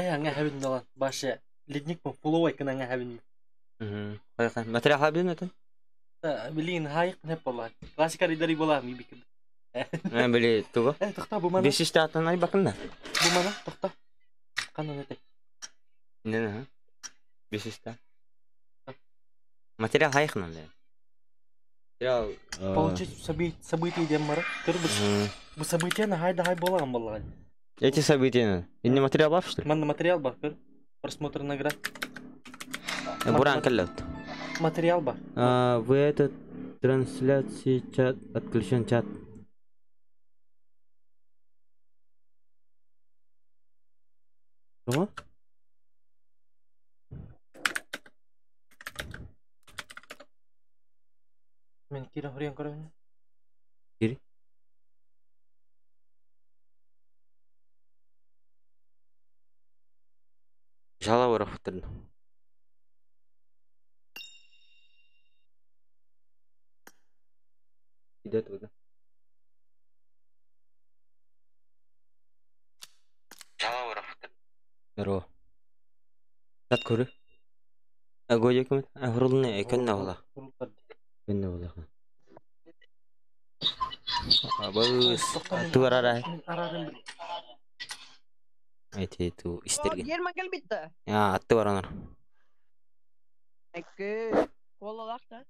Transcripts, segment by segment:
аңа хабин долан. Башы ледник мы фуловой кына хабин. Қайқан материал хабин өтін? Билин хайық не болар. Классика ридери болар ми бикин. Біле туғы? Тоқта bu mana. 500 атын ай бақында. Bu mana тоқта. Қанан өтек. Не? 500 та. Материал хайықнан да. Материал Получить события деммара. Көрбүс. Bu события на хайда хай болаган боллаган. Эти события. Инне материал бар что ли? Манда материал бар, көр. Просмотр наград. Буран каллат. Материал бар. В этот трансляции чат отключен чат. Что? Мен кире хуриян көрөм. Кири? Жала барып тұрды. Идет вот. Жала барып тұрды. Здорово. Чат көрі? Гойы кім? Хұрылыны көнне бола. Көнне бола. Абыз. Туғар арай. Айти ту истерген. Yerime gel bitti. Ya attı var onlar. Ekü. Kola lakta.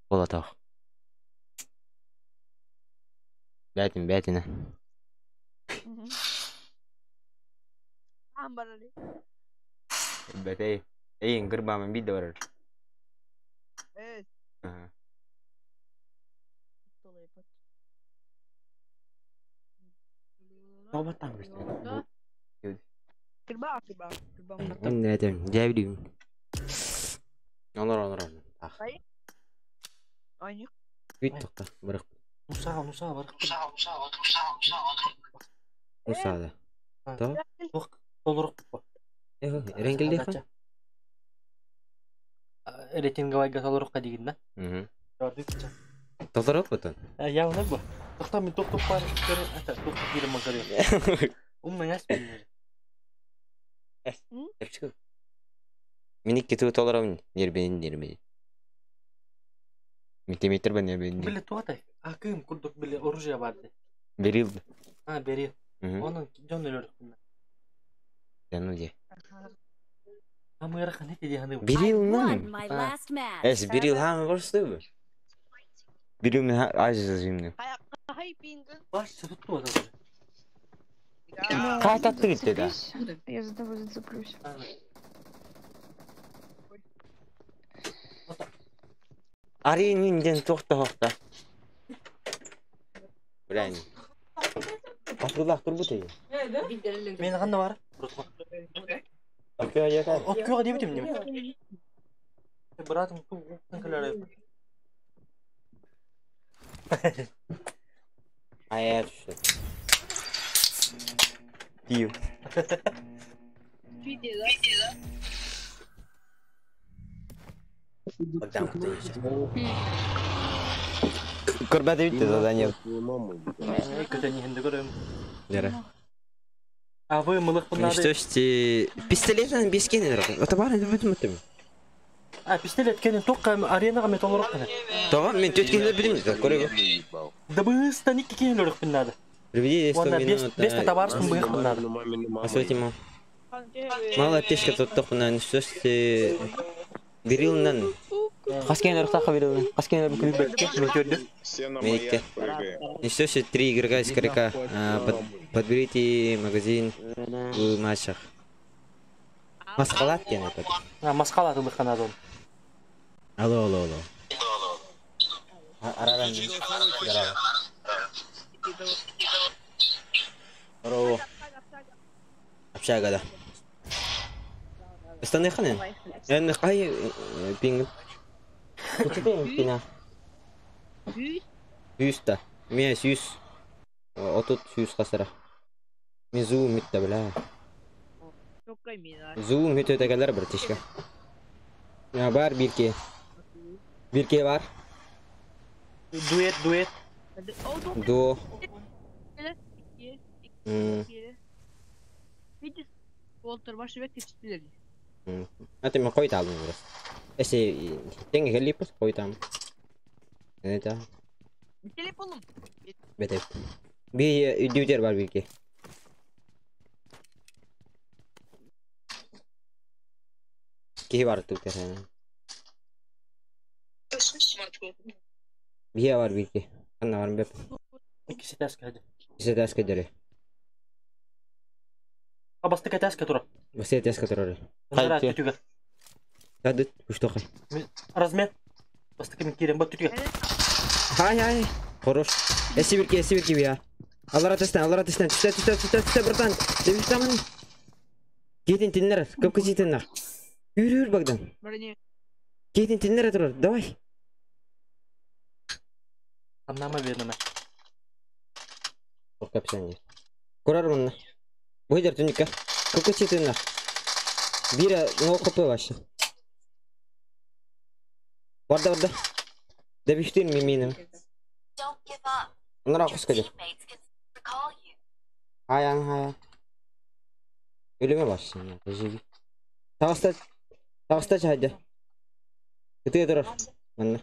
Kola tağ. Бәтіне. Tamam bana ne? Бәтей. Эйін гырбамын биді барар. Evet. Soğbattan göster. Kırbağ. Ne edeyim? Cevdiyim. Olur. Aynı. Büyük tokta. Bırak. Nusa var. Nusa da. Tamam. Толорок. Ренгелде хан? Рейтинг вайга толорокка деген да. Толорок бұтын? Я оны бұл. Тоқта мен тоқ бар. Тоқ керім маңғарым. Умның әс бейін. Әпшігі. Менік кетуі толырамын. Нербейін. Миллиметр ба нербейін. Білі туғатай. Акым күрдік білі оружия барды. Берил. Берил. Оның жон өлірік бұнда. Яну де. Амыра қаны те дегенде. Берил мұн? Берил хамы барысты бұл? Берил мен ажыз жемді. Hay pinga. Баш сұтты ба? Қайтатты кетті да. Я за тобой зацеплюсь. Аринінден тоқта. Біләйін. Ақырдақ тұр бұты. Мен қанда бар? Окей, аяқай. Окейға дебетім неме? Братым туғын кілері. Аяқ үші. Тиу. Videoda. Көрбәді бітті задание. Көтен ехінді көрем. Нері? А вы мылық бұнады? Что шти... Пистолетен бескен едір. Ота бар еді бүтім өттім. Пистолет кенен тоққа аренаға мет олырық қана. Тоға мен төткенді білім дейді. Көрегі. Дыбыстан екі кенен өлірік бұнады. Приведи 100 минут. Бесті табарыспын бұйық бұнады. Посвети мал. Мал аптешка тоттық бұнан. Что шти... Берилінен. Қаскенлер тақы берілі. Қаскенлер бүкілі бәтке. Медикте. Что шти 3 игрока из коряка. Подберите магазин в матчах. Масқалат кен это. Масқалат ұлық қанады ол. Алло. Арадан. Здорово. Общагада. Останы қанен? Әнні қай пиңгіл? Күтіпен пина? 100 та. Мен 100. Отут 100 қасыра. Мен зуым үтті білә. Зуым үтті өтәгәлер бір тешкі. Бар бірке. Бірке бар. Дуэт. До. Walter başı ve keçitleri. Ate me koy talım biraz. Ese tenga gelip pas koy tam. Ne ta? Bir telefonum. Bete. Bir düter var bilgi. Ki var düter. Bir var bilgi. Anna var mı? İkisi ters hadi. Bize ders kedere. Bastık ters tura. Bize ders kedere. Nara tütüge. Hadi kuşta kay. Razmen. Bastık min kirem bak tütüge. Hay. Хорош. Eski bir gibi ya. Allah ateşten. Tüste buradan. Demiş tamam. Gidin tinler. Kapkıcı tinler. Yürü bakdan. Böyle Gidin tinler dur. Давай. Anlama verdim ben. Korkap sen. Kurar bunu. Bu hider tünika. Kapkıcı tinler. Bir no kapı başı. Orada. Demiştin mimini. Onlara akış kaçır. Hay. Ölüme başlayın ya. Teşekkür. Tavasta hadi. Kötüye durur. Anne.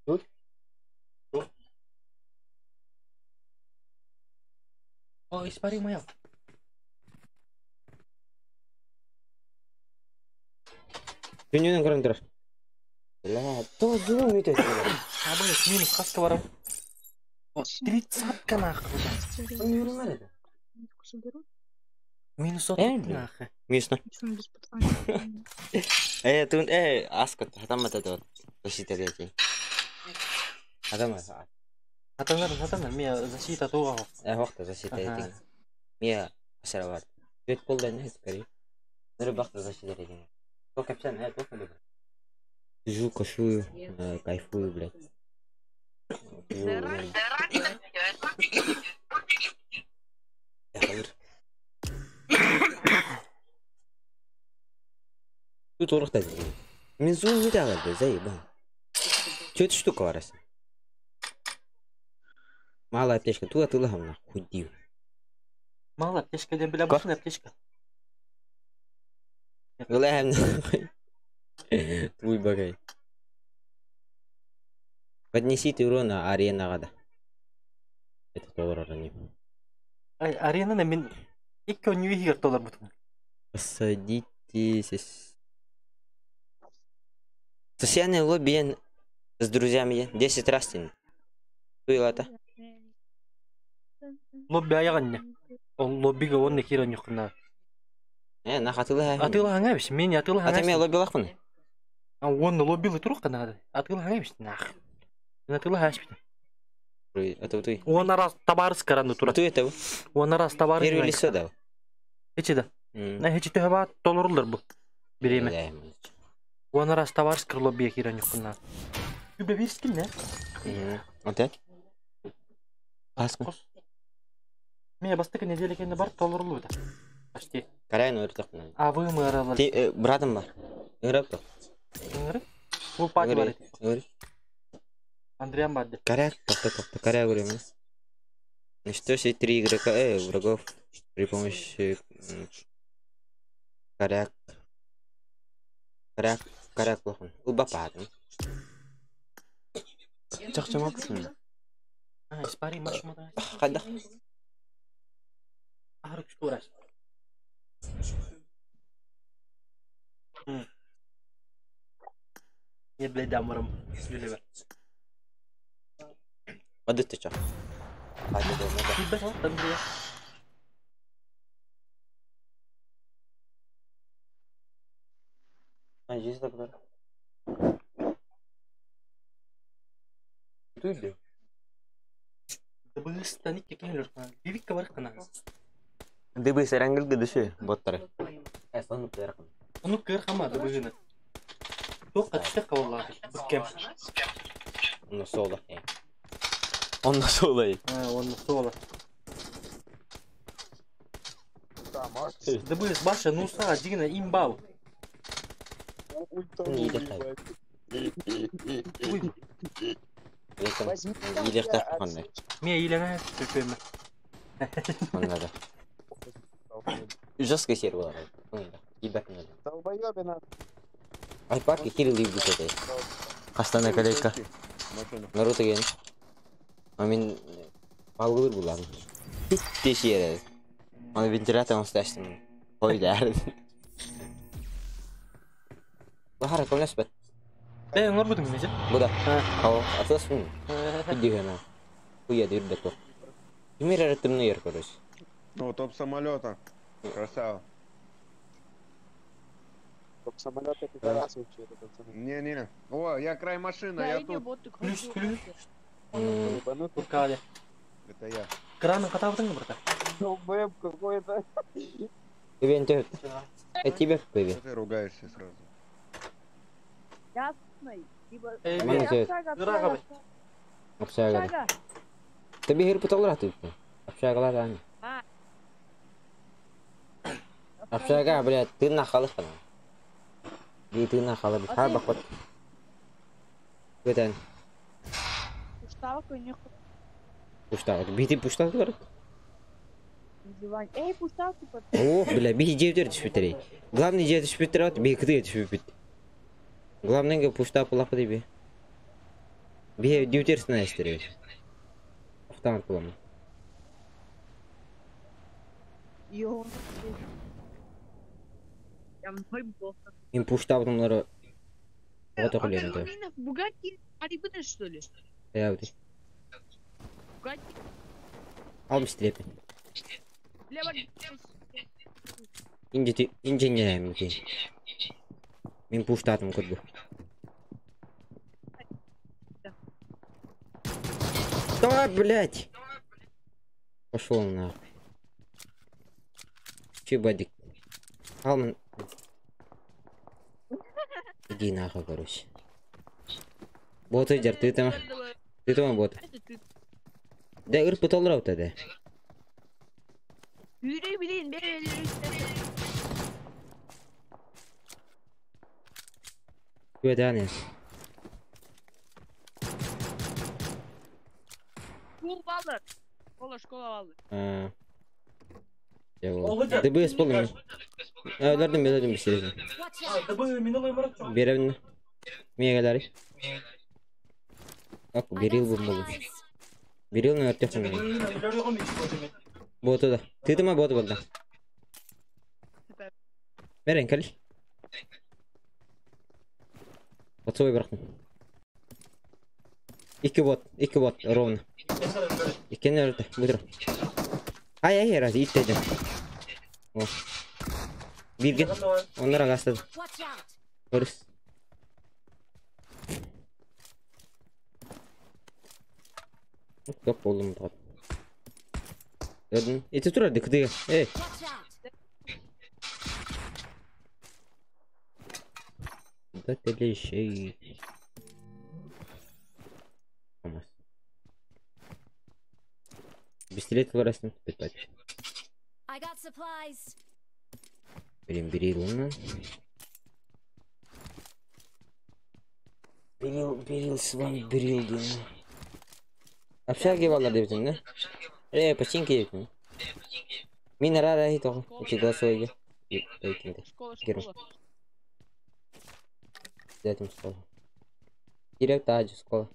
Dur. O ispari maya. Dünyanın kurun durur. La, то зум это. Abi mini kaska varım. O 30 kana. Он не умеет. Minus 30 kana. Мисно. Почему без пацана? Тун аскот хатамата дор. Защита. Хатама. Хатанар мия защита туга. Вахта защита эти. Мия асарават. Ведь полдня скорее. Рыбахта защита эти. Только пьян, только люблю. Сижу, кашую, кайфую, блядь. Тут урахта. Мензу не дагады, заебан. Чё эта штука варас? Малая аптечка, туда ты лагом худив. Мала аптечка, дем бля башная аптечка. Лагом нахуй. Твой багай. Поднесите урона арена гада. Это доллар они. Ай, арена на min ilk önce $1 бутун. Посадитесь. Социальное лобби с друзьями 10 раз тянет. Туйлата. Lobby ayağın ne? O lobby'ga onun ne kiran yok na. Нахатылы. Атыла хангайбиш, мен атыла А ты меня хангайбиш. лобби лахмын? А он лоббилы турук кана. Атыла хангайбиш нах. Мен атыла хангайбиш. Это вот ты. Он раз табарыс каранды А турат. ты это? Он раз табарыс. Первый лицо дал. Хичи да. На хичи төһөбат толорлар бу. Биреме. Он раз табарыс кыр лоббиге киран yok на. Күбе бирскин не? Вот так? Аскос. Мен бастык неделе кенде бар толорлу да. Почти. Карайын өртөкмүн. А вы мы аралар. Ти братым бар. Өрөктө. Ингри? Бул пати бар. Андриан бадды. Коряк, топ. Коряк говорим. Уничтожить 3 игрока врагов при помощи коряк. Коряк плохо. Убапат. Чакчама кысың. А, испари машмада. Кайда? Арык штурас. Я блядь дамарам. Юлева. Воды ты чё? Пойди дома, да. Ты бэш, Андрей. А, есть такой. Туйди. Да бы станик кекелер кана. Бивик кабар кана. Дыбы сарангыл гыдышы боттары. Сону кыркын. Onu kır ama da bugün. Çok kaçtık vallahi. Bakayım. Onu sola. Onu sola. Ha, onu sola. Да будет баша, ну са, дигна имбал. Не идет. Идет так, Мне илена тепеме. Onda da. Жесткая серия была. Ебать надо. Долбоёбина. Ай, парки Кирилл и бутеты. Кастана колейка. Наруто ген. А мен балгыр булам. Теш ере. Аны вентиляторын сташтым. Койдар. Бахара комнас бет. Ыңгыр будың мезе? Буда. Ау, атасын. Идигена. Хуя дирдек. Тимир аратымны ер короче. Ну, топ самолета. Красава. Топ самолета пидорасы учили, пацаны. Не-не. О, я край машины, я тут. Плюс. Ебанут. Туркали. Это я. Краның қата бұдың бұрта? Долбоеб какой-то. Тебе тебе Что ты ругаешься сразу? Ясный. Либо... Mana söz? Gırağa bak. Apşaga. Шага. Tabii her putallar atıyor. Apşagalar hani. Apşaga блядь, ты нахалых kana. Ты нахалы bir har bakot. Götен. Пуштава конюх. Пуштав. Бити пуштав var. Называй. Эй, пуштав типа. О, бля, bir cevder düşüp bitirey. Главный cevder düşüp bitirat, bir kıdı düşüp bit. Главный пуштав пулапы диби. Bir dütersin ayıştırıyor. Автомат bulamı. Йо. Я мой бог. Мен пуштав bunları вот охуенно да. Бугатти, арибы что ли? Я вот. Бугатти. Almış strepi. Лево. İnce mi ki? Men puştadım kurdu. Да, блядь. Пошел на. Чебадик. Алман. Иди нахуй, короче. Бот идер, ты там бот. Да, ырпы толрау тогда. Yürü bilin böyle Güvede Школа балır. Школа балır. ДБС полный. Öldürdüm bir şey. Беремін. Мегалары. Ак, берил bulmalı. Берил на өртекін. Боты да. Ты ма боты болды. Берен, кәл. Отсой бұрақтым. Iki bot, ровно. Ikeni örtü, budur. Ay, razı, itledim. O. Bir gün, onlara gasladım. Görüş. Yok oldum da. Gördün? İti turardı kıdığı. Evet. Da deli şey. Olmaz. Пистолет вырастет, питать. I got supplies. Берил он. Берил с вами, берил, да. Общаги валар девтин, да? Починки девтин. Минерара и то. Эти голосовые. Школа. Дайте школа. Директ аджи школа.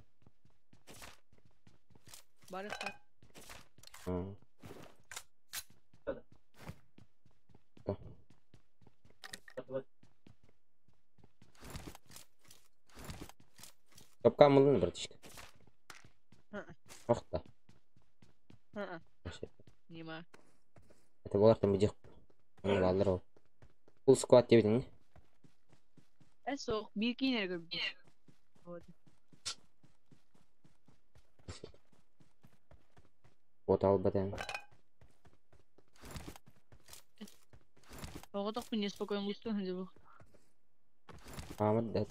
Барыха. Капкан мылын, братишка. Ох да. Нема. Это было там где. Он валдырау. Фул сквад дебедин. Эсо, bir кинер görüyorum. Вот албадан. Ого, так мне спокойно лусту надевал. Амад да.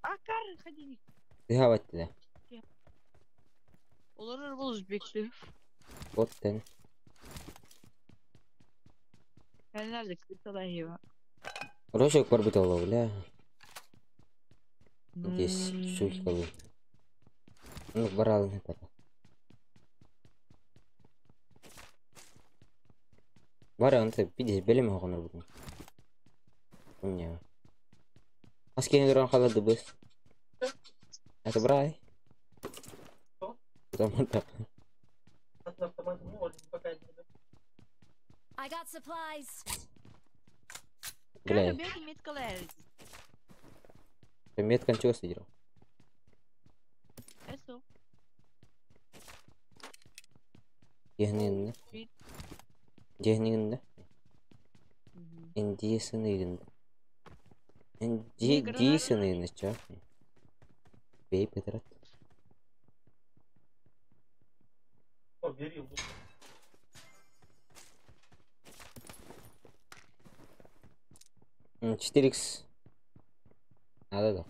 Акар, ходи. Дыхавать да. Olur bu Özbekli. Вот тен. Ben nerede kırıkta iyi var. Рошек порбитало, бля. Здесь шутка. Ну, барал это. Var ya anta bir beleme hoğanır bugün. Ne? Askeri duran kaladı biz. Hadi bırak. Tamam da. I got supplies. Бля, Kanka belki metkala erdi. меткан чего сидел? Eso. Gehniğinde. Gehniğinde. Indiye sınırında. Indiye sınırında çağ. Bey Petrat. O veriyor bu. Четыре Надо да.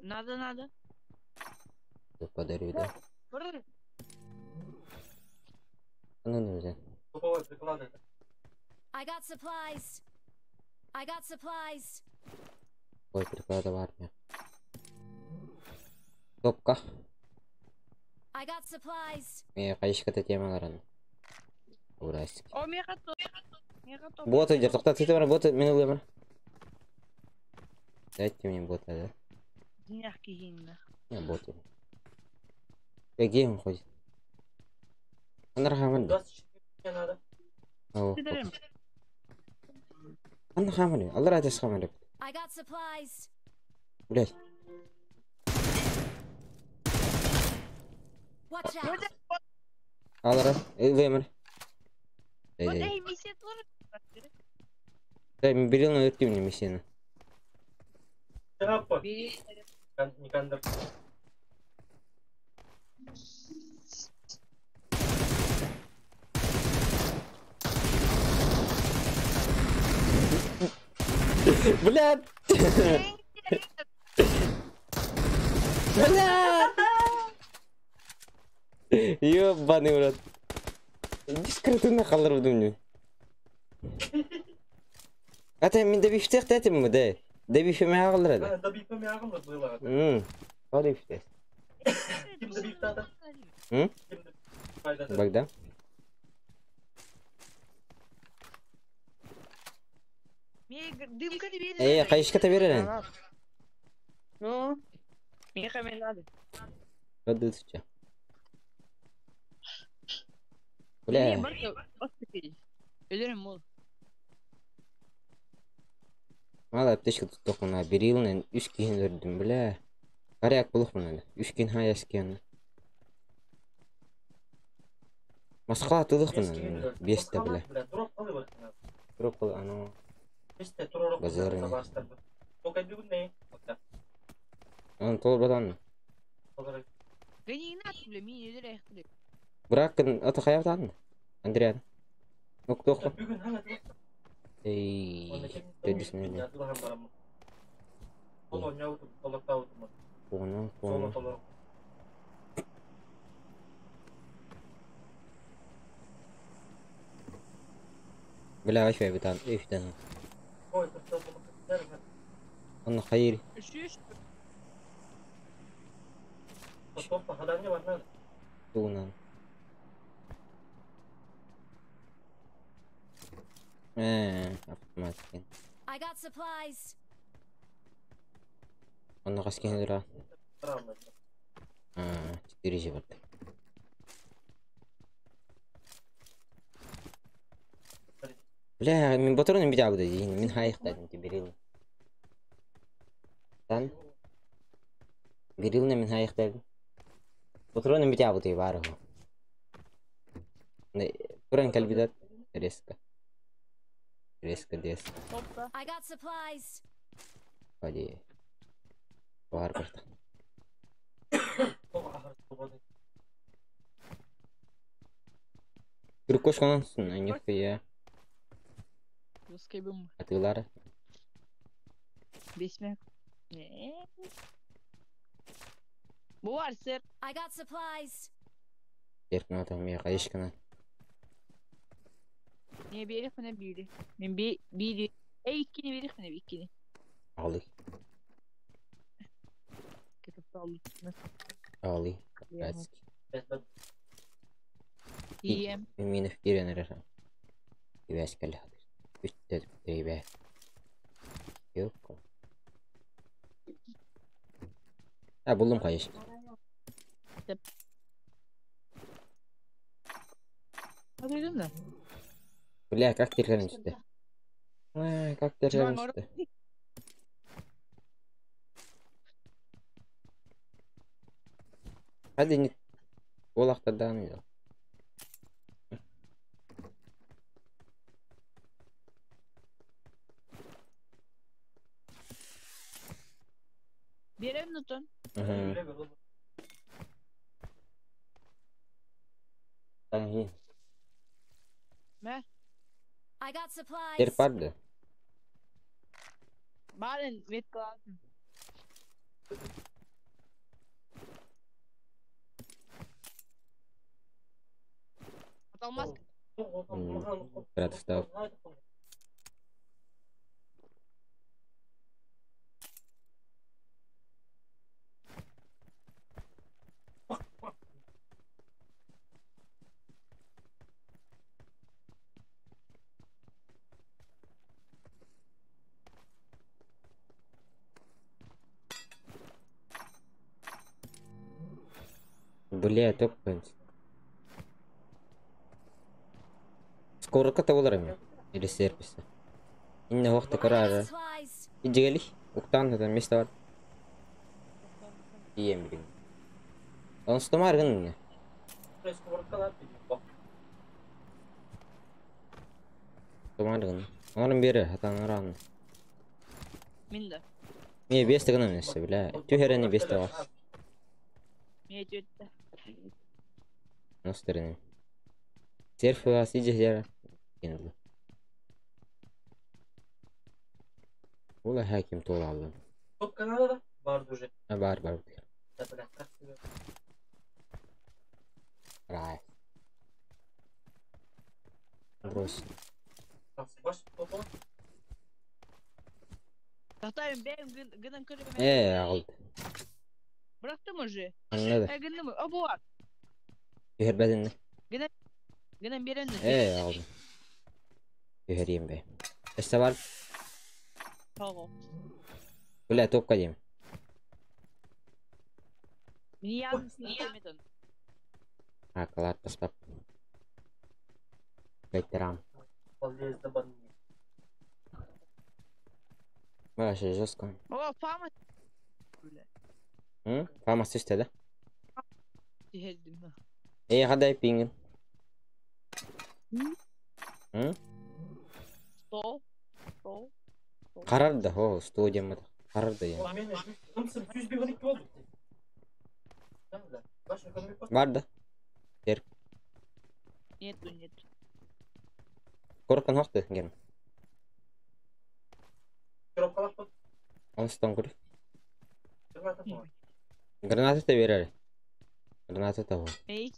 Надо. Подарю, да. Бррр. Ну, нельзя. Топовой приклады. I got supplies. I got supplies. Ой, приклада в армии. Топка. I got supplies. Мне кайышката темаларын. Урастик. O mekato. Mekato. Бот идет, тоқтат, сөйте бара, бот мені өле бара. Дайте мне бота, да? Днях кигинна. Не, бот. Где он ходит? Он рахаман. 24 надо. Gidelim. Он рахаман. Allah razı olsun. I got supplies. Блядь. Watch out. Allah razı. Öyle O da misiyet var. Ben bir yılını öğrettim ne misyonu. Ne yapar? Bir Не кандыр. Блядь. Блядь. Ёбаный в рот. Дискретно қалдыр бұдым. Ата мен де бифтек тәтім мұ да? Да бифеме ағылыр әді? Да бифеме ағылыр бұйла. О да бифтек. Kimde bifte adam? Hı? Kimde? Faydası. Bak da. Дымка не верит. Кайышката берерін. Ну, Меха мне надо. Öldü tutacağım. Не, Бля. бak теперь. Ölürüm oğlum. Valla apteşke tuttuk ona. Bir yılın 3 giyin ördüm bля. Karayak buluk bunu. 3 giyin hayasken. Masqa atılıq bunu. 5 de bля. Drop alıyor. Drop al ano. İşte turorok. Bazarını. Только бегут не. Onu tolbadan mı? Beni inat bile mi nedir ehli. Bırakın atı hayattan mı? Andriyan. Nokta okla. Bugün hemen. Dedisini. Polonyağı polakta oturma. Onu. Solo. Bля aşağı bir tane. 3 tane. Ой, это что? Onu hayır. Üşüyüş. Topla halanı var lan. Tuğunan. Автоматик. I got supplies. Onu kaç kere lira? Правда. 4 же vardı. Бля, мен батареяны bir daha bu dedi. Мен hayıqtadım ki bir yıl. Sen? Bir yıl ne men hayıqtadım. Батареяны bir daha bu dedi var o. Ne? Kur'an kalbidat. Резко дес. Topla. I got supplies. Hadi. Var burada. Kırık koş kanansın. Yok ya. Yoskabım. Atıyorlar. Besme. Ne? Bu var sir. I got supplies. Yerken adam ya kayışkana. Ne bir herif ne biri. Ben biri. İkini bir herif ne bir ikini. Ağlı. Kötü aldım. Ağlı. Yiyem. Min fikir yener. Güveş geldi. Üstte be. Yok. Ha buldum kayış. Hadi dedim de. Bля, как терканın üstte. Ay, как терканın üstte. Hadi git. Olaklardan ya. Bir ev tutun. Ay, Ne? I got supplies. ter vardı. Baren vet kalsın. Atılmaz. Брат встал. Бля, топ-пенс. Скоро каталарım или сервиса. Инна вахта I got карара. supplies. Иджигали. Уктан да место var. Diyem bilin. Onsta margın ne? Tomargın. Onların biri hatan ran. Minde. Niye beste gına nesi bile. Tühereni beste var. Mecette. Nasıl derinin? Serfi var sizce yer. Genelde. Ola hakim tol aldım. Top Kanada'da vardı уже. Ha var. Рай. Брось. Baş topu. Tahtayım benim gıdım kırıp Aldı. bıraktım уже. Anladı. Gıdım bu var. Tüher bedinli. Gıdım bir elinde. Aldım. Tüheriyim be. İşte var. Tamam. Bile top kayayım. Beni yazmışsın istemedin. Ha kalat pastap. Veteran. Полезно банни. Вообще жестко. Baba farma. Böyle. Hı? Farmasi istedi. Diyelim ha. Hadi pingin. Hı? Sol. Karardı o stüdyomda. Karardı ya. Kımsın 200 oldu. Vardı. Нет. Korkan haktı gene. Коробкалар бол. Onustan kur. Граната var. Granatı da verir. Granatı da var. Ey.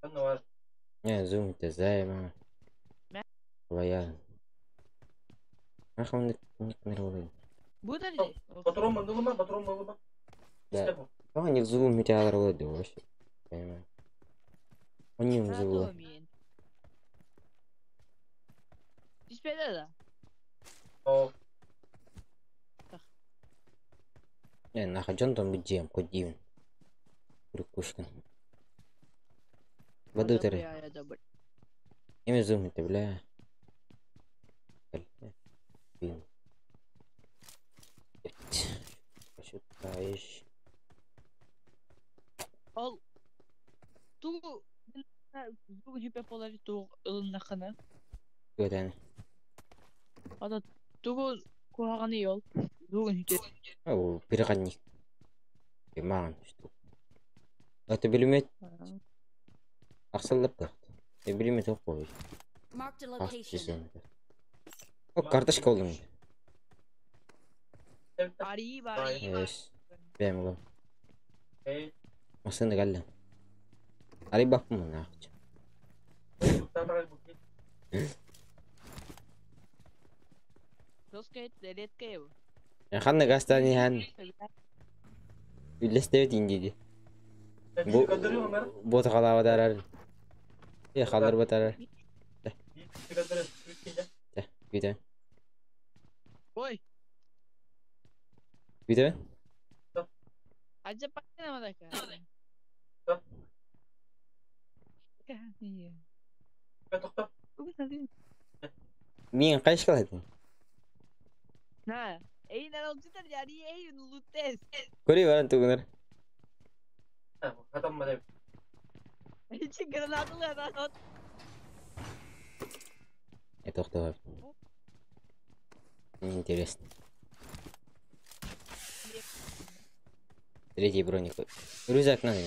Ben de var. Ya zoom ازاي ما ما؟ ويا ما خلنا نكمل. Bu da ne? Patron bandalı mı? Patron bandalı mı? İşte bu. А не zoom метеор воды вообще. Понимаю. Он не взло. Dispede da. O. Не, нахожен там бджем, ходим. Прикушкан. Воду тере. Ими zoom это, бля. Пошутаешь. Al. Tuğ. Tuğ yüpe polari tuğ ılın nakını. Вот они. Ада tuğ kuhağını yol. Tuğ hüte. О, переходник. Маған что? Это пулемет. Ақсалдап бақты. Пулемет жоқ қой. Marked a location. О, картошка алдым. Ari var. Yes. Бәм ұлым. Ey. Масыны кәлдім. Ари бақпым мұны ақчы. Roskayt delet kev. Қанды қастаны хан. Үйлестебет индейді. Боты қалауы дарар. Kaldır batarya. Güzel. Oy. Güzel. Aja pakai nama mereka. Iya. Bagus nanti. Mien kaç kaladın? Nah, nanti kita jadi loot test. Kuri var tuh bener. Hiç granatı granat. Tohtu. Интересно. Третий броник. Рюкзак надо.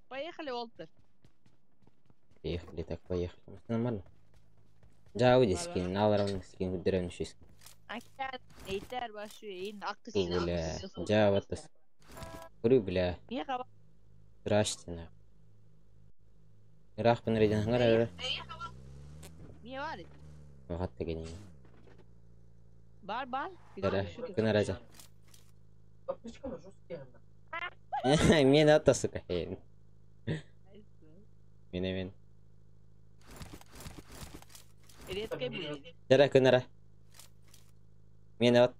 Поехали, Уолтер. Поехали, так поехали. Нормально. Жауы скин, аларым скин выдырын шис. Akan eğiter başlıyor. Eğin akışı. Бля, жауатыс. Куру, бля. Niye kapat? Страшно. Рах пенреден хангара. Niye var? Вахатта гени. Бар. Дара, кынараза. Мен атта, сука. Мен. Редкая будет. Дара, кынара. Мен at.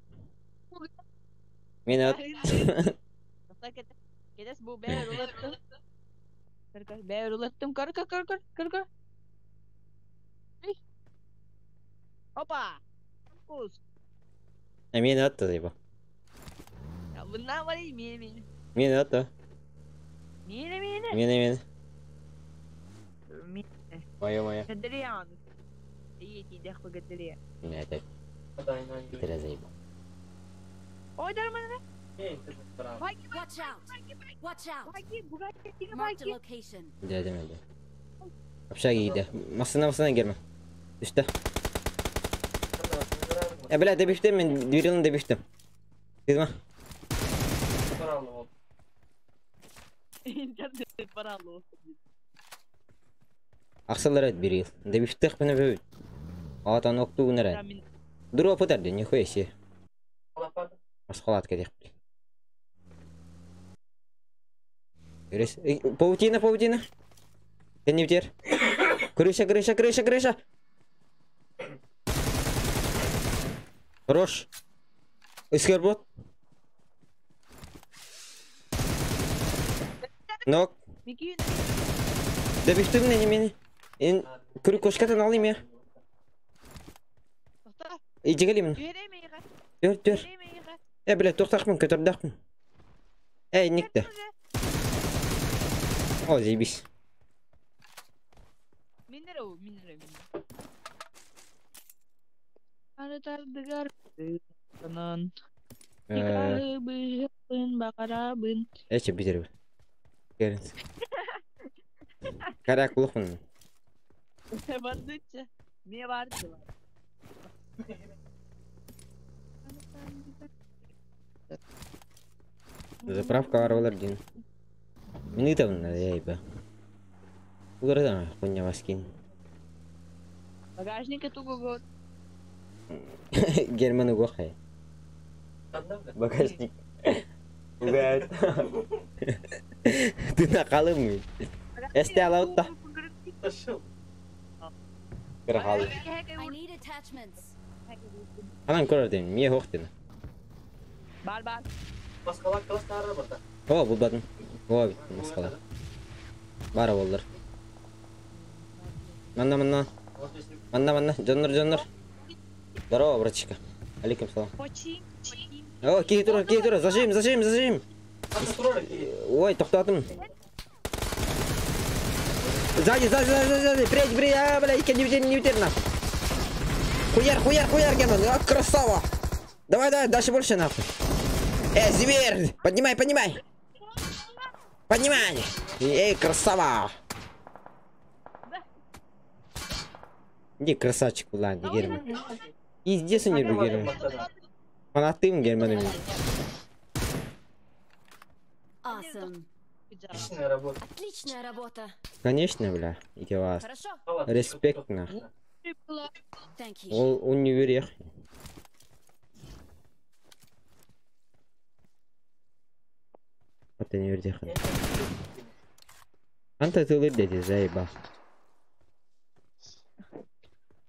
Kita sebuah bear ulettım. Bear ulettım. Kar. Hoppa. Fokus. Мен atta diye bak. Ya bunlar var ya mini. Мен atta. Mini. Мен. Mini. Моя. Kadriyan. İyi tidak begadriyan. Меня так. Тера заебал. Oy darmana. Watch out! Watch out! Bukan tiga Marked a bagi. location. Demedi. Общаги gidiyor. Masına girme. Üstte. Ya bile debiştim ben. Birinin debiştim. Kızma. İnternet paralı olsun. Аксалар et bir yıl. Debiştik bana böyle. Atan oktu bunlara. Dur o kadar da nihue şey. Масхалат kadar. Görüş. Паутина. Ты не втер. Крыша. Хорош. Искербот. Нок. Debiştim ne? Kırık koşkatan alayım ya. İyice geleyim. Dört. Ya bile toxtaqmın, kötürdaqmın. Nikde. O zeybiş. Minero. Ada kanan. Ikalbın bakarabın. Eçe bitir. Gelin. Karakuluk mu? Vardıkça. Niye vardı? Заправка арвалар дин. Мені там надо яйба. Угорда хуйня васкин. Багажник это гого. Герман угохай. Багажник. Угад. Ты накалым мı? Este alautta. Kırakalı. I need attachments. Anan korar deyin. Miye hoq deyin. Bar. Maskalar kılıç tarır burada. O bulbadın. O bitti maskalar. Bara bollar. Манна. Жанр. Здорово, братчика. Алейкум салам. Почин. О, кийтура. Зажим. Ой, тоқтатым. Сзади. Прячь, бля, не витер нахуй. Хуяр, Герман. Красава. Давай, дальше больше нахуй. Зверь! Поднимай! Красава! Иди, красавчик, ладно, Герман. Иди, не Герман. Фанатым, Герман. Awesome. Отличная работа. Конечно, бля, иди вас. Хорошо. Респект, нахуй. Thank you. Он не верех. Это не вердеха. Anta tılır dedi Zeyba.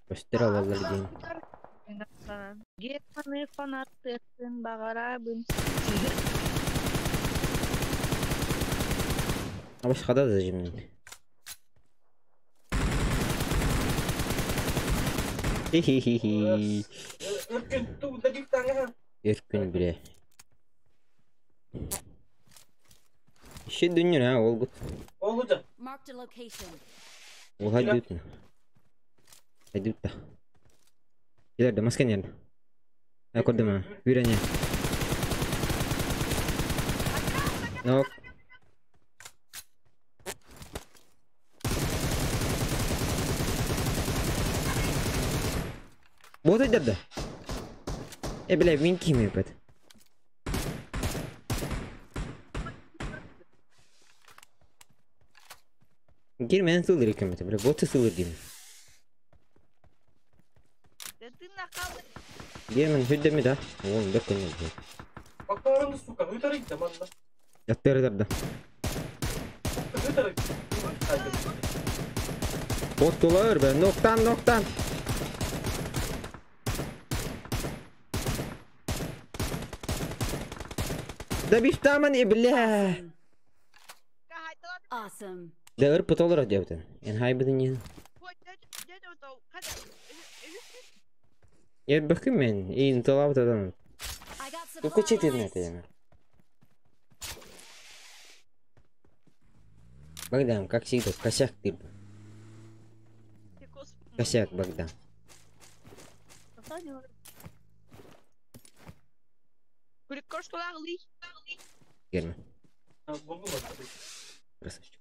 Göster havaları diyeyim. Гетманы фанаттысын бағарабын. Başka da şimdi. Hihihihi. Erkün bile. İşe dönüyor ha olgut. Olacak. Marked a location. O hadi utma. Hadi utma. İleride masken yerine. Ne koydum ha? Virene. Nok. Вот идет да. Бля, винки мне опять. Girmeyen sığılır hükümete böyle botu sığılır diyeyim. Girmeyen hüddemi de. Oğlum dök önüne diyor. Bak doğru suka. Hütara gideceğim anla. Yattı da. Hütara gideceğim. Bot dolar be noktan. Da bir taman bля. Awesome. Da ırpıt olur diyor bir. Yani haybedin ya. Ya bakayım ben. İyi dolabı da adam. I got Bu kaç edin ne supplies. diyeyim. Богдан, как всегда, косяк ты. Косяк, Богдан. Герман. Красавчик.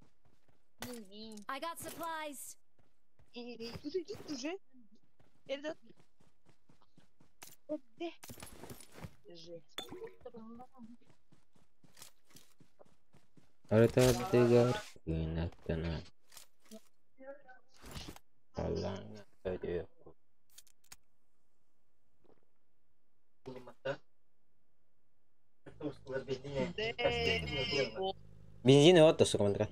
I got supplies. Уже. Aratadıgar günahına. Allah'ın ödüyor. Benzin ne oldu sukamandra?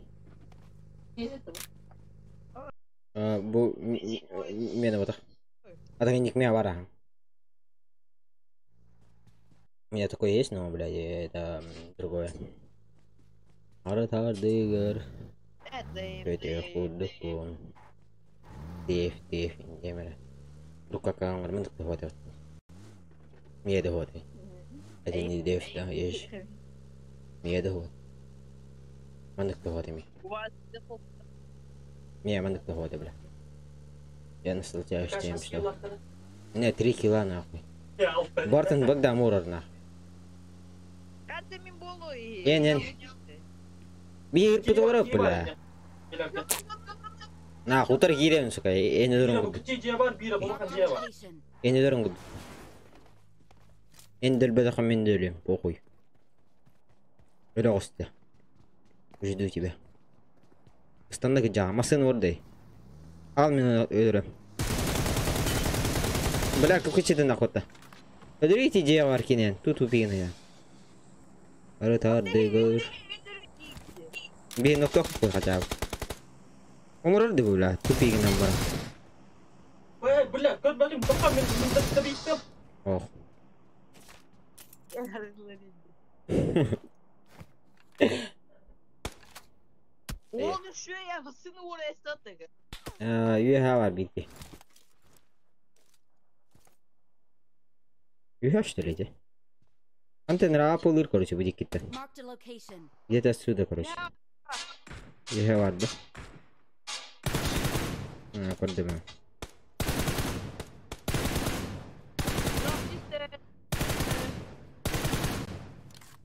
Bu меня вот. А так ник меня вара. У меня такое есть, но, блядь, это другое. Aratardığır. Kötü kurdukun. Def indemere. Lukakan var mı tıktı hoca? Niye de hoca? Hadi ni def da yeş. Niye de hoca? Mandık da hoca mi? Niye mandık da hoca bile? Я nasıl çalıştığım işte. Ne 3 kilo nahmi. Bartın bagda morar nah. Yen. Bir fotoğraf bile. Nah, utar girelim suka. En durun. En durun. En delbede kamen dölüm. Похуй. Öyle olsun. Жду тебя. Standaki camasın orada. Al beni öldürüm. Бля, какой читан охота. Подберите девар кинен. Тут убегну я. Retardığır. Bir nokta koy хотя бы. Умрал да бля, тупик номер. Ой, бля, тот блин, пока мне добиться. Ох. Oğlum şuraya hısını oraya sattık. Üye var bitti. Üye что ли? Антен рапулыр, короче, будет кита. Marked a location. Где-то отсюда, короче. Üye vardı. Koydum ben.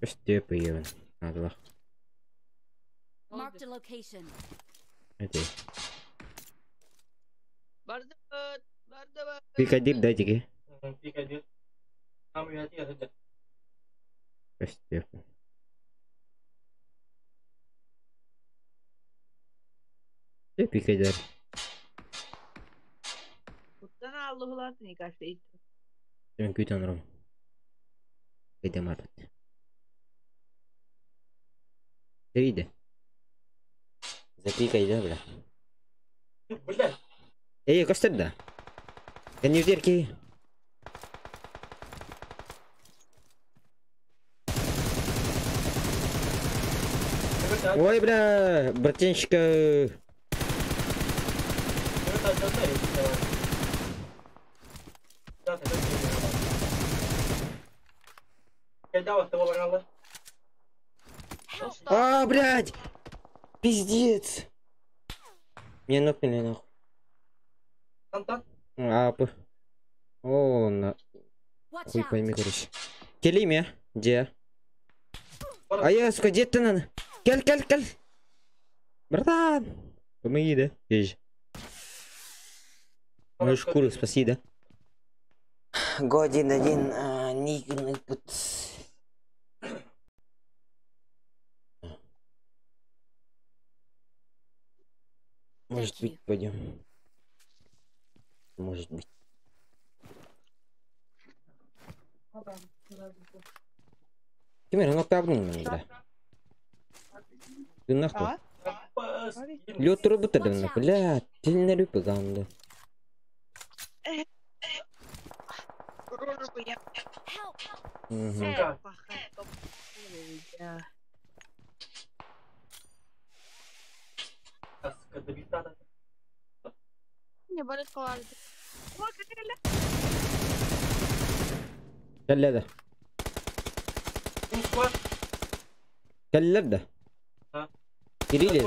Işte yapayım. Hadi bak. Marked a location. Hadi. Vardı. Bir kadir dayı ki. Pikadir. Ameliyatı yapacak. İşte yapayım. Bir kadir. Kuttan Allah'lar seni kaçtı. Çünkü tanrım. Gidem artık. İyiydi. Запикай, да, бля. Блядь. Эй, костырда. Я не утерки. Ой, бля, братенчика. А, блядь! Пиздец! Мне нокнули нахуй. О, на... Watch Хуй out. пойми, короче. Келиме, где? А я, сука, где ты надо? Кель. Братан! Помоги, да? Езжи. Мою шкуру спаси, да? Годин один, нигерный путь. Может быть, пойдем. Может быть. Кемер, ну как обним, да? Ты нахуй? Лёд турбу тадана, бля, ты не рыпы гамда. Не болит коллаж. Келледе. Келледе. Кирилли.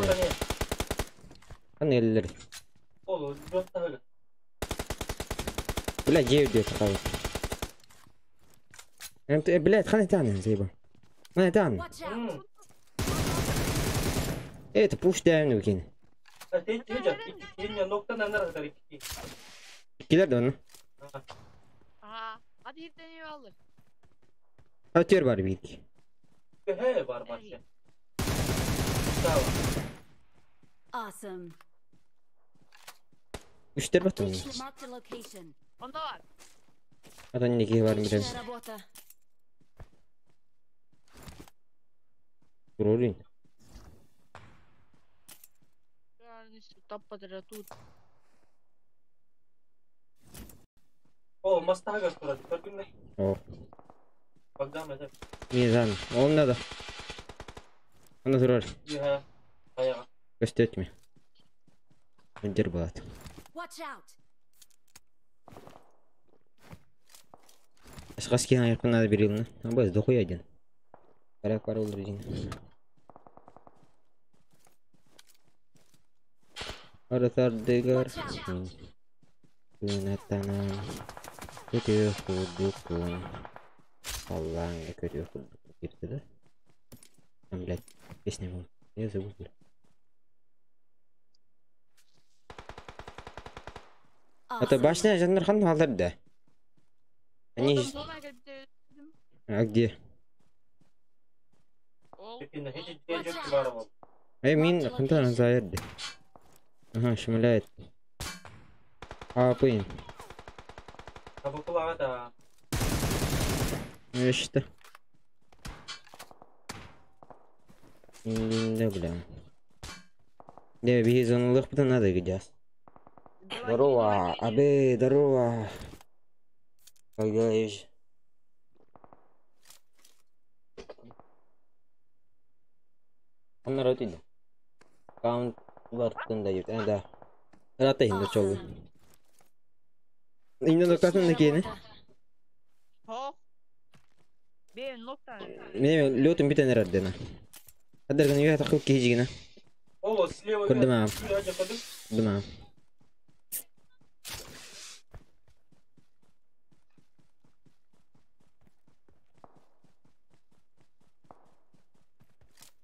Аны эллер. Бля, 9 дет хавает. Блядь, ханы тянем, заебал. Ханы тянем. Watch out. Это пуш дайвну кин. Килер да onu. Aha. Hadi yükleniyor alır. Atıyor var bir iki. Awesome. Müşteri batıyor. Marked a location. Onda var. Adam ne ki var bir de. Отличная работа. Dururun. Yani tappadıra tut. О, моста господа, только мне. О. Богдан, это. Не знаю. Он надо. Она durur. Я. Аяга. Gösterme. Önder bat. Watch out. Ашкаски айкын надо берилни. Абаз дохуй один. Карак пара olur yine. Aratardıgar. Yönetenen. Kötü kurdukun. Allah'ın ne kötü kurduk girdi de. Блядь, песня была. Я забыл. Это Awesome. башня жандархан аларды. Они... Oğlum sonra gelip de dedim. А где? Ol. Пекинда, эти девочки воровал. Мин хантана заерди. Ага, шмаляет. А, пын. А буква это. Я считаю. Да, бля. Да, бизонлых потом надо гидяс. Здорово, абе, здорово. Когда ешь? Он народ иди. Каунт вартын дает, да. Рата инде чолу. Инде ноктасын некени. Hop. Benim nokta. Мен лётым битен раддена. Адырган я такой кейжигина. О, слева. Курдума. Дума.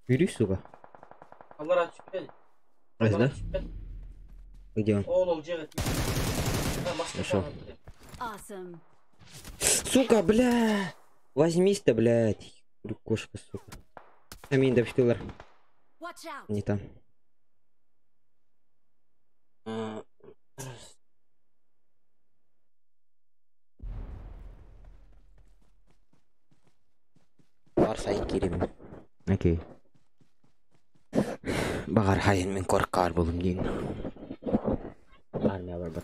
Yürü suga. Allah açık. Разда? Где он? О, лжет. Нашел. Awesome. Сука, бля! Возьмись-то, блядь. Кошка, сука. Амин, да что? Watch out. Не там. Бар сайын керем. Окей. Багар хайын мен коркар болum дейін. Армия бар бар.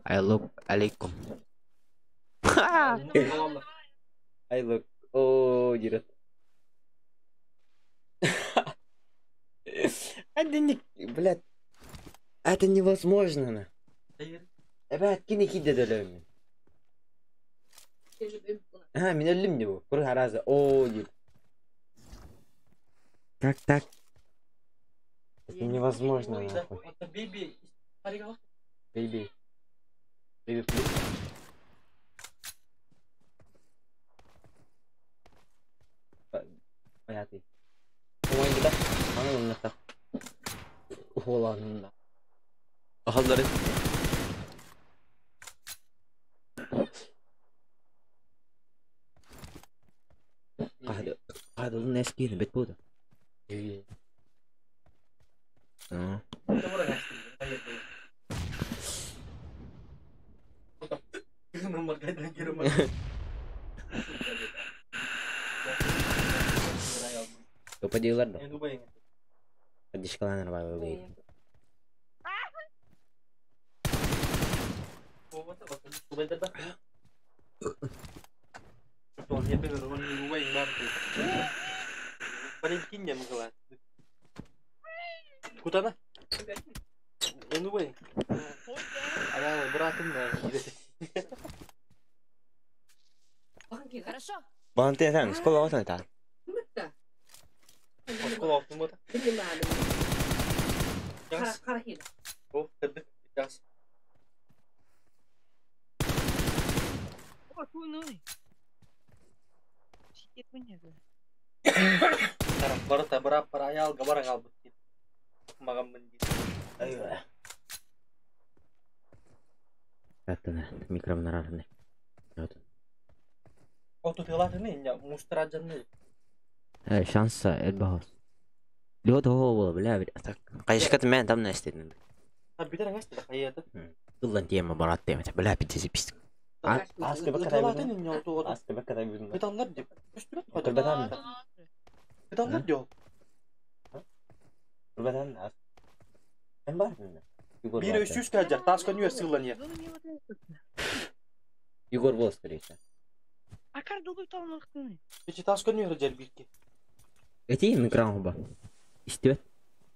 Айлық алейкум. Айлық. О, дирет. Это не, блядь. Это невозможно. Ребят, кинь кидать. Мен өлім не бұл. Құр харазы. О, дейді. Так. Это невозможно, нахуй. Это Биби. Биби. Понятно. Ойынды да. Аны ұлынақта. Оланында. Ақалдары. Қадылын әскені бет болды. Apa dealer dong? Di sekolah apa lagi? Kutana? Ini gue. Ada berantem dah. Хорошо. Bantu ya sekolah apa sana? Sekolah waktu mana? Oh, terdekat. Jas. О, хуй, ну. Сидит меня. Sekarang baru tak berapa ayal gabarang albut. Magam mendid. Ayo. Katana mikro menarane. Oh, tu telah ni ya mustarajan ni. Şansa elbahos. Lod هو بلا بدأتك قيش كت ما دمنا استدنا. Bitar ngas tu kaya tu. والله انت ما برات تيمة بلا بدي بيست. Askı bakar Telah ayı. ni nyaw tu. Askı bakar ayı. Kita ngat dia. Terbatan. Kita ngat dia. Terbatan as. En var mı? Bir üst kajar. Tas kan yuasılan ya. Igor Volsтрича. А как долго там нахтыны? Peki tas kan yuasılar bir ki. Эти микрофон ба. İstiyor.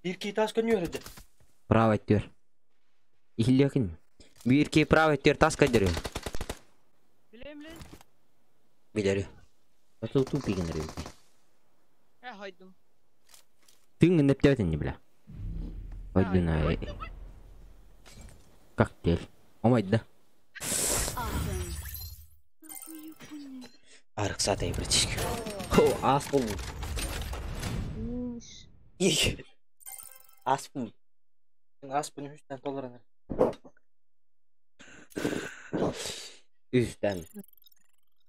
Bir ki tas kan yuasılar. Право ettiriyor. İhliyakin. Bir ki право ettiriyor. Tas kaydırıyor. Bileyim. Biliyor. Nasıl tu piginler. Haydım. Тың не птятен не бля. Пойди на. Коктейль. Омайт да. Awesome. Арк сатай братишка. О, аспул. Аспул. As bunu üstten dolarına. Üstten.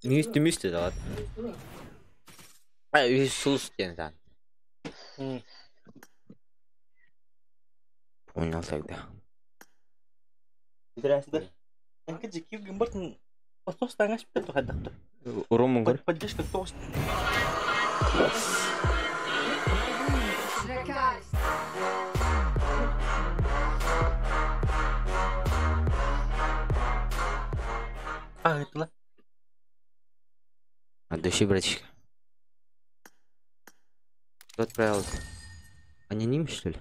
Müstü da var. Ay, sus diyen sen. Oynalsak da. Здравствуй. Enke jeki gimbartın. Ostos tangas bir tu hadak tu. Урон мунгар. Pajas ke tos. Ah, itulah. От души, братишка. Кто отправил? Аноним, что ли?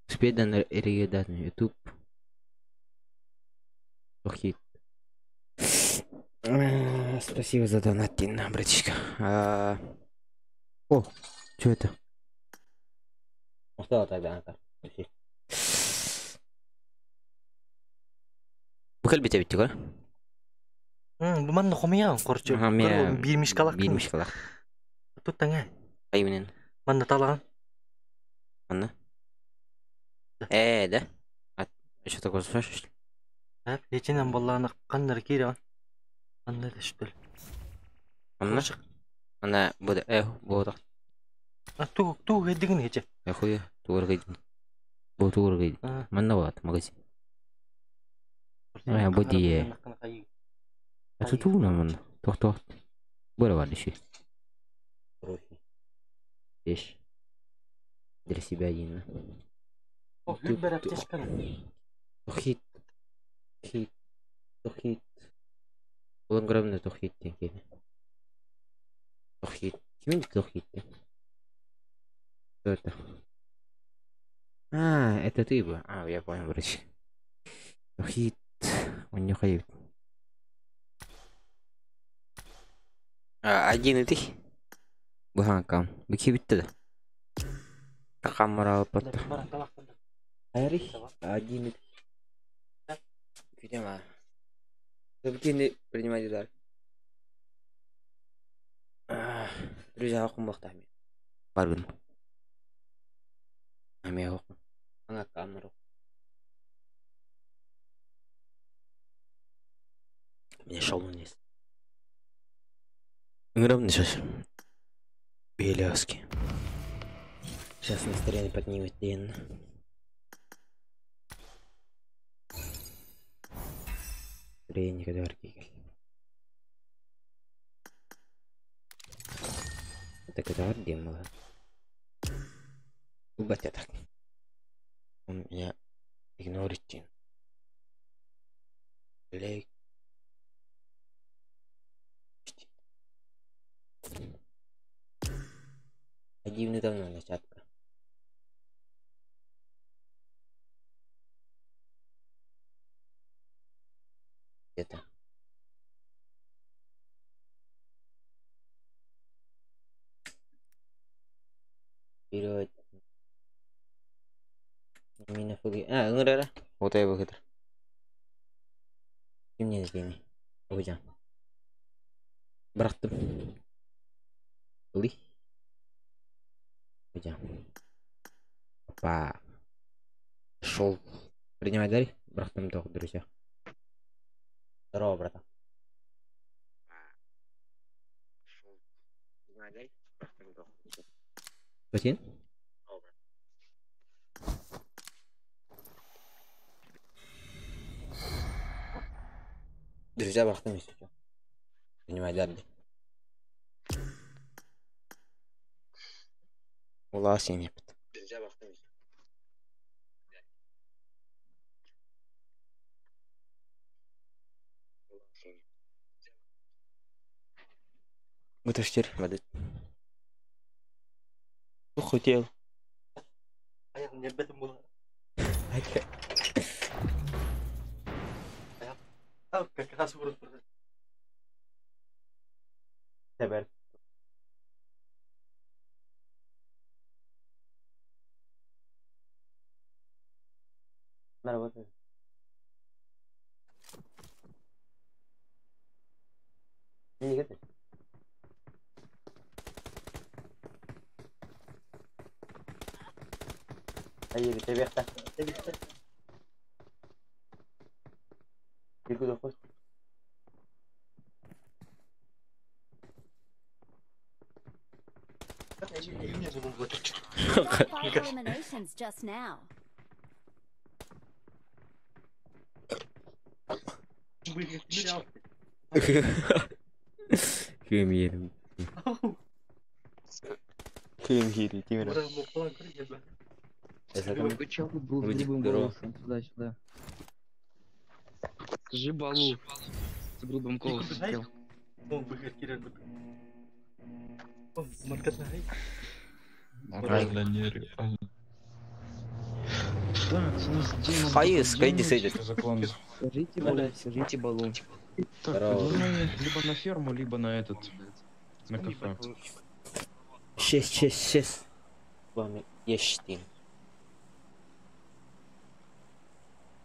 Успеть на региодат на YouTube. Охит. Спасибо за донат, братишка. О, что это? Что тогда? Букал бите битти го? Bu mana komia korcu. Birmiş kalak. Birmiş kalak. Tut tanga. Ay menen. Mana talagan. Mana? Да. Что такое слышишь? Hep geçen ballarına kanları kiri var. Anne de şüpheli. Mana? Ana bu da bu da. Tu heddiğin hece. Ya хуя, тугар гайд. Bu тугар гайд. Mana var magazin. Bu diye. Это ту на ман. Тох. Böyle var şey. 5. Для себя 1. О, любер аптечканы. Тухит. Тухит. Улан граммный тухит текен. Тухит. Кем тухит? Что это? А, это ты бы. А, я понял, врач. Тухит. Он не ходит. Один и ты. Буханкам. Бики битті да. Камера алып Айрих. Один и ты. Видимо. Бикини принимать удар. Друзья, ақым бақта. Баргын. Аме ақым. Ана камера. Мне шалун есть. Грамный сейчас. Беляски. Сейчас настроение поднимет день. Настроение когда артикль. Это когда артем было. Убать так. Он меня игнорит. Лейк. Дивный давно начатка. Это. Вперед. Мина фуги. А, ну да. Вот я выход. И мне сделай. Уйдем. Брахтым. Ли. Уйдем. Опа. Шел. Принимай дарь. Брахтым только, друзья. Здорово, брата. Принимай дарь. Брахтым только. Путин? Друзья, брахтым есть. Принимай дарь. Улас я не пит. Друзья, брахтым есть. Вытащи воды. Что хотел? А я не об этом было. А как раз вырос. Теперь. На работу. Не готов. Ayo kita biar tak. Ikut aku. Five eliminations just now. Кемирим. Кемирим, Тимур. Какой чел тут был с грубым голосом? Сюда. Скажи балу. С грубым голосом. Чел. Hayır, скажи сейдет. Скажите балу. Так, предлагаю либо на ферму, либо на этот. На кафе. 6. Вами ещтин.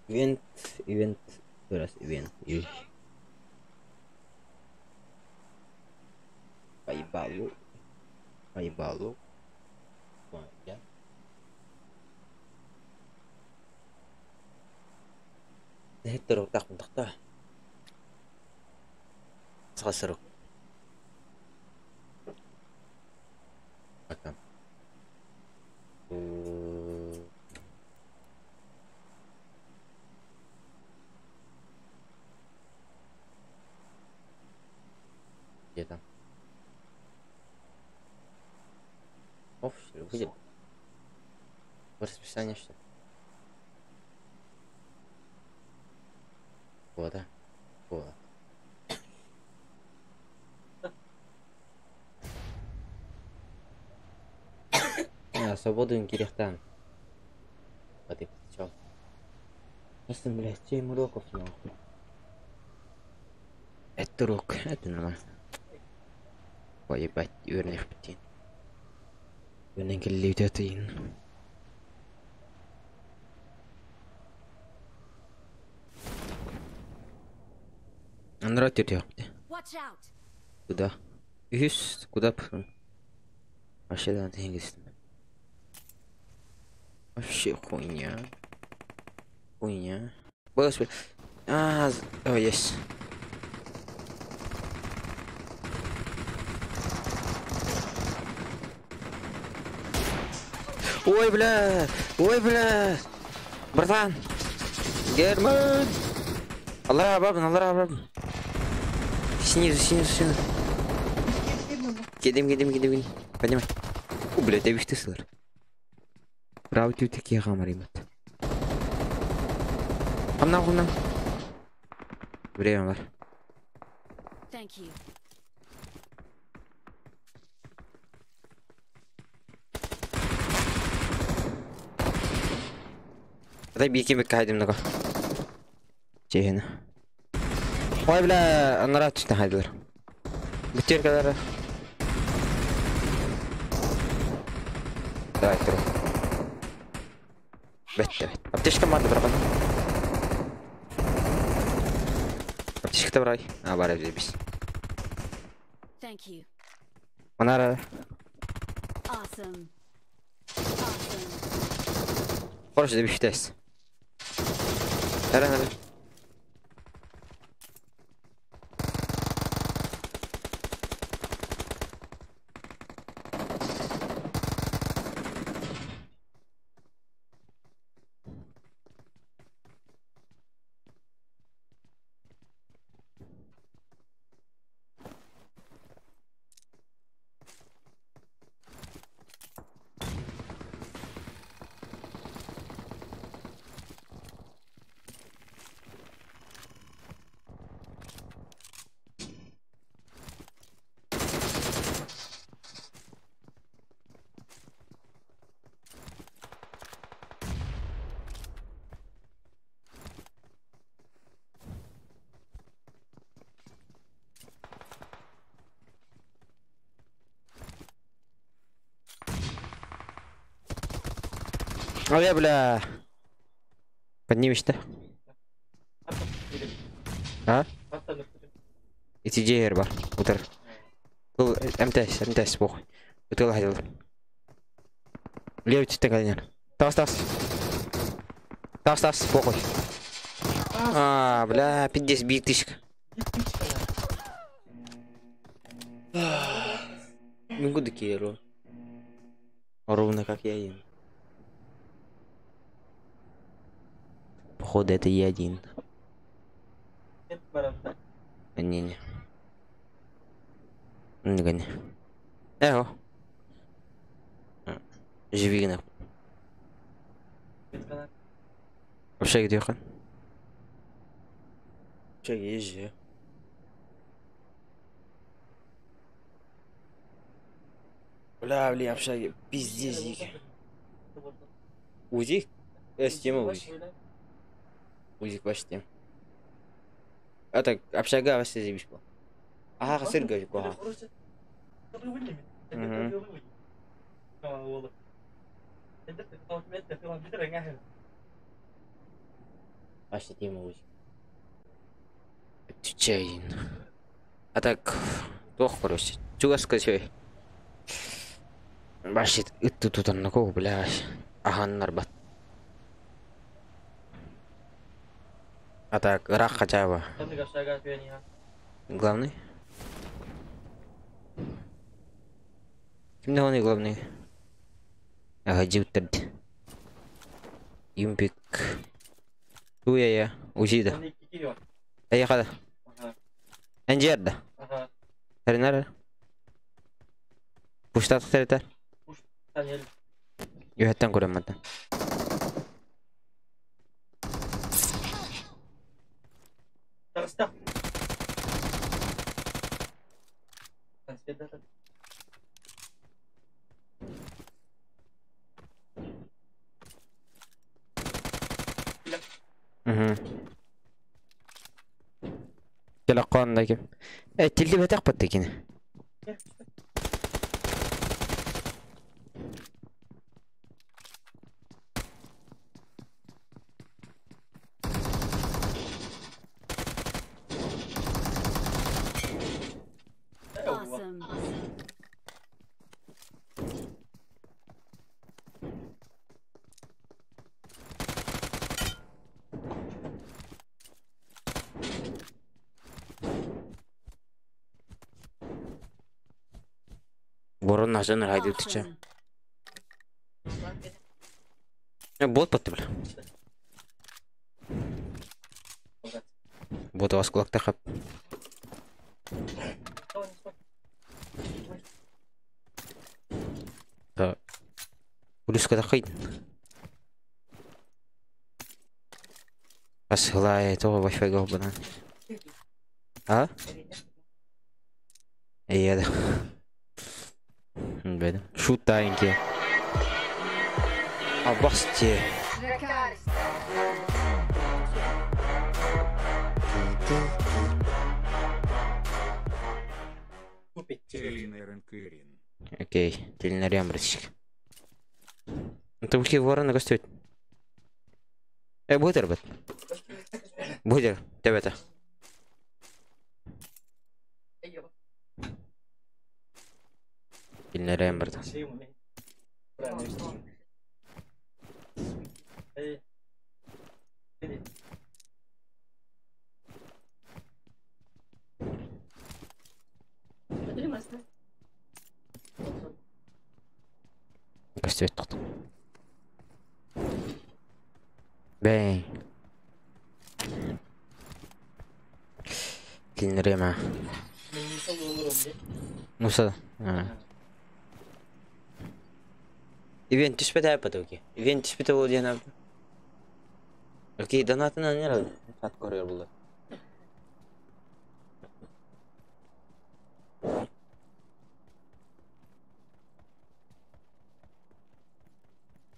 Ивент. Раз ивент. Поебалу. Я. Это так мындакта. Сасырык. Атам. Где там? Оф, выйдет. В расписании что? Вот, да. Вот. Свободу керехтан. А ты чё? Если, блядь, 7 уроков нахуй. Это урок, это нормально. Поебать, верных птин. Верных лютятин. Нравится тебе? Куда? Ишь, куда пошел? Вообще да, ты не. Вообще хуйня. Хуйня. Господи. О, есть. Ой, бля! Ой, бля! Братан! Герман! Аллах бабан, Аллах бабан. Снизу. Кидем. Поднимай. О, блядь, я вижу слэр. Правда, такие гамаримат. Амна. Время бар. Дай бейкемек кайдым много. Чехина. Ой, бля, анарат чтна хайдылар. Бутер кадары. Давай, тур. Бетте. Аптечка марды брабан. Аптечка брай. Бара бис. Манара. Хорошо, да бифтес. Ара. Ой, бля. Поднимешься? А? Эти джейер бар. Утыр. Бұл МТС, похуй. Утыл хайдыл. Левый читтен кайнер. Тас. Похуй. Бля, 50 битышка. Могу докеру. Ровно как я им. Походу это я один. Не. Не гони. Эго. Живи на. Вообще где хан? Че езжи? Бля, общаги. Пиздец. Узи? Стима узи. Узик почти. А так, общага вас заебись было. Ага, сыр говорит, ага. Почти тема узик. Отвечай. А так, плохо просит. Чего сказать? Башит, это тут он на кого, блядь. Ага, нарбат. А так, рак хотя бы. Главный? Кем он главный? Ага, дютед. Импик. Туя, Узида. Я хада. Анджерда. Таринара. Пуштат таритар. Yöhätten kurematta. Telaqondaki. Tildi betak pattakini. Awesome. Ворон нажаныр хайдып тиче. Бот патты бля. Бот вас кулакта хап. Да. Плюска тахайд. Асылай, того Wi-Fi галбана. А? Ейда. Бэдэ. Шутайнки. Абасти. Окей, телинарям бросик. Это ульки ворона гостёт. Будет ребят. Будет, ребята. Телинарям брата. Гостёт тут. Бэй. Телинарям. Муса. Ивент түспеді әпіді өке. Ивент түспеді ол ден әбді. Өке, донатынан не рады? Сат көрер бұлды.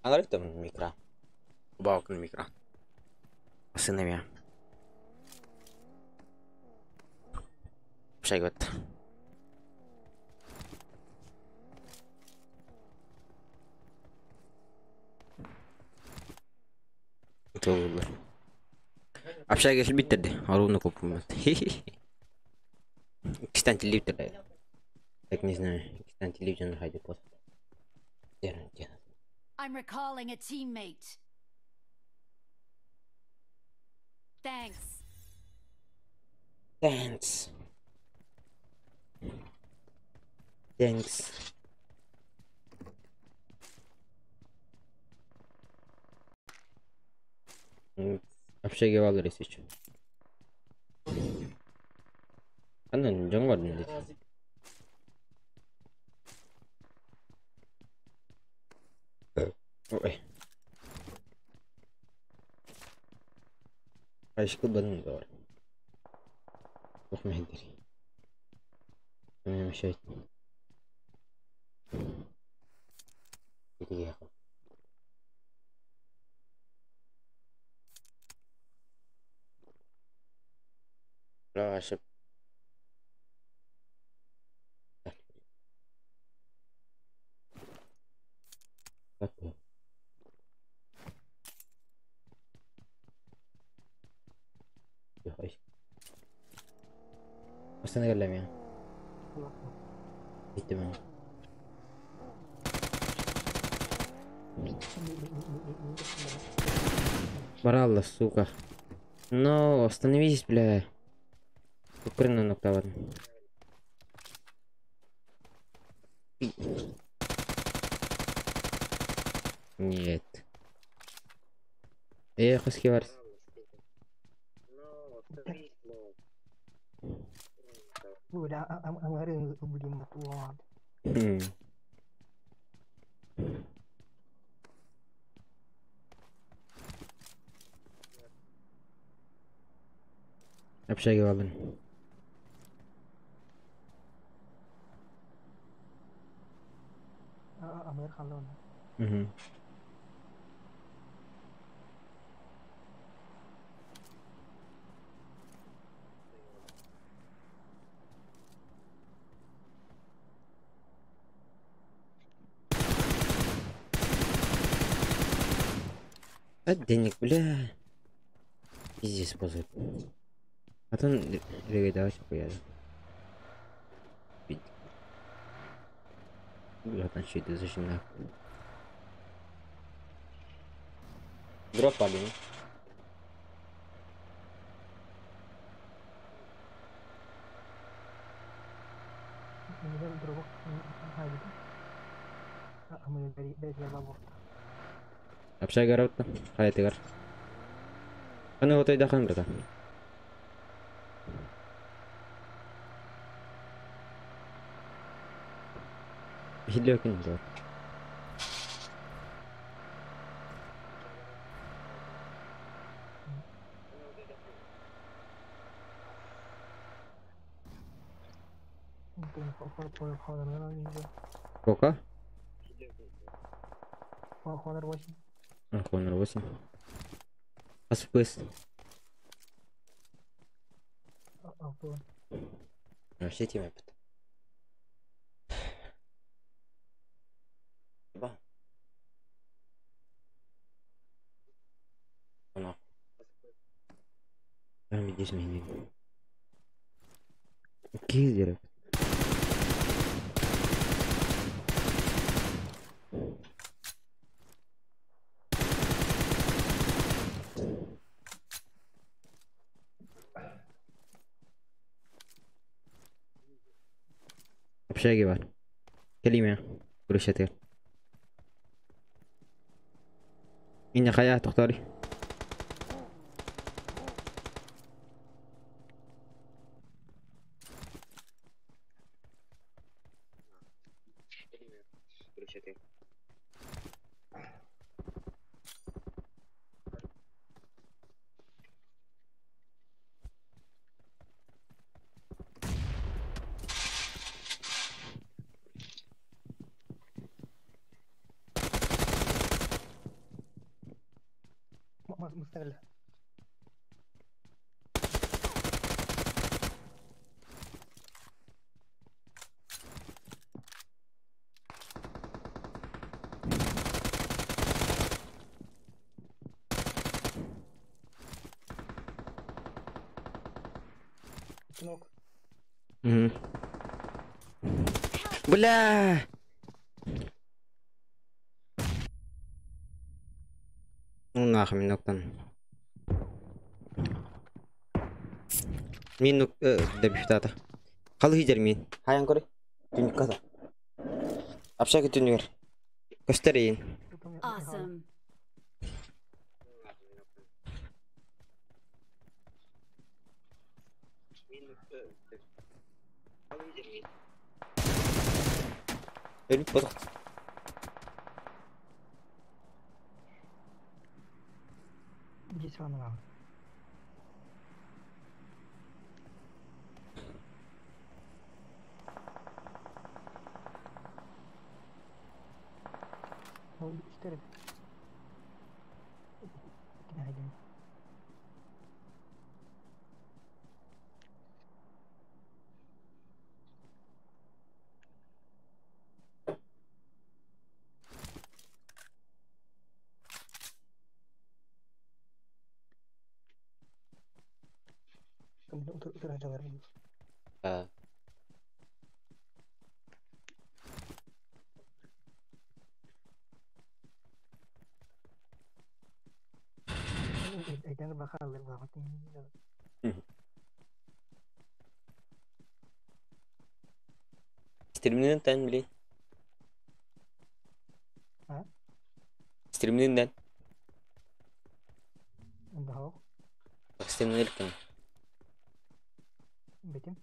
Аларық та мұн микро. Бауқын микро. Сыным я. Шай көтті. Olur. Aşağı geçip bitirdi. Arunu kopum. İkisinden tilli bitirdi. Так не знаю. İkisinden tilli canı haydi pot. I'm recalling a teammate. Thanks. Thanks. Thanks. Общаге алырыз еще. Андан жаңгардын дейт. Ой. Кайшкы бының да бар. Рахмет. Мне мешает. Иди. Ошиб. Остана geldim ya. Bitti mi? Баралла, сука. Но остановись, бля. Укрына ноктаван. Нет. Эх, Оскиварс. Udah, anggarin beli motor. Общаге балын. Amerikalı onu. Мгм. Денег, бля. Пиздец позор. А там регайдавать поеду. Ладно, что это зачем нахуй? Дроп палим. Ini berubah hari itu. Ambil dari bawah. Общага работа. Хаятыгар. Аны вот айдахан брата. Хилёкин да. Сколько? Honor 8. Honor 8. А спэс? Auto. Вообще тема опыт. Ба. Она. Там видишь меня. Киллер. Общаги бар. كلمة برشتير. إن خيار تختاري. مستغل. بلا ناخذ من نقطة مين دبي فتاته خلو هيجر مين هاي انكوري تني كذا أبشاك تنير كسترين Awesome. Ölüp bozuk. Иди сюда, мама. Ну, 4. Найдем. Udah ada warung. Jangan bakal banget ini. Stream'inden bile. Ha? Stream'inden. Enggak. Bak stream'den kan. Betim.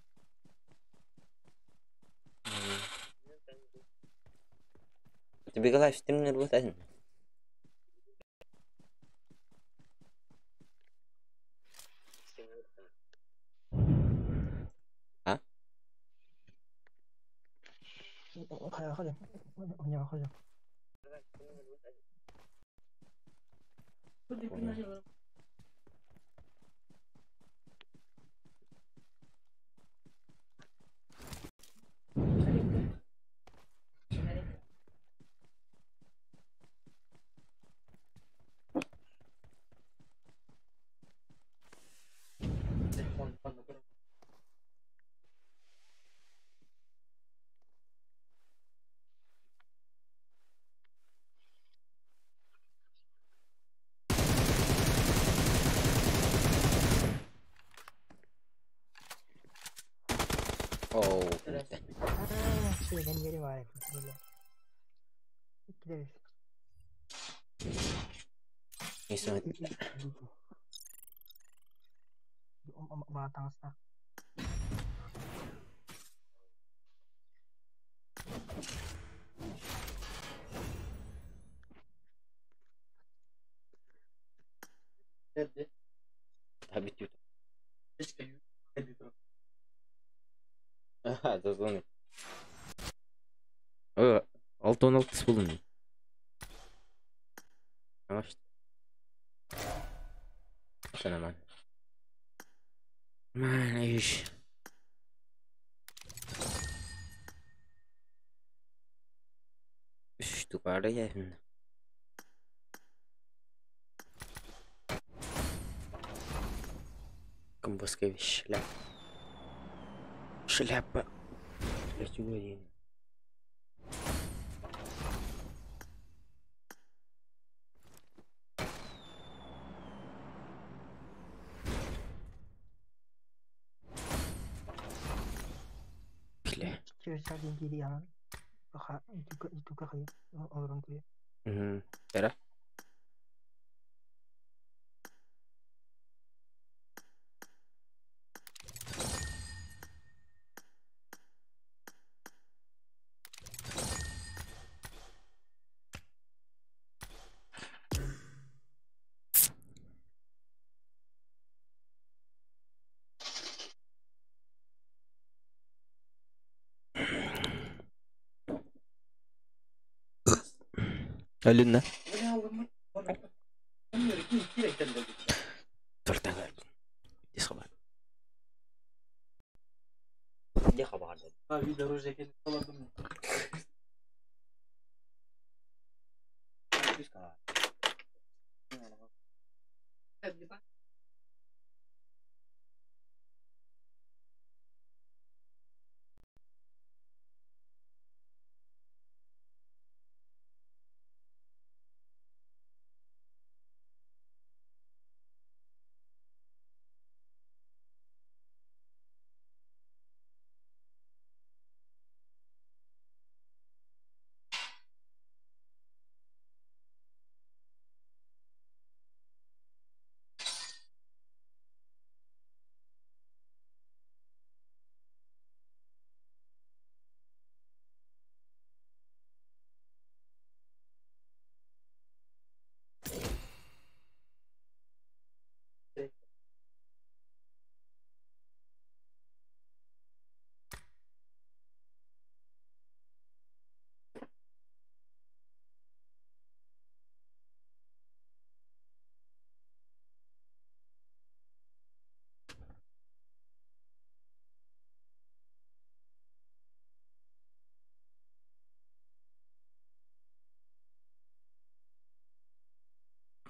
Tapi kalau live stream'den buat aja. Oh. Isso. Habis itu. Зазоны. 6-16 buldum. Yavaş. Sen hemen. Aman iş. Üç duvarda yerim. Комбовская шляпа. Шляпа. Для сегодня. Era? Ölün Dörtten geldim. Ne haber? Ne haber? Abi de ceket aladım.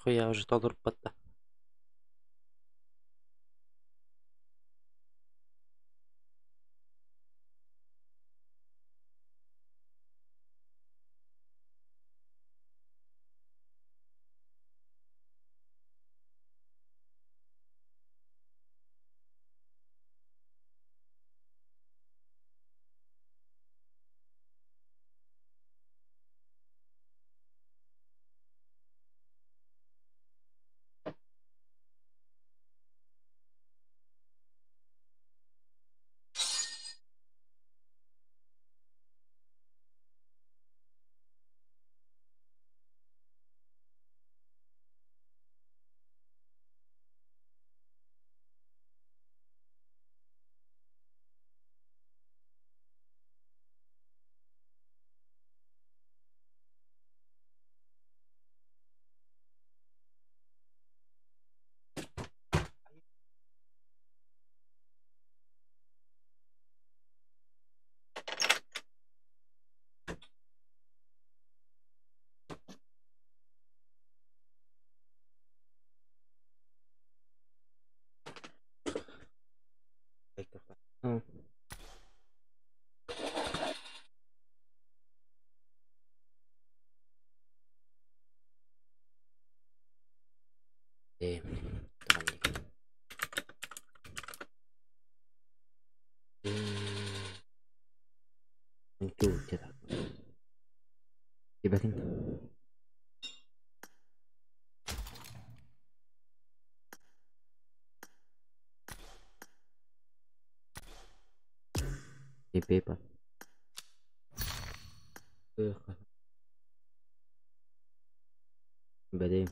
Хуя уже толдырып батты. Tiba-tiba. TP Pak. Badai.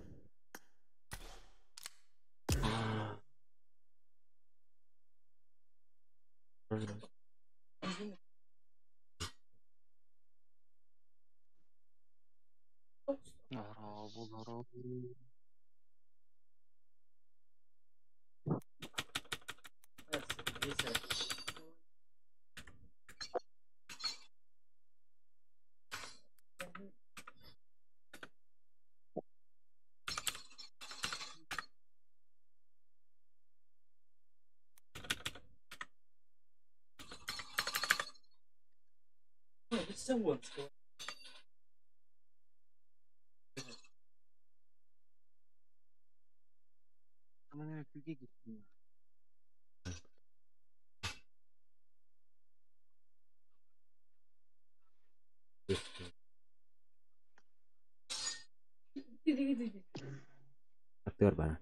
Aktor Pak.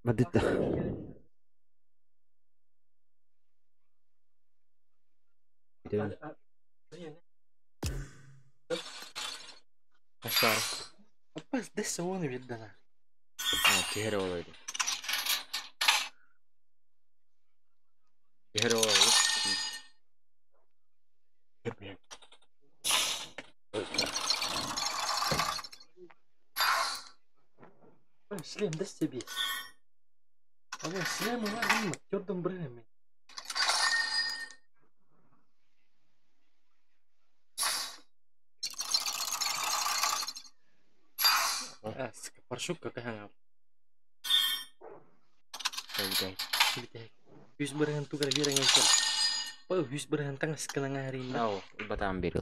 Badut. Aslar. Apa ده سووني بيدنا. Hero itu. Hero. سليم ده السبيس. أبو سليم ما عمك جوردن بريمي. Parsuka kahanga. Bitai. Hus berhan tu kara birang ngel. Oh, hus berhan tangas kenang hari ini. Oh, ibat ambil.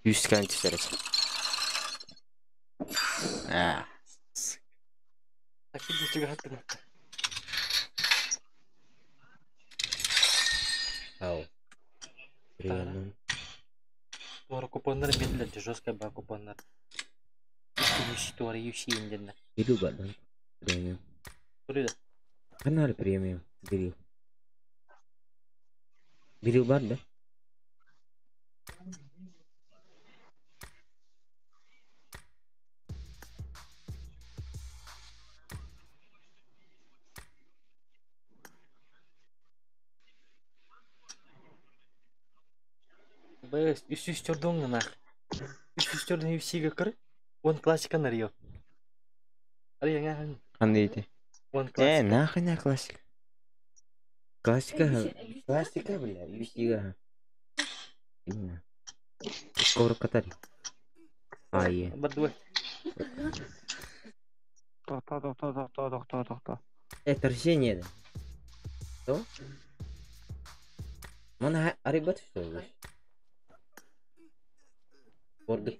Yüzken çizeriz. Ah. Akhirnya juga hati mata. Oh. Rianan. Tuara kuponer bidla jos ka ba kuponer. Yusi tuara yusi injena. Video ba dan? Premium. Sudah. Kan ada premium video. Video ba da? Bes, isu cordong na. Isu cordong yusi ga kar. One classic kan Rio. Ada yang ngahan. Andite. One classic. Nah kanya klasik. Klasika bila yusiga. Ini. Skor katari. Ah iya. Berdua. Toh. Торжение да. Что? Mana ribet tuh. Borduk.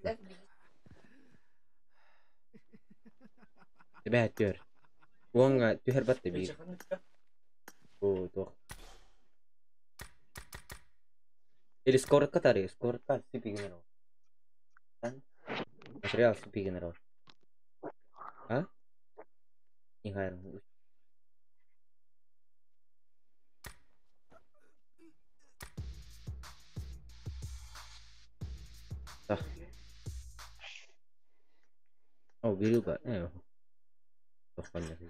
Better. Gua nggak tuh hebat tapi. Oh tuh. Или скоро катари, скоро кат си пигнero. Kan? Material si pignero. Hah? Ingat. Tah. Oh, biru ba? Pokoknya sih.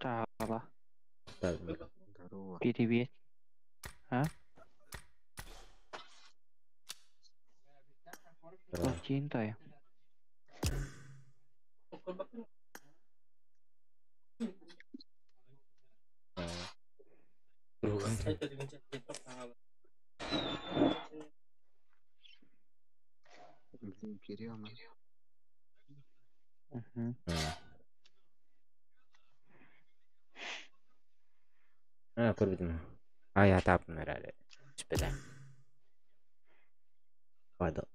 Apa? Tahu. PTB. Hah? Cinta ya? Apa betul? Ah ya, tak benar ada. Sepeda. Waduh.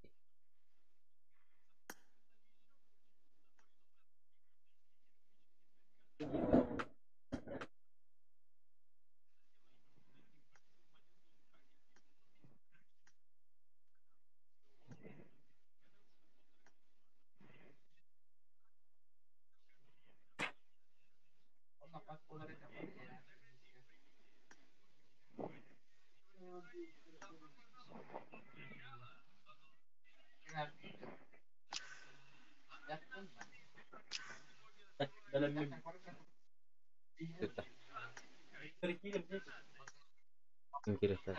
Интересно.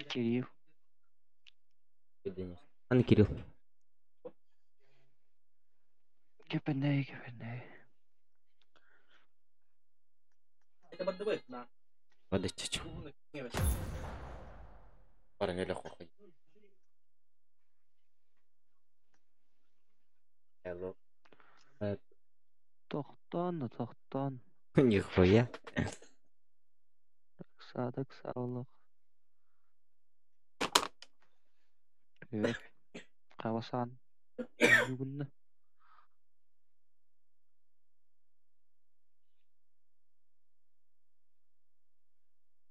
Кирилл. Аны Кирилл. Кепеней. Воды чечу. Парень или хохой. Hello. Тоқтан. Нихуя. Садық саулық. Привет. Қабасан. Бүгінні.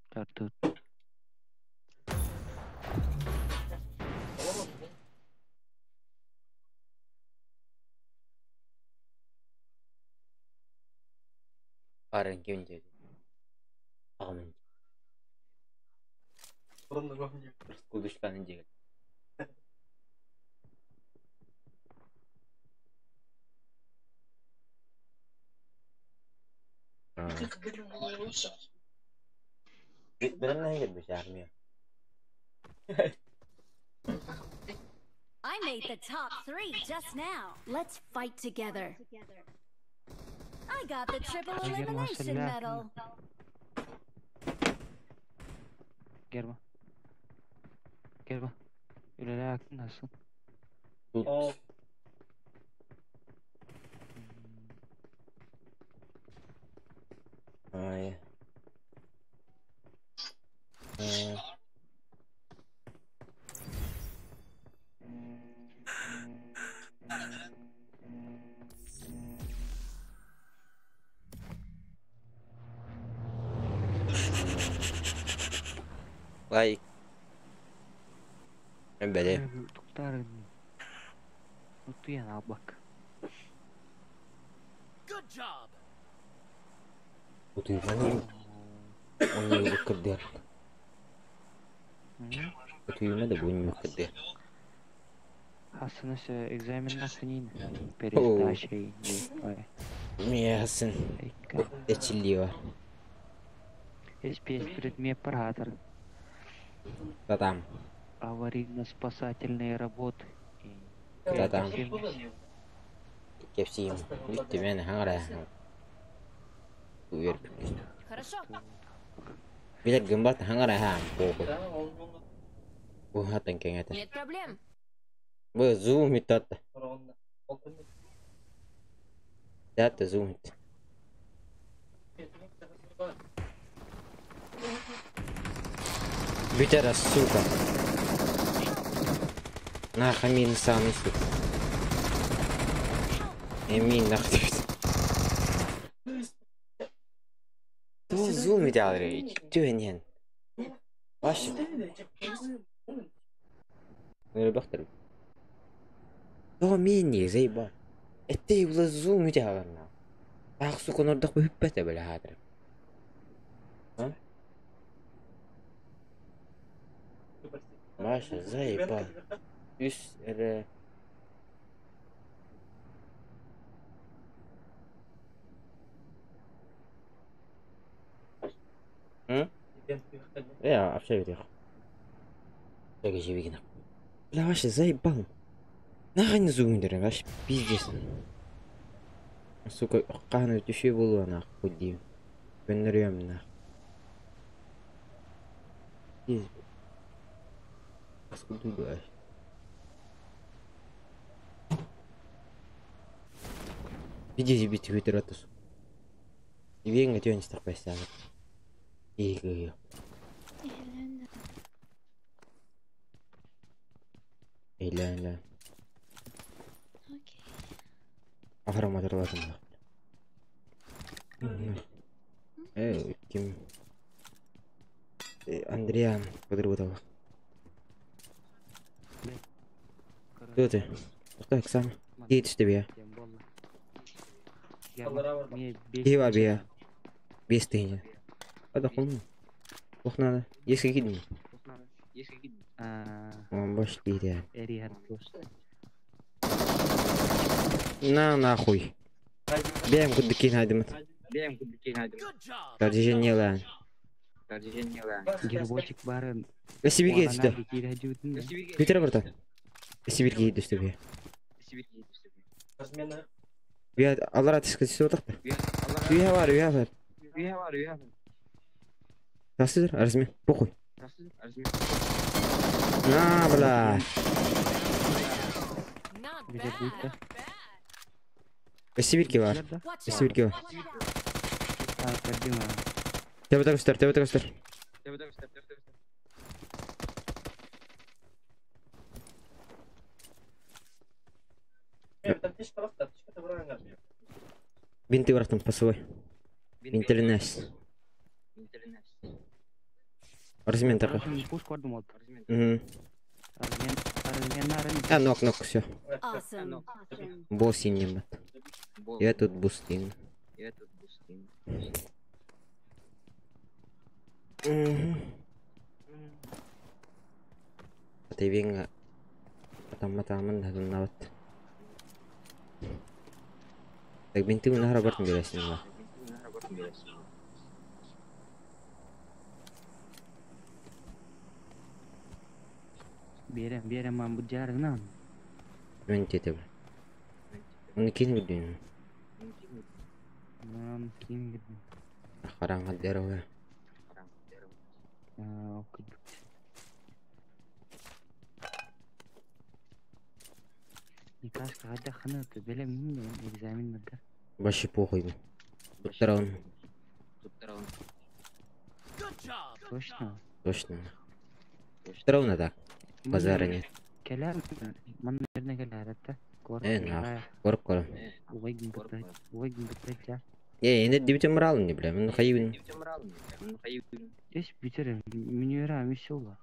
Тартып. Парень кемде. Ağamın. Kuduşkanın değil. Benim ne gelmiş armaya? I made the top 3 just now. Let's fight together. I got the triple elimination medal. Gelme. Öyle aklın nasıl? Ay. Like. Böyle. Tuktarım. Tutuyan bak. Good job. Bu duymanı onu yıkırdı. Bu duymanı da bunu yıkırdı. Hasan egzamin nasılın? Perişta şey. Niye Hasan? Eçilliği var. SPS предмет-оператор. Да там. Аварийно-спасательные работы. Да там. Кепсим. Литти мен хаңара. Уверен. Хорошо. Билер гымбат хаңара хам. Bu hatan kengete. Нет проблем. Bu zoom it tatta. Tatta zoom it. Битера, сука. Нахуй мин самый сука. Эмин нахуй. Ты зум идеал речь. Тюнен. Ваш. Ну бахтер. О мини зейба. Это его зум идеал на. Ах сука, нордах бухпете бля хатр. А? Маша, заебал. Üst ere. Hı? Ya, вообще видео. Так же видно. Бля, вообще заебал. Нахуй не зумдер, вообще пиздец. Сука, қаны түші болуы нахуй деймін. Көнірем нахуй. Пиздец. Сколько дугаешь? Иди бить витратус. И венга тён стах поставит. И говорю. Эйля. Ахраматор лазым. Ким? Андриан подработал. Кто ты? Кто сам? Едешь тебе? Ева бия. Без тыня. Ada konu. Bak nada. Yes gidin. Он бош дейді. Эриат просто. На нахуй. Бем кудыкин айдымыт. Продвижение. Гербочек барын. Сибирге түсті. Көтері бұрта. Сибирге түсті бе. Алар атысқа түсті отақ па? Үйе бар. Жасыдыр, арзымен. Похуй. На, бля. Сибирге бар. Тебе göster. Бинты братан, посылай. Бинтелінәс. Арзмен тақа. Пушку ордым олды. Нок, все. Босс инем. Я тут бустин. Тайвенга потом дан нават. Так бинты у нахра бартын бересин ба. Берем мам бұл жарығынан. Мен тетіп. Оны кейін білдейін. Қараңға дәрі. Никашка қайда қанаты білемін мен экзамен мүлді. Башы похуй бұл. Тұттырауын. Точно? Точно. Тұттырауына так. Базары нет. Келер мұның жеріне келер әтті. Көріп көрім. Уайгын бұттайды жа. Енді дебітем ұралын не біле, мұны қайыбын. Еш бүтерім, мен өйра әмесі ола.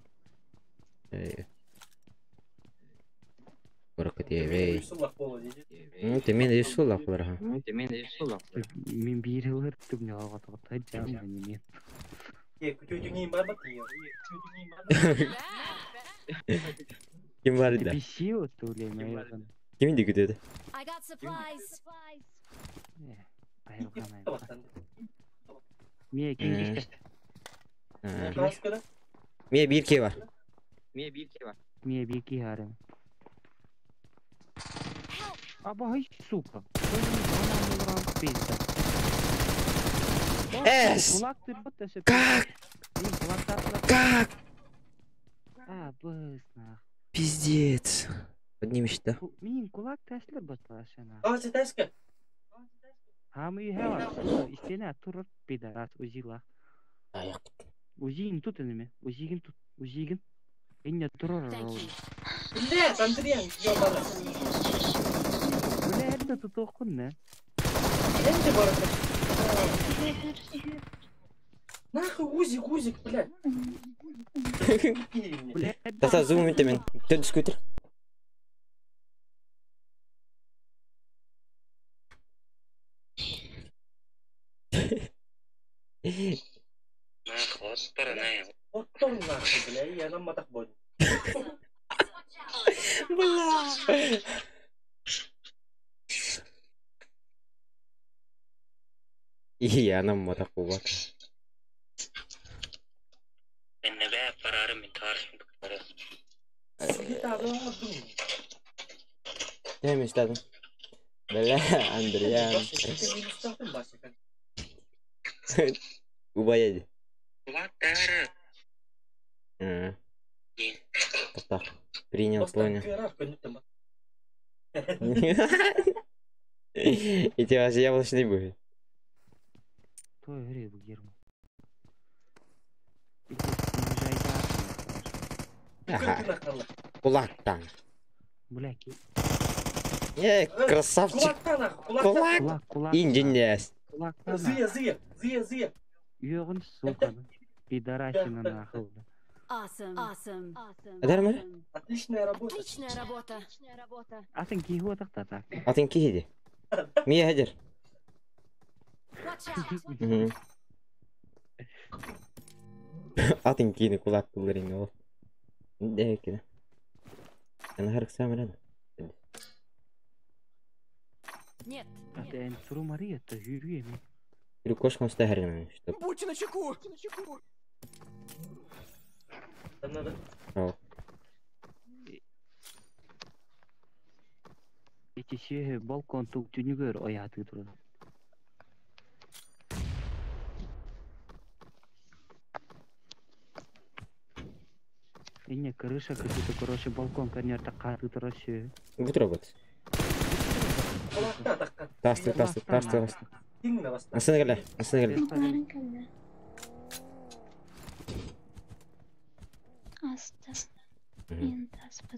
Көріп кетебей. Темен де сұлақ бұларға. Мен бейірі өрттім не алға тағыттайды жағын мен. Kim var da? Bir şey oldu öyle. Kimin de gidiyordu? I got supplies. Mie kim işte? Mie bir ki var. Mie bir ki var. Aba hiç suka. Es! Как? Пиздец. Поднимешь, да? Min kulak tesler batlaşana. Ağzı teske. Hamı hava. İstene turur pidarat uzila. Ayak. Uzin tut elimi. Uzigin tut. Uzigin. İnne turur. Ne? Tandırıyan. Böyle elde tutokun ne? Ende baraka. Нахуй узик, блядь. Таса зум итемен. Төд скутер. Оттор нахуй, блядь, я нам матах бой. Бля. Я нам матах бой. Neymiş istedim? Böyle Andriyan. Убояди. Так, принял, понял. И тебя же яблочный будет. Кто играет в герму? Кулак-тан. Бляки. Красавчик. Кулак. Индинес. Зыя. Йоғын суканы. Пидорасина нахуй. Awesome. Адарма? Отличная работа. Атын кейі отақта так. Атын кейді. Мия хадер. Атын кейді кулак бұлырын ол. ده كده انا هرك سامر انا Нет. Это инфру Мария, это жюри. или кошка мстахерина что Будьте начеку! Надо. Эти все балкон тук тюнюгер ояты турды. Ине крыша какой-то, короче, балкон, конечно, каты турды. بتربط تاست السنغال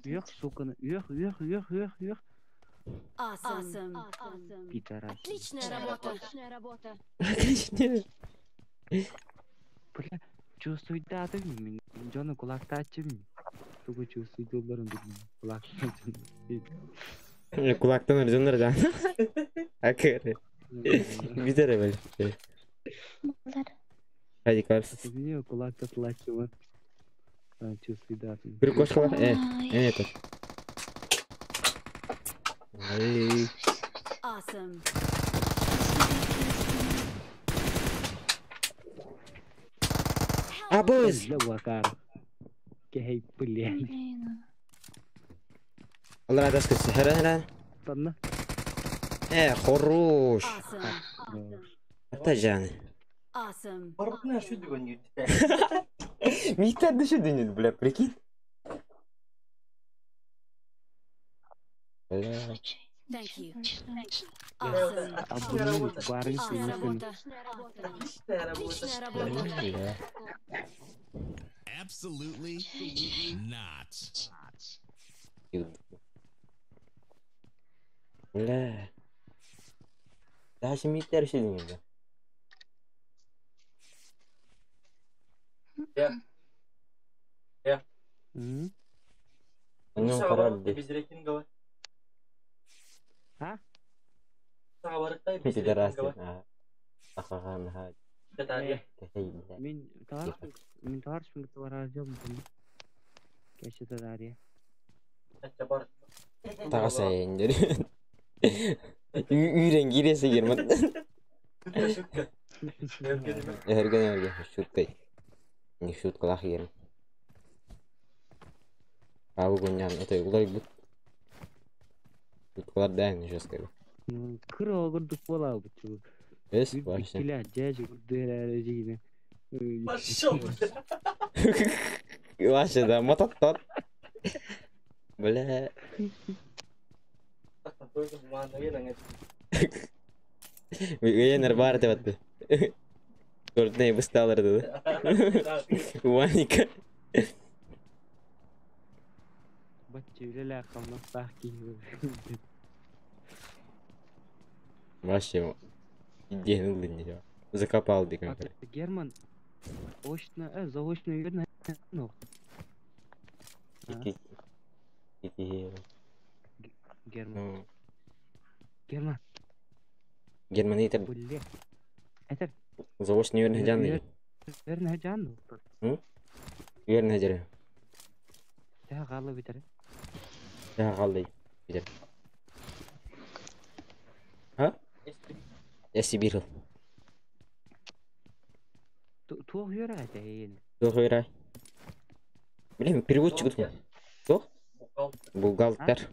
Вверх, сука, вверх. Awesome. Питера. Отличная работа. Отлично. Бля, чувствуй даты, Джона кулак тачим. Только чувствуй долларом, кулак тачим. Kulaktan arjunlar can. Akır. Bize de böyle. Hadi karşı. Это мне кулак отлачивает. Чувствуй даты. Bir koşka var. Evet. Ay. Awesome. Abuz. Левакар. Кей, блядь. Allah razı olsun. Hera. Ладно. Хорош. Awesome. Hatta canı. Awesome. Барбна что ты гонишь? Мистер düşürdünüz bля, прикинь. Бля. Thank you. Awesome. Абонент барин Отличная работа. Отличная работа. Бля. Absolutely not. Бля. Даже мистер düşürdünüz. Я. Onun kararı. Без рейтинга. А? Савартай без Пиздец раз. рейтинга. Ахахан ха. Это я. Мен товарищем говорил, кешеде дарья. Это бар. Тагасайын дер. Үйрен киресе кермет. Шутка. Эрген шуткай. Не шуткалах ерим. Абы гоньян это улай бут. Шуткалар дайын жескай. Кыро гордук бола бу. Эс вообще. Киля жажы дерәре жигине. Пошел. Вообще да, мототтот. Бля. Только бумага нангет. Генер бар тепті. Көрдіне бұсталыр деді. Уаника. Бачевлелі ақамна сақ кейі. Вообще, идея не закопал диком. Герман, заочно верно. Герман. Герман итер. Бля. Это Заочно верно жанны. верно жанны. Верно жері. Та галы битер. Қалды. Битер. А? Я Сибирь. Туох юра это ел. Доғырай. Блин, переводчик ұтым. Доқ? Бухгалтер.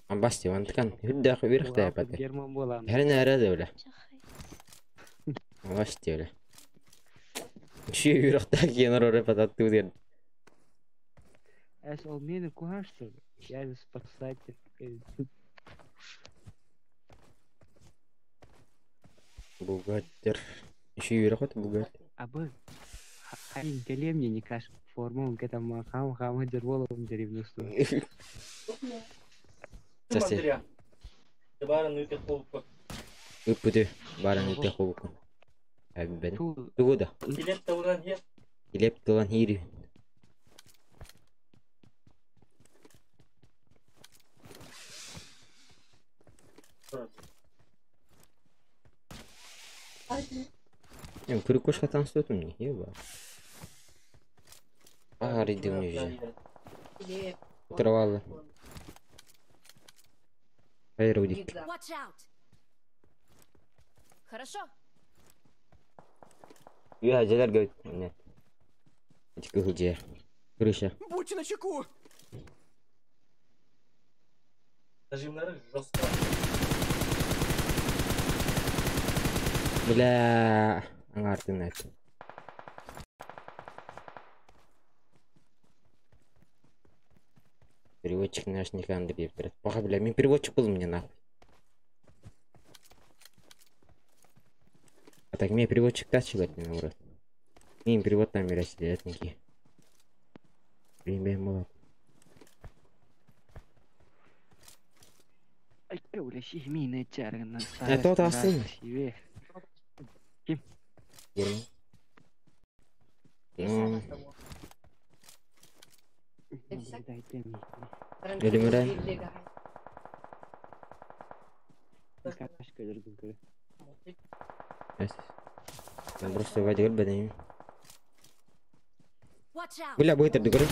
Амбасти, вантыкан. Хүддәқ үйріқті әпәді. Герман болам. Әрін әрәді өлі. Амбасти өлі. Үші үйріқті кенар оры пататты өдерді. Әс ол мені куашты. Я спасатель. Бухгалтер. Үші үйріқ өті бухгалтер. Абы, хайн теле мне не каш форму, где-то хам дерволом деревню стою. Смотря. Барын өте қолып. Үппіді барын өте қолып. Әббәді. Туғыда. Келеп таудан ел. Келеп тұлан хейрі. Күрік көшқа танысты өтім не? Еба. Ариди уже. Утровала. Айруди. Watch out. Хорошо. Я жадar говорит. Нет. Очко хуже. Крыша. Будьте начеку! Бля, аңартын это. Переводчик наш не канды бептер. Пока, бля, мен переводчик был мне нахуй. А так мне переводчик тачивать не наоборот. Мен перевод там берет этники. Время мало. الجولة شي مين تجارنا تو تعصين. كيف؟ Jadi mana? Yes. Yang terus coba juga badannya. Bila boleh terdengar?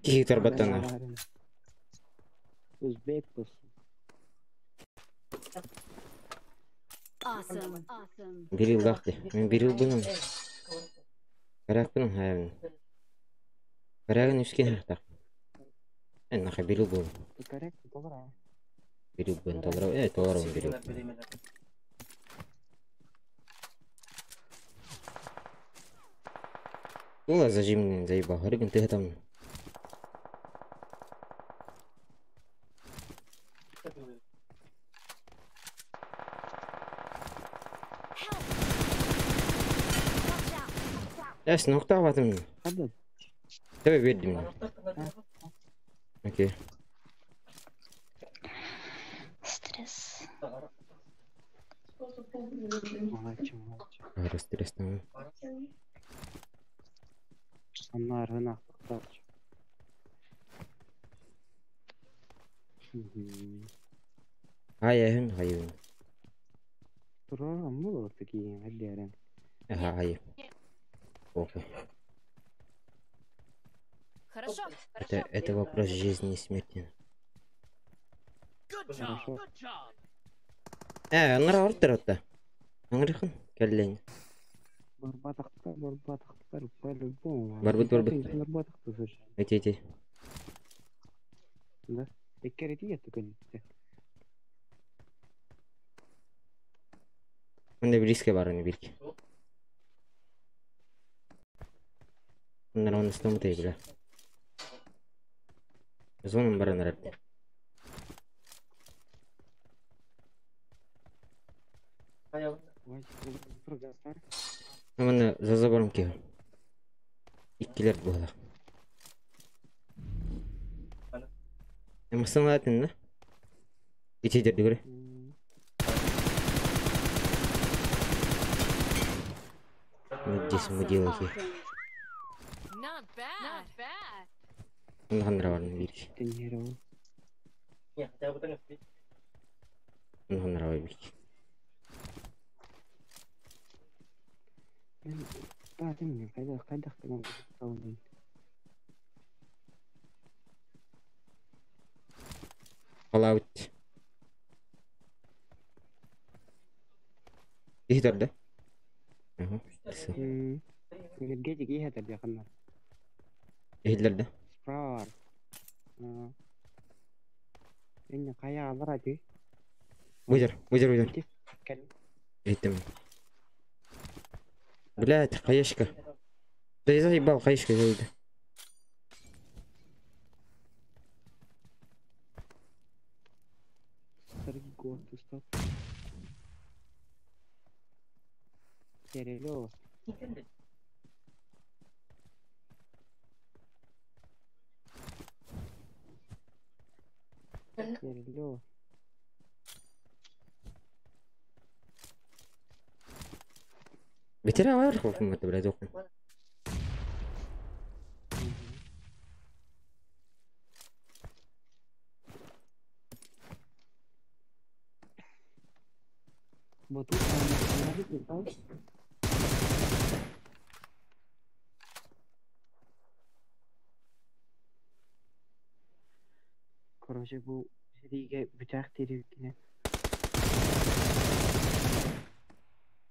Cih terbatan. Uzbek bos. Awesome. Awesome. Biril gakti. Men biril bunun. Karak bunun hayvan. Karakın üsken harta. En nakha biril bunun. Karak togra. Biril bunun togra. Togra biril. Ула зажимный заебал. Рыбин ты там. Яс, нокта ватым. Давай верди мне. Окей. Стресс. Стресс там. Она рынок. Hayır, hayır. Turan mı такие отдельные? Ага, hayır. Окей. Хорошо. Это вопрос жизни и смерти. Хорошо. Аңыр ауырттыр отта. Аңырықын, кәллен. Барбатақтар по-любому. Барбат. Барбатақтар слушай. Эти. Да. Эккерети я только не. Онда bir riske var onu bilki. Bunlar onun üstüne değil bile. Zonun barınır hep. Ama za zabarım ki. İkkiler bu da. Ama sana atın ne? İçecek diyor. Здесь мы делаем. Not bad. Он нравится видишь. Тренировал. Он нравится. Да, ты мне когда ты можешь исполнить. Fallout. İhtar da. Энергетик и это бяхана. İhtarda. Спрар. Энне кая алар ати. Выдер. Этим. Блядь, хаешка. Да я заебал, хаешка зайду. Старый год, стоп. Серелёв. Серелёв. Бетера var mı это, блядь, окна? Вот тут она Короче, bu seriye bıçak terikine.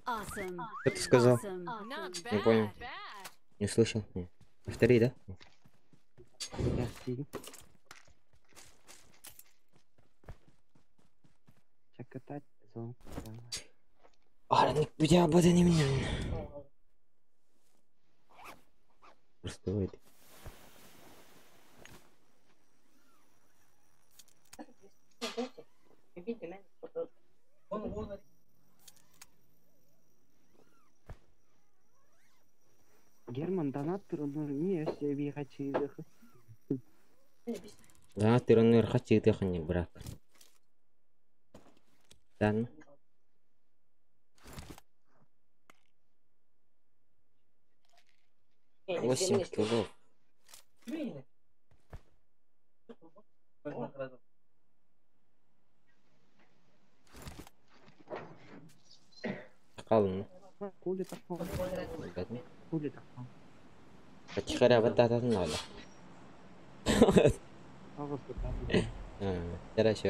Awesome. Что ты сказал? Awesome. Not Не понял. Не слышал. Повтори, да? Gerçeği. Çakatay. Son. Арник, у тебя об не меня. Просто выйди. Герман донаттыр, оны не себе хочу. Да, ты раннер хочу ты хани брак. Дан. Восемь кило. Қалың. Кули такого. Кули такого. Качхара батататын алды. Ağız tutar. Хорошо.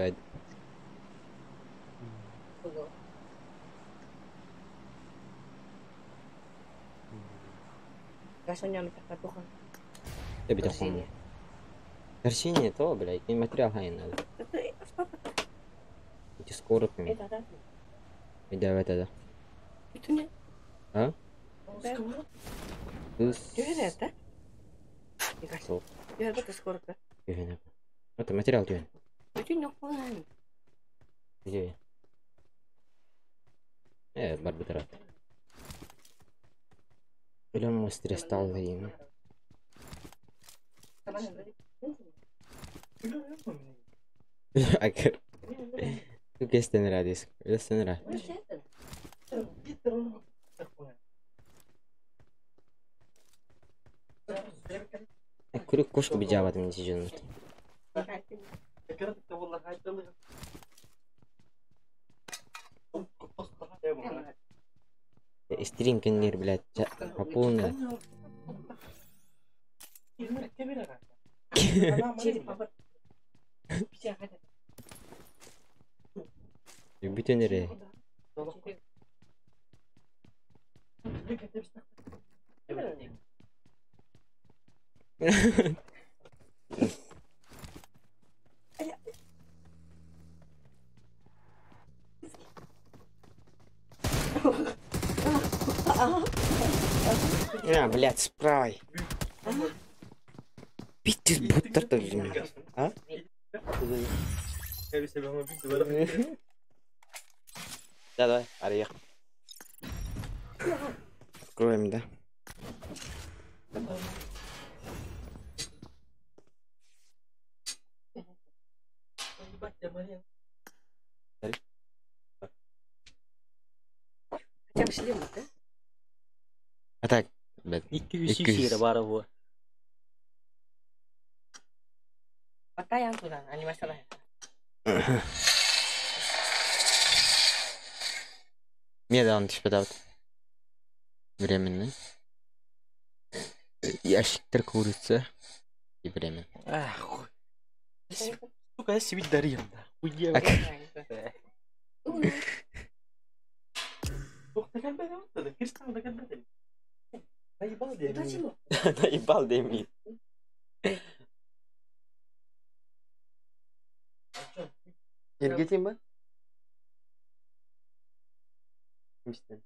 Я битахон. Торщение то, блядь, не материал хай надо. Эти скоростные. Да, это да. А? Это материал тюн. Где? Барбитрат. Или он стресс стал им. Agar. Tu kesten radis. Kesten ra. Kuru koşku bir cevap edin diyeceğim. Стринкинер, блядь, полный. Bütün nereye? А, блядь, спрай. Пиздец, будто а? Да, давай, орех. Откроем, да? А так, блядь. 200 cc var bu. Меда он типа временный. Ящик курица и времен. Ах. Сука, я себе дарил. Хуя. Наебал Деми. Эргетим ба? Мистер.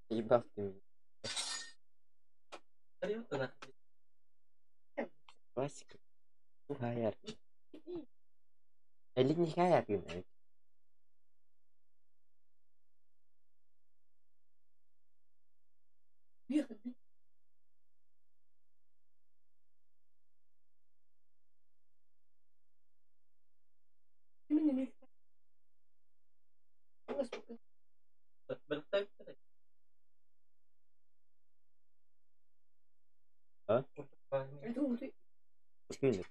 Ебал ты меня. Классика. Хайер. Или не хайер, блядь. А? Минут.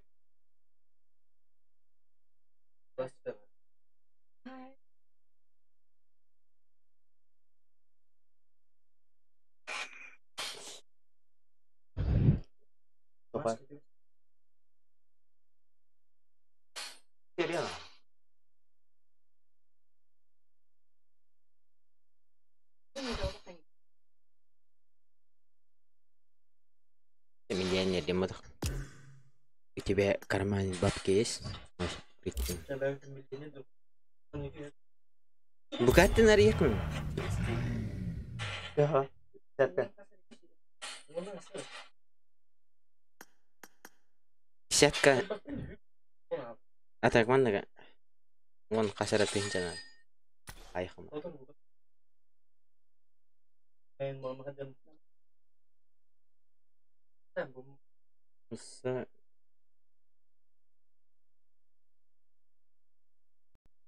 Apa? Serius? Emiliannya dia mah itu be karena bab case masuk itu. Bukatin hari aku. Ya, set kan? Atau mana kan? Ngon kasar atin channel. Ayah kamu.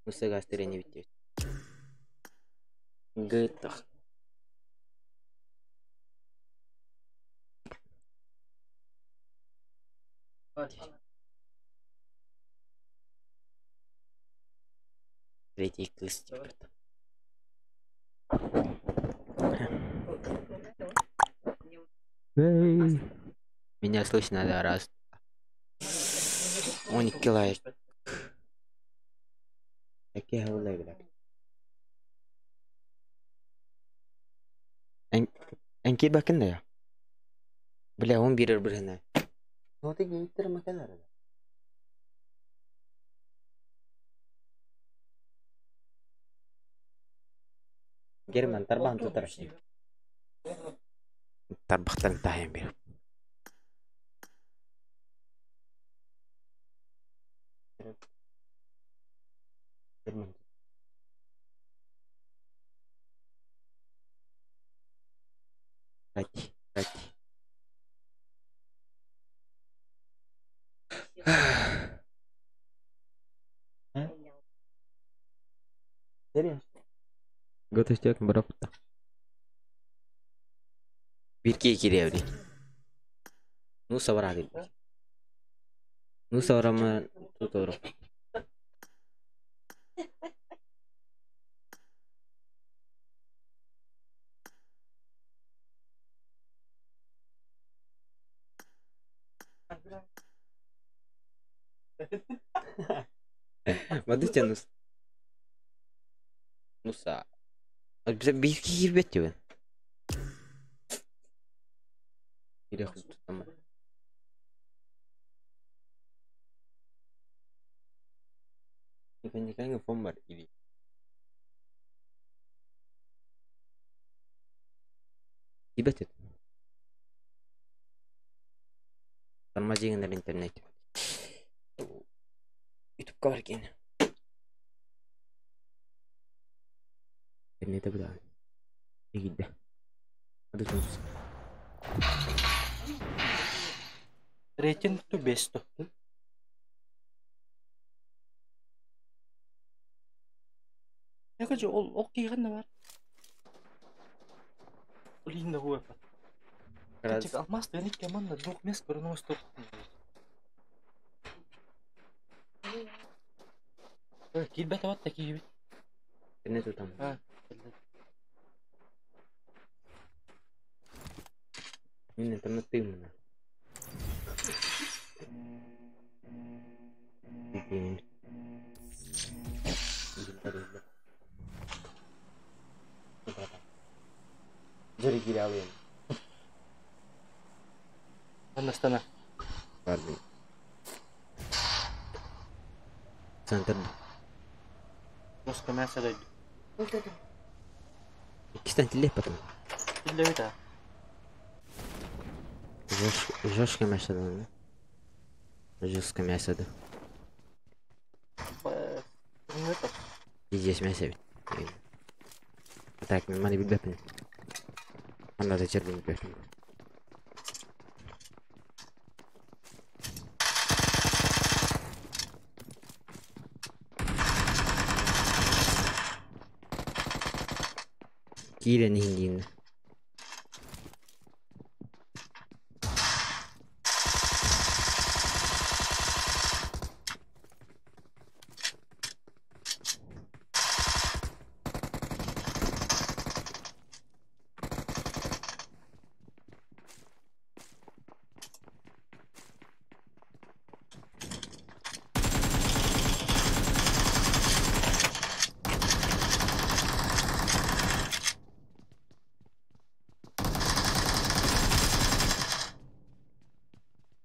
Musa гастря не видеть. Gitu. Третий класс. Меня слышно, да, раз. Он килает. Какие хавлы, бля. Анки бакында я. Бля, он бирер бирена. Ну ты гейтер макалар. Герман тарбан тутарши. Тарбахтан тайм бир. Герман. Рати. Serius? Gue tuh sejak berapa tak? Birki kiri ya udah. Nusa berarti. Nusa orang mah tutor. Madu canus. Nusa. Bisa birki bet juga. Tidak khusus sama. Ikan ngefombar ini. Ibet itu. Permajingan dari internet. Itu cover gini. Ini tak betul. Ini dah. Ada terus. Rechen tuh best tuh. Ya kan jual oke kan namar. Linda gua apa? Cek almas dan ini keman na duk mes kurang stop. Kid bet awat tak kid. Ini tuh tam. Ini temen tim mana? Bikin. Jadi kira awin. Panas tanah. Panas. Santer. Terus kemana saja? Kita tidak lepas tu. Tidak lepas. Жёстко мясо, да? Жёстко мясо, да? И здесь мясо. Так, mana bibir. Mana ada cermin bibir. Kira nih hingin.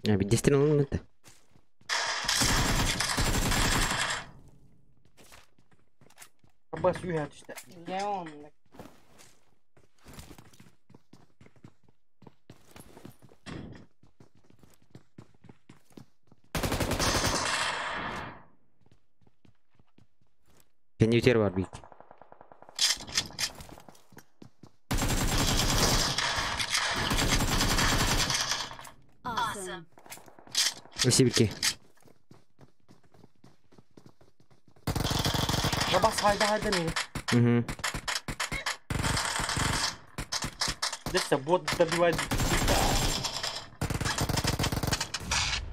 Ya bir destin olur mu da? Bas üyet işte. Kendi biter var büyük. Awesome. Nasıl bir ki? Ya bas hayda neydi? Hı. Lütfen bot da bir var.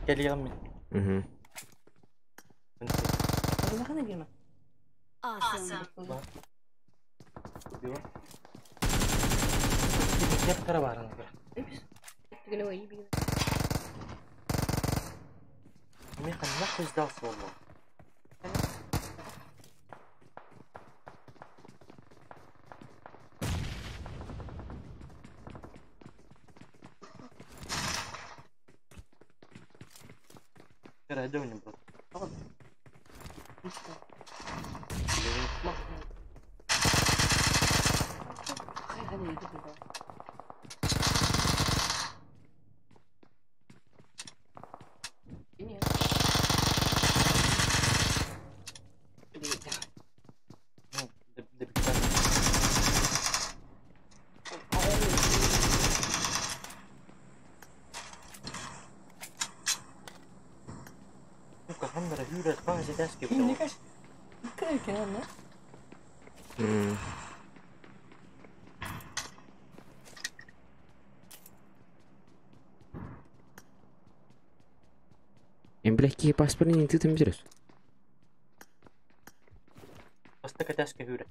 Geliyorum. Hı. Awesome. Hep para var. Ne kadar kızdı aslında. Herhalde oyunu bırak. Tamam. Kamera hüret bazı ders gibi. Ne kaç? Hı. Embleki pasporun itu terus. Basta ka ders ke hüret.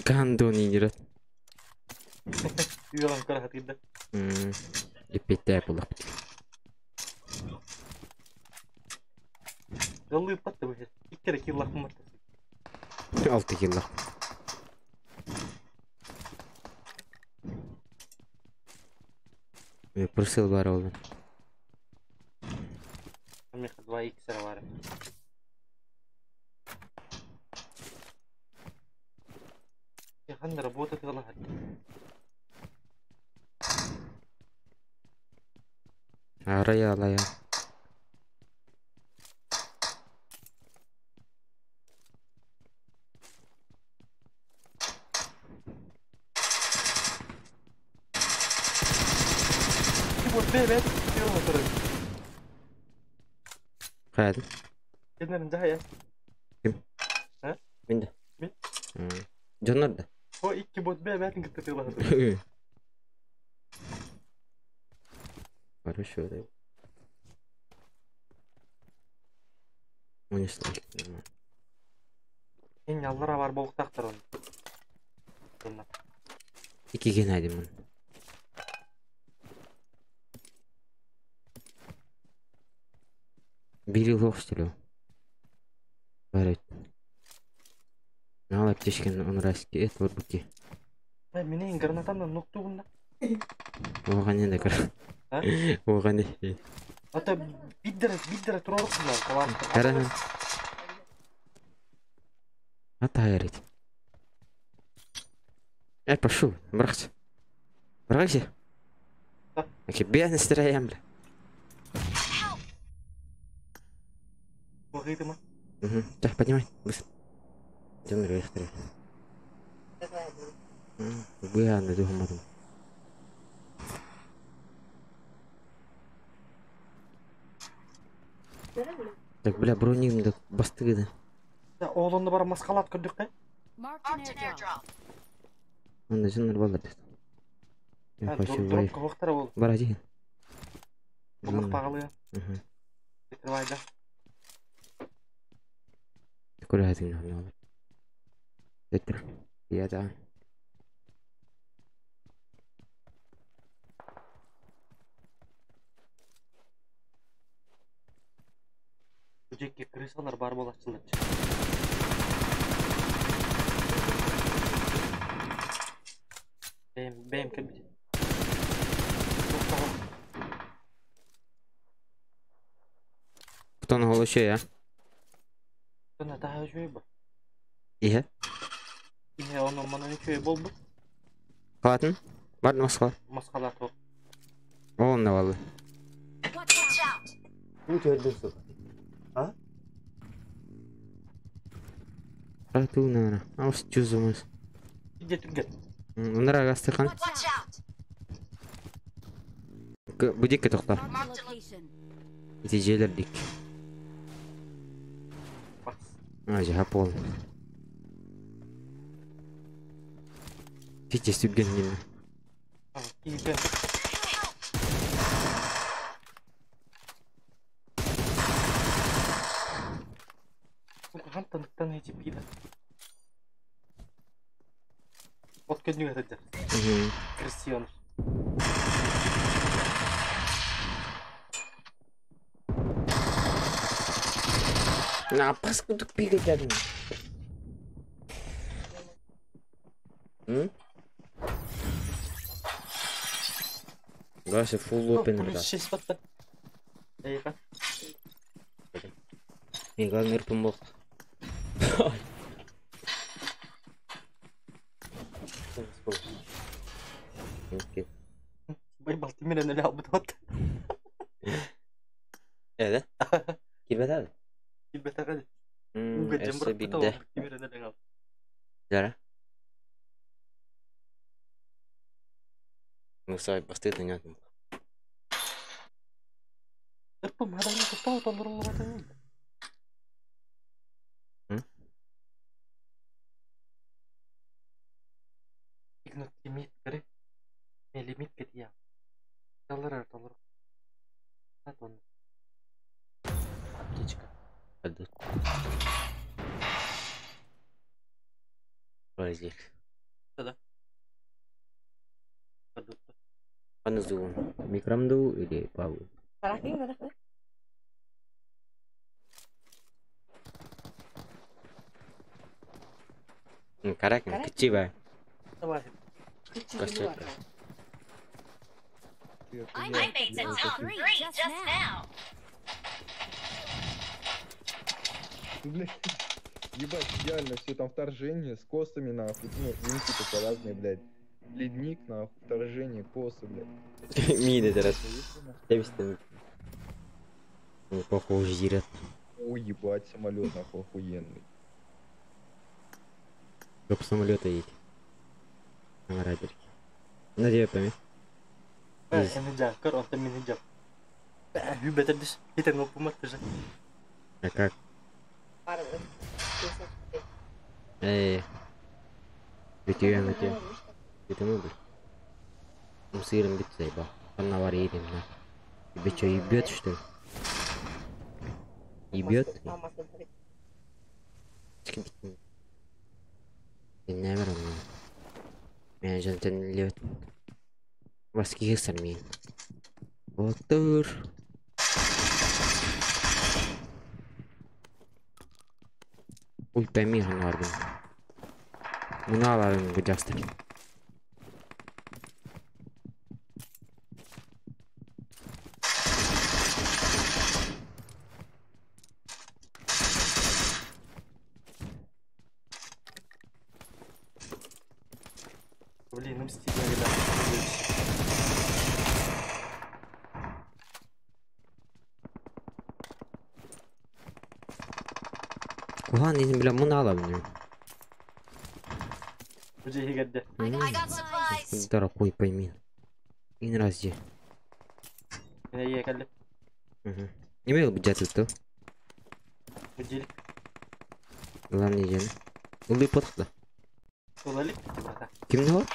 Gando nih jerat. Yuran kara hatida. Ipetler pula. Yolu yapattı bu şey. İlk kere kill lakım attı. 6 yıllık. Pırsıl var oğlum. Ama kadva iki sene var. Ya kan работа кыла хат. Araya alaya. Bu bebek diyorum oturuyor. Hadi. Kendinden daha ya. Kim? Ha? Ben de. Ben? Can nerede? O iki bot bebeğin gıttıklar. Var şöyle. 13 like. En yallara var boğuk taktır onu. Bunlar. 2 genaydım onu. Bir yıl hoşçuluyor. Evet. Ne alıp teşken onu raski et var bu ki. Ay minin granatından noktu bunda. Oğan ne kadar. Ha? Oğan ne? Hatta bir lira turarık bunlar. Tamam. Karan. Hatta hayal et. Пошел, брать. Брать. Окей, без настроения, бля. Bakıydı mı? Так, поднимай. Быстро. Идем наверх. Выгодно, думаю. Так, бля, броним да бастыгы. Ya oğlunda bara maskalat gördük de. Marked an airdrop. Он даже нормально. Я хочу выйти. Durup kovaklara oldu. Бороди. Bulmak pahalı ya. Getir vayda. Куда это не надо? Это Ya da. Böcekке kırısalar bar bolatçılar. Benim kebir. Buton holu şey ya. Buna daha şöyle bak. İyi. İyi onun bana ne şöyle bol bu. Kalatın? Var mı maskal? Maskalar top. Oğlum ne vallahi. Watch out! Bu gördün su. Ha? Ratu nara. Aus cüzümüz. Git. Onlar agastı kan. Watch out! Bu dikke tokta. Marked a location. Neticeler dik. Bak. Acayip ol. Hiç sübgen gibi. Tamam. İyi ben. Han tanıktan hiç bir gider. Ot kendini götürecek. Cristiano. Napas kutuk pigedan. Gak full open Polis udah. şey spottan. Kan. Nih kan ngerpem bok. Oke. Bay Baltimore ne labet hot. Evet. Kirbat hadi. Bilbeta kan. Esse bidde. Baltimore ne labet. Zara. Musai pasti tanya. Terpem adanya ketahu tolong katanya. Ignat limit kere. Ne limit ke dia. Dollar. Satu. Kecil. Aduh. Wajib. Sudah. Aduh. Panzu. Mikram tuh ide pau. Lagi. Karak kecil bah. Coba. Kasih. I made the top 3 just now. Блядь, ебать, идеально все там вторжение с косами, нахуй. Ну, винки только разные, блядь. Ледник, нахуй, вторжение, косы, блядь. Мины зараз. Я вижу. Ну, похоже, зирят. Ой, ебать, самолет, нахуй, охуенный. Как самолета едет. На радиоке. Надеюсь, пойми. Ini jakar atau mini jak. You better this. Kita ngopumat terus. А как? Битюя на тебе. Это мы были. Ну, сыром бить заебал. Там наварили, на. Тебе что, ебет, что ли? Ебет? Я не верю, но... Меня же это не льет. Восхищен мне. Отур. Ой, пойми, Ганварбин. Муналарын гыжастыр. Блин, ну мстительно, ребята. Ulan dedim bile bunu alabiliyorum. Уже и гадде. I got supplies. Дара хуй пойми. Ин разде. Меня ей гадде. Не мог бы взять это. Удили. Главное дело. Улы подхода. Улали. Кем не вот?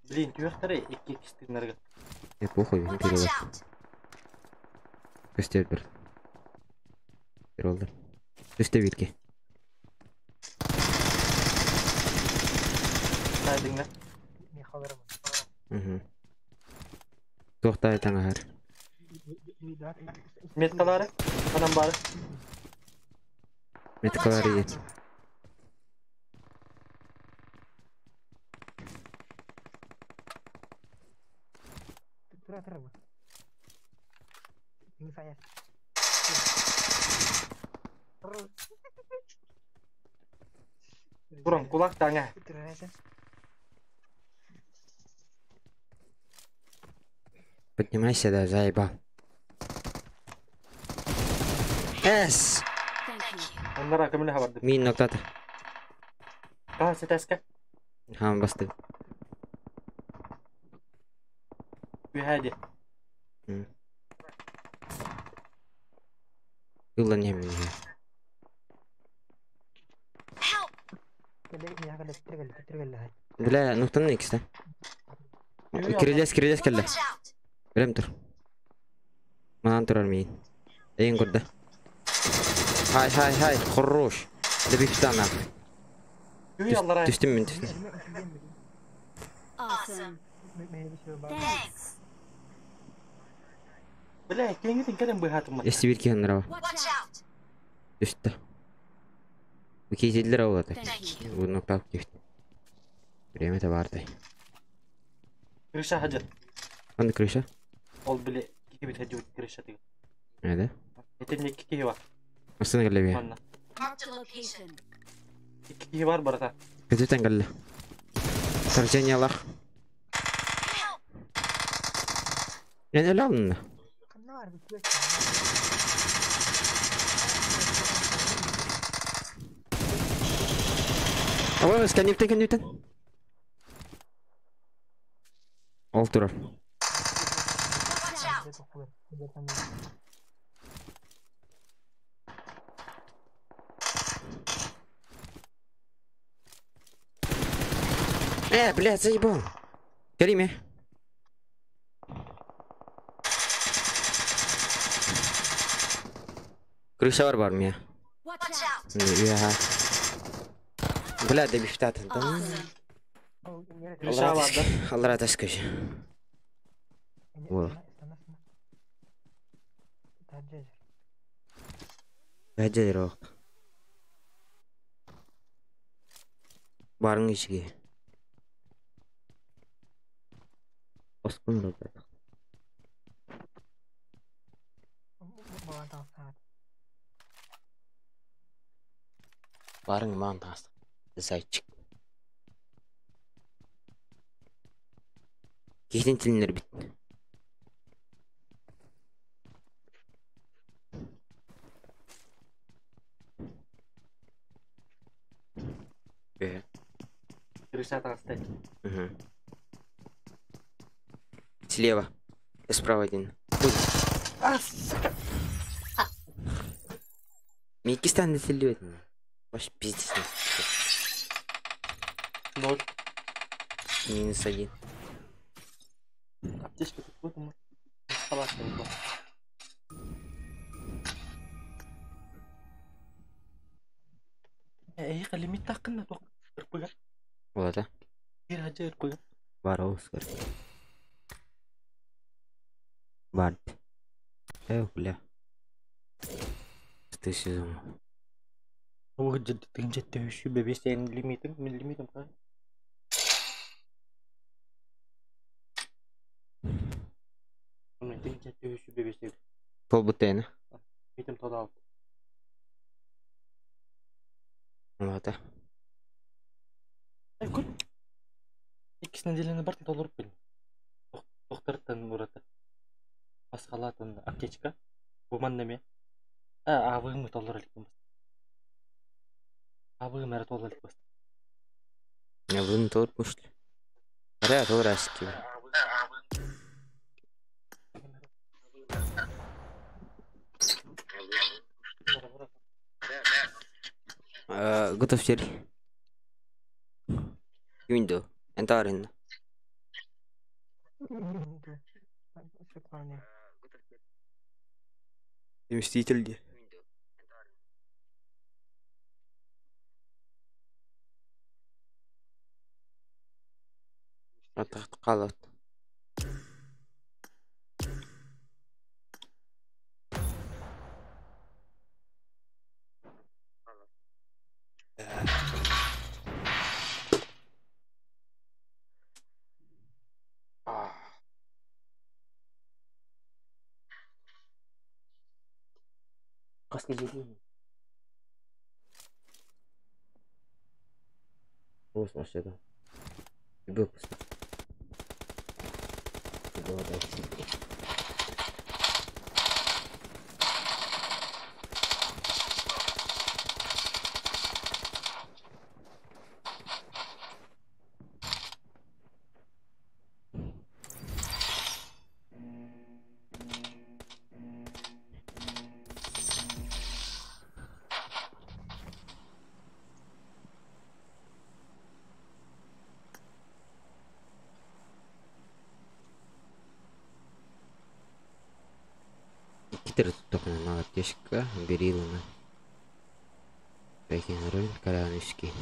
Блин, тюртаре и киксты нарга. Я похуй, не Watch перевод. out! Костель бер. Перевод. Üste bilgi. Тайдыңда. Тоқтай таңар. Меткалары, анам бары. Меткалары ет. Буран, кулак таңа. Поднимайся, да, заебал. Эс! Onlara akımını havardı. Мин ноктатыр. Kaha seteske. Хам басты. Hadi. Юлдан немен. Бля, ноктан некісті. Кирилес келді. Білем тұр. Маған тұрар мейін. Ең көрді. Хай, хорош. Добивстан ақ. Түстім мен. Awesome. Thanks. Бля, кеңгетін кәлем бұйхатым ма? Ести берке ғанырау. Түсті. Кейзелдер ауылады. Бұл нокталық кефті. Время-то барды. Крыша хажат. Қанды крыша? Ол біле, кеке бет хажат крыша деген. Әді? Етемне кеке бар. Астана кәлі бе? Манна. Marked a location. Кеке бар барата. Көтетен кәлі. Саржаниялар. Yani öyle alın da. Ama kendimden. Alt durar. Блядь, заебал. Кариме. Крыша var mı ya? Ya. Bля, da bir fıtat. Крыша vardı. Allah razı olsun. Wow. Hadi o. Barın içi. Osman da. Barın mantas. Зайчик. Kesin tilinler bitti. Крыша там стоит. Угу. Слева. Справа один. А, сука. Микистан насилует. Ваш пиздец. Ноль. Минус один. Аптечка тут вот мы. Палатка была. Эй, лимит такна ток. Иркуя. Вот, а? Ирхаджа иркуя. Вароускар. Барт. Бля. Ты сезон. О, ты где-то еще бебесен лимитом, как? Ну, ты где-то еще бебесен. Полбутена. Лимитом туда. Вот, а? Ай, кот. İkisine dilini bartın doldurup benim. Doktordan burada. Paskalatın aptечка. Bu mandeme. Avığımı dolduralım. Avığım era dolduralım. Я вон тот пусть. Ряд раски. Готов теперь. Window. Enter in. Мститель где? Атақты қалат. Қасқа жетейін. Осы машада. Выпуск. Китер тұқтықына нағат кешіккі, бериліні. Бәкен рөл, кәрән үшкі.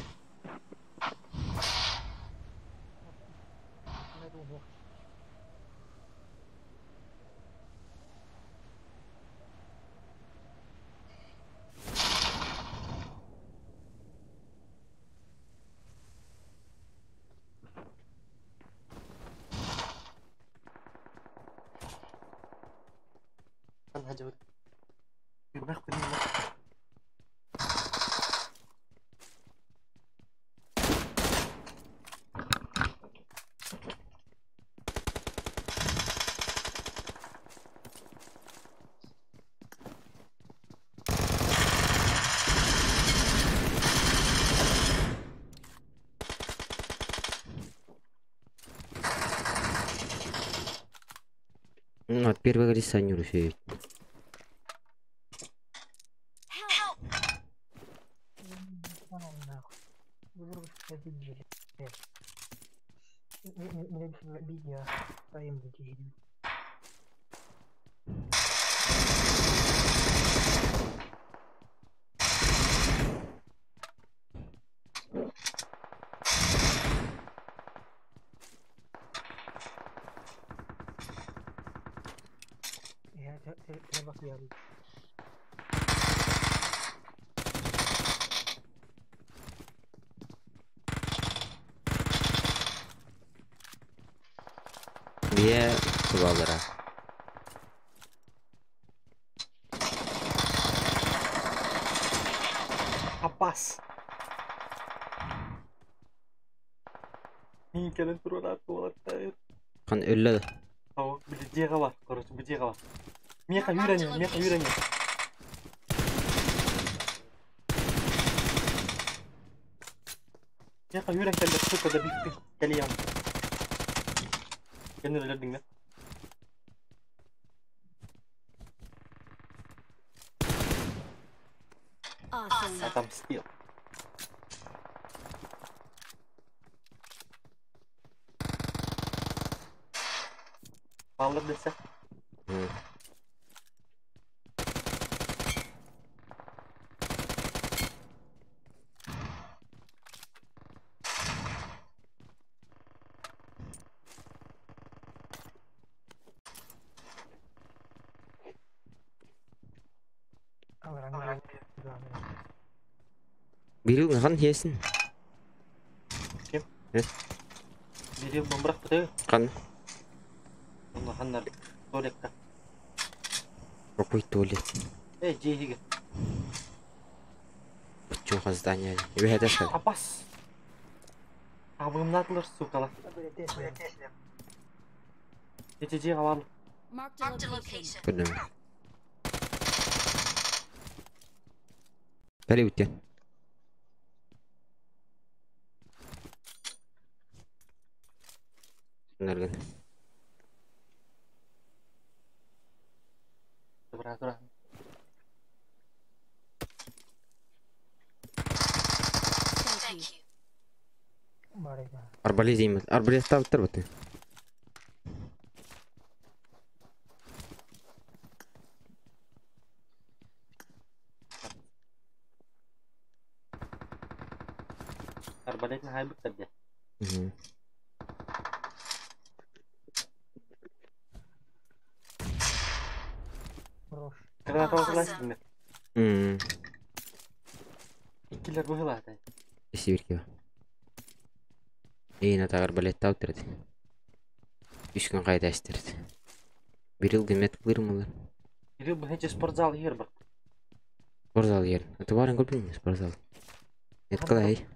هجوت يبغى مني От первого рисанюру все. Dia sebalera. Rapaz. Mين كانت تروح على Kan öyle. أو بدي غوا كروس بدي غوا ميقا يوراني ميقا يوراني ميقا يوران كان بسوق ده بيك كليام كأنه لدينا Adam steal. Alır dese. Biri kan yesin. Kim? Evet. Biri membrak betul. Kan. Allah hanlar. Tuvalet. Какой туалет? Джиги. Почему здание? Вы это что? Апас. А вы мнатлар сукала. Эти джигавал. Куда? Перейти. Нерген. Добра. Арбалет имеет. Арбалет ставит ты. Арбалет на хайб кадя. Awesome. İkiler bu hılada. Сибирке. Эйна тагыр балетті алып берді. 3 күн қайда істерді. Bir yıl kıymet kılırım. Bir yıl bu hece spor yer bak. Спортзал yer. Это var mı bilmiyorum спортзал. Это kalay.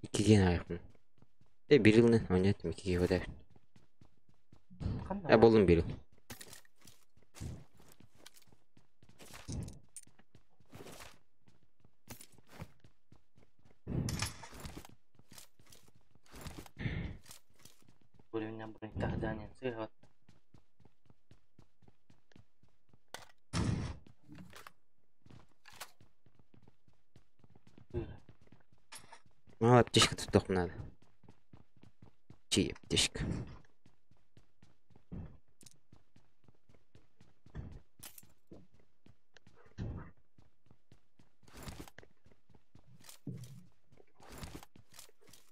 İki gün ayakım. Bir yıl ne? Oynattım 2 gün kadar. Buldum bir yıl. Bölümden buraya tahtanen sığat. Мало аптечка тут только надо. Чьи аптечка?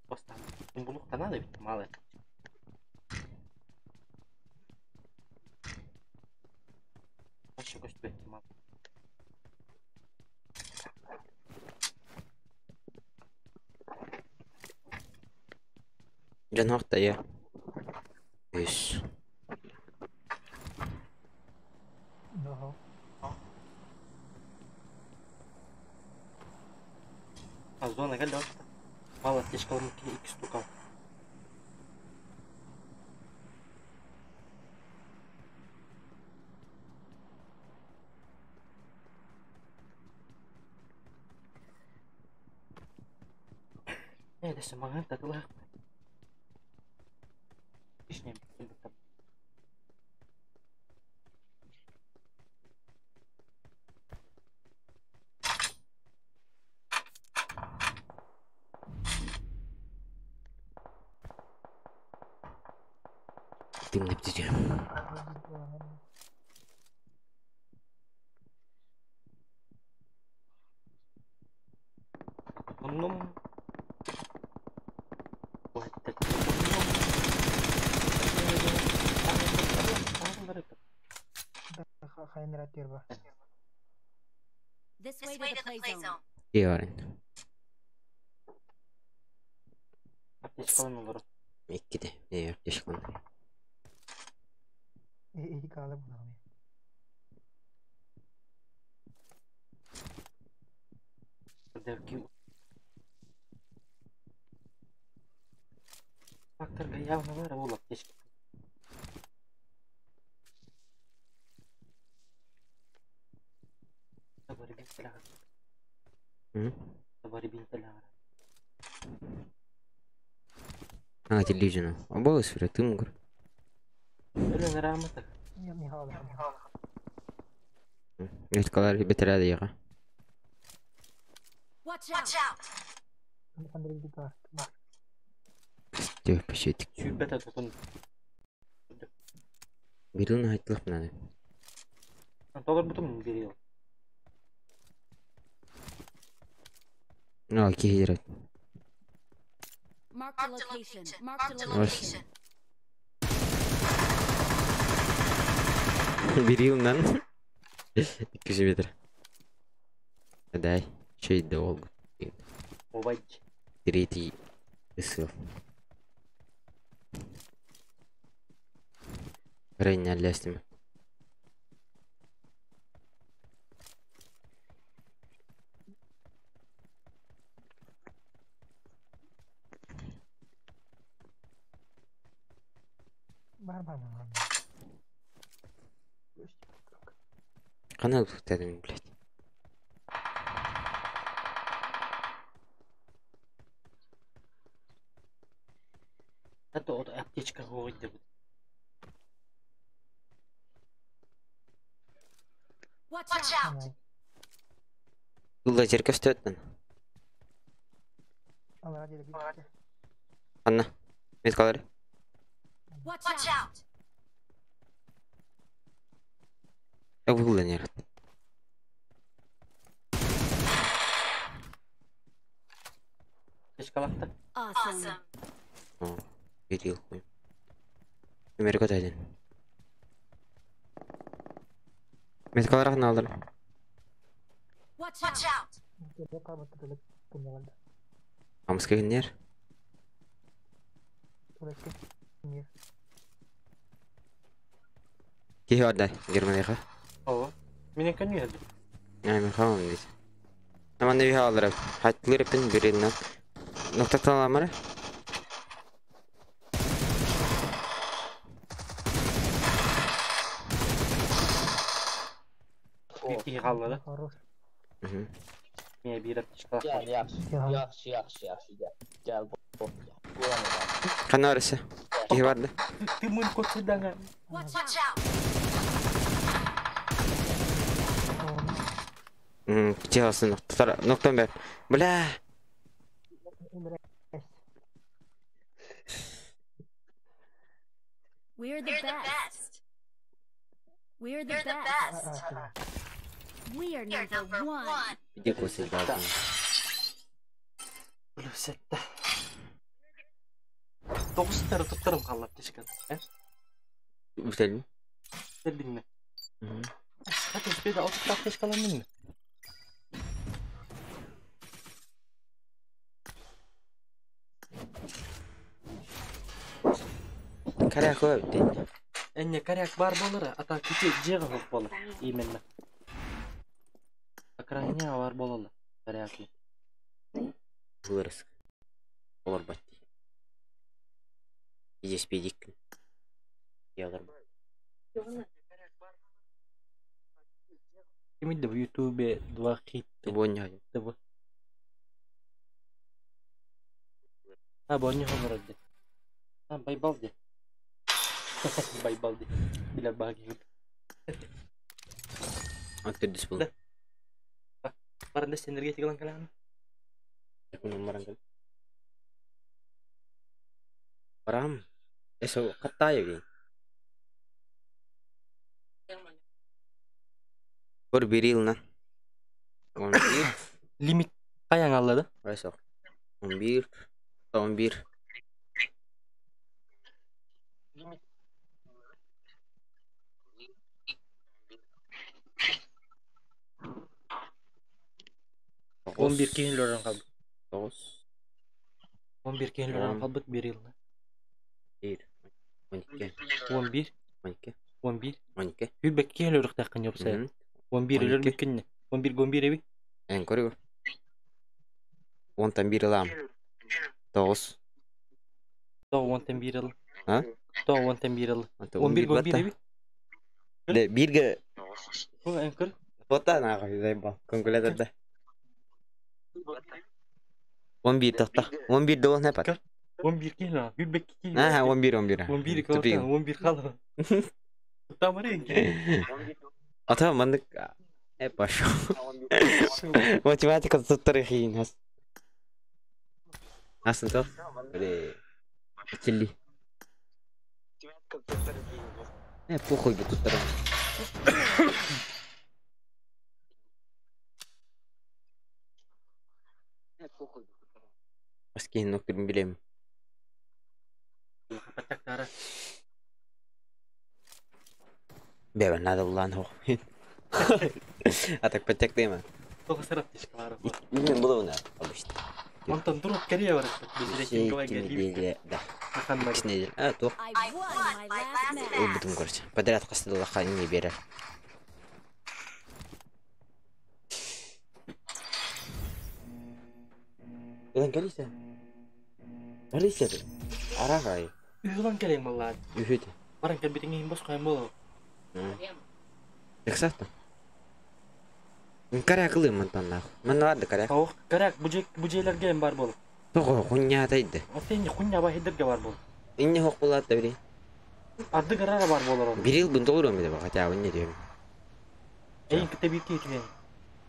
Поставим. Булух-то надо ведь мало. Вообще костюм мало. Жанақ та я. Еш. Зона галёшка. Мало аптечка вам 2 штука. Десе маған татылар. Ишнем билбеттем. Дымный птичка. This way to the play zone. Yarın. Ateş kalın olur. İki de. Ne yok yaşlandı. İyi kaldı bu abi. Devki. Faktör явно var oğlum keşke. Sabari bin telah. Sabari bin telah. Телевизиону. Обои сферы мугр. Öyle ne rahmetli. Нет, колор бетеряда яга. Watch out. Тёх пощетик. Sübete tutun. Birinin haytlık mı ne? Dolar butum bir yıl. No, iki hijret. Mark the location. Mark the location. Bir yıldan 200 metre. Hadi şey de oldu. Ovayc. Третий ысыл. Рейна лястим. Канал тут один, блядь. Это вот аптечка говорит. Watch out. Yılda cerke stötten. Anna. Met kalır. Watch out. Ya bu yılda nere? Keşkalakta. Awesome. Bir yıl koyayım. Amerika'daydın. Metkalarını alırım. Watch out! Amska günler. Ki orada Germanya'ya. Oo. Minen kan geldi. Yani tamam diyeceğim. Hemen de bir alırım. Hatları yapın birinden. Nokta tanımları. Bir kaldı. Niye bir atış kaldı? Gel. Kan orası. Ki vardı. Timun kok sedangan. Watch out! Küçük olsun nokta ben. Bula. We're the best. We're the best. We are number one. Bir de koşu lazım. Udah set. 9 tane tutarım kallat çıkan. Güzel mi? Bildin mi? Hadi bir de 30 dakika kalandın mı? Karyak o bitti. Enne karyak bar bolara ata küçük jega hok bolar. İmenme. Akranya var bolalı. Karyaklı. Buluruz. Olur battı. Yiyeceğiz bir dik. Yalır mı? Kimi de bu YouTube 2 hit. Bonya. Bu. Ha bonya olur hadi. Ha baybal de. Baybal de. Bila bahagia. Aktif display. Parang des energi lang kailangan. Aku nomor angkat. Param. Eso kata ya gini. Berbiril na. Limit kayak ngaladı. Besok. 11 tahun 1. On bir kilo orang kaldı. 9. 11 kilo orang kaldı bir yılda. 1. 12. 11. 12. 11. 12. Bir bek kilo orang takkan yok saya. 11 iler mümkün ne? 11 evi. En koruyor. 10'tan 1 alam. 9. Doğu 10'tan 1 yıl. Ha? Doğu 10'tan 1 yıl. 11 evi. De bir ge. Bu en kır. Foto na koy zay bak. Konkulat da. 11 tahta. 11 doğan ne pat? 11 kilo. Bir bek kilo. Ha 11. 11 kaldı. 11 kaldı. Tamam rengi. Ata mandık. Hep baş. Matematik tuttarıхи нас. Aslında böyle çilli. Ne похуй bu tuttarım. Aski noktum bilem. Patak tara. Beben nada ulan ho. Atak patak değil mi? Çok serap çıkar. Bilmem bu ne? Abi işte. Mantan durup geliyor var. Şey değil de. Akan bak. Ne değil? Evet o. I won my last match. O bütün kurç. Padrat kastı da kanı verir. Ulan gelirse. Gelirse. Ara kay. Ulan keleng malah. Yuhut. Orang kan biting himbos kayak mulu. Exacto. Karya kılıyor mantanlar. Man vardı karya. Oh, karak bujeler game var bol. Togo kunyataydı. Aslında kunya bah hider var bol. İnne hok bulat da biri. Adı karara var bol orang. Bir yıl bunda olur mu de bak acaba ne diyorum. Eyy kita bikin kan.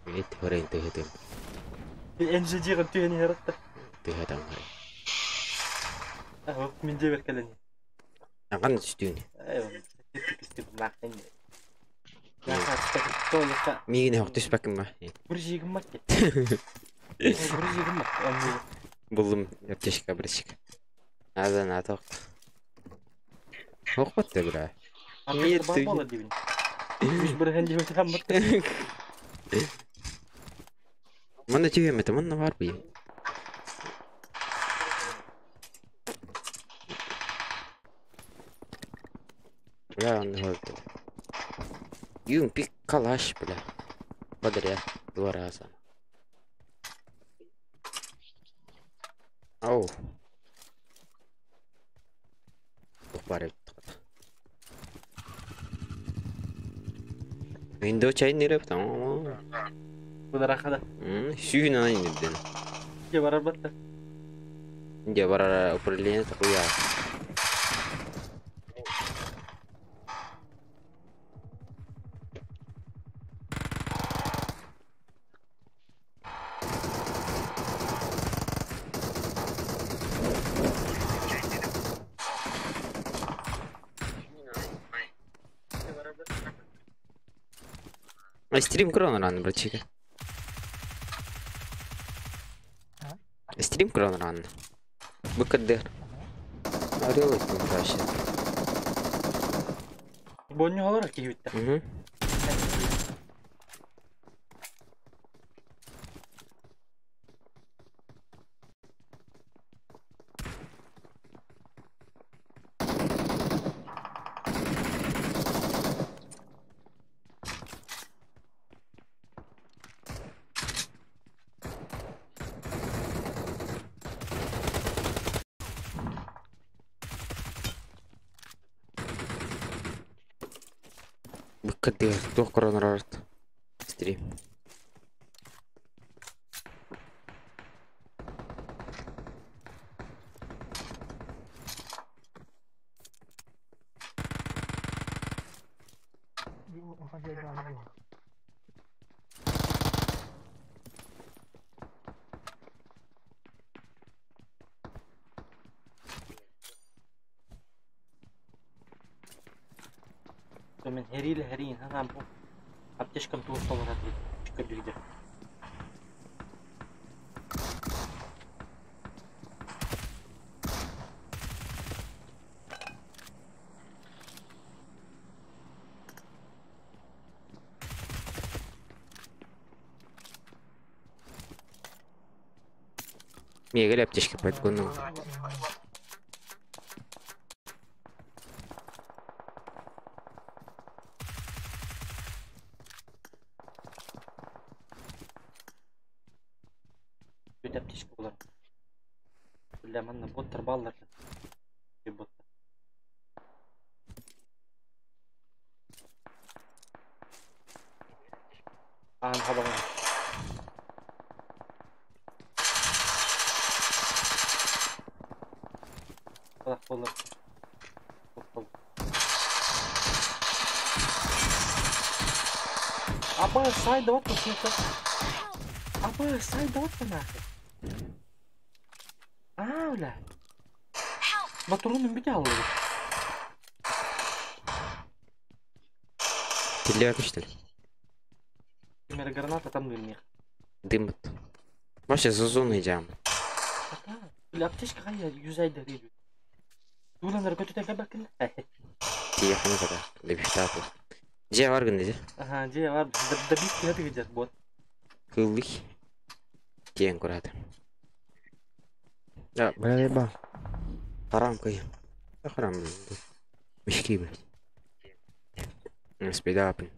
Evet orayı tehdim. NGG kan tuh ini harap. Tehdim. Ah, minje berkalian. Akan istiyor. Ayo, itu makan. Ya, tuh ya. Migin hok düş bakın mı? Burası gemak ya. Burası gemak. Buldum yapışık abrışık. Nereden atak? Hok battı bira. Niye tuh? Миш бұрған жемек қамбырды. Mana tüyem et, mana var bu ya. Ya onu oldu. Yun bir kalaş bile. Badır ya, duvara asana. Au. Çok var ettik. Windows çayın nereye tamam. Bu da rakada. Suyun aynı dedin. Ya var arbatta. Ya var uperliğine takıyor. Стрим крон рано, братчика. Стрим крон рано. Быкадер. Орел это вообще. Бонни olarak ki bitti. Hı. Быкадер, кто крон рано. Стрим. من هري لهرين انا عم بتشكم توصل هذه شكل جديد. Mega leptişki patkonu. Ödep teşkil olur. Bilemanla botlar ballar. Bir botlar. An hava. Bak olur. Apa sayda wat mısın? Apa sayda wat mı? Öyle. Motorunun bir aldı. Tilli yakıştır. Пример граната там дымник. Дым. Вообще зазон идем. Или аптечка какая юзайда режу. Дуландар көтөтө бакын. Телефону kada. Лебиштат. Же var gındı. Aha, je var. Da bit kıyatı gidecek bot. Kıllık. Diyen kurada. Ya böyle bak. Haram koyayım. Ya haram mı? Mişki be. Speed up.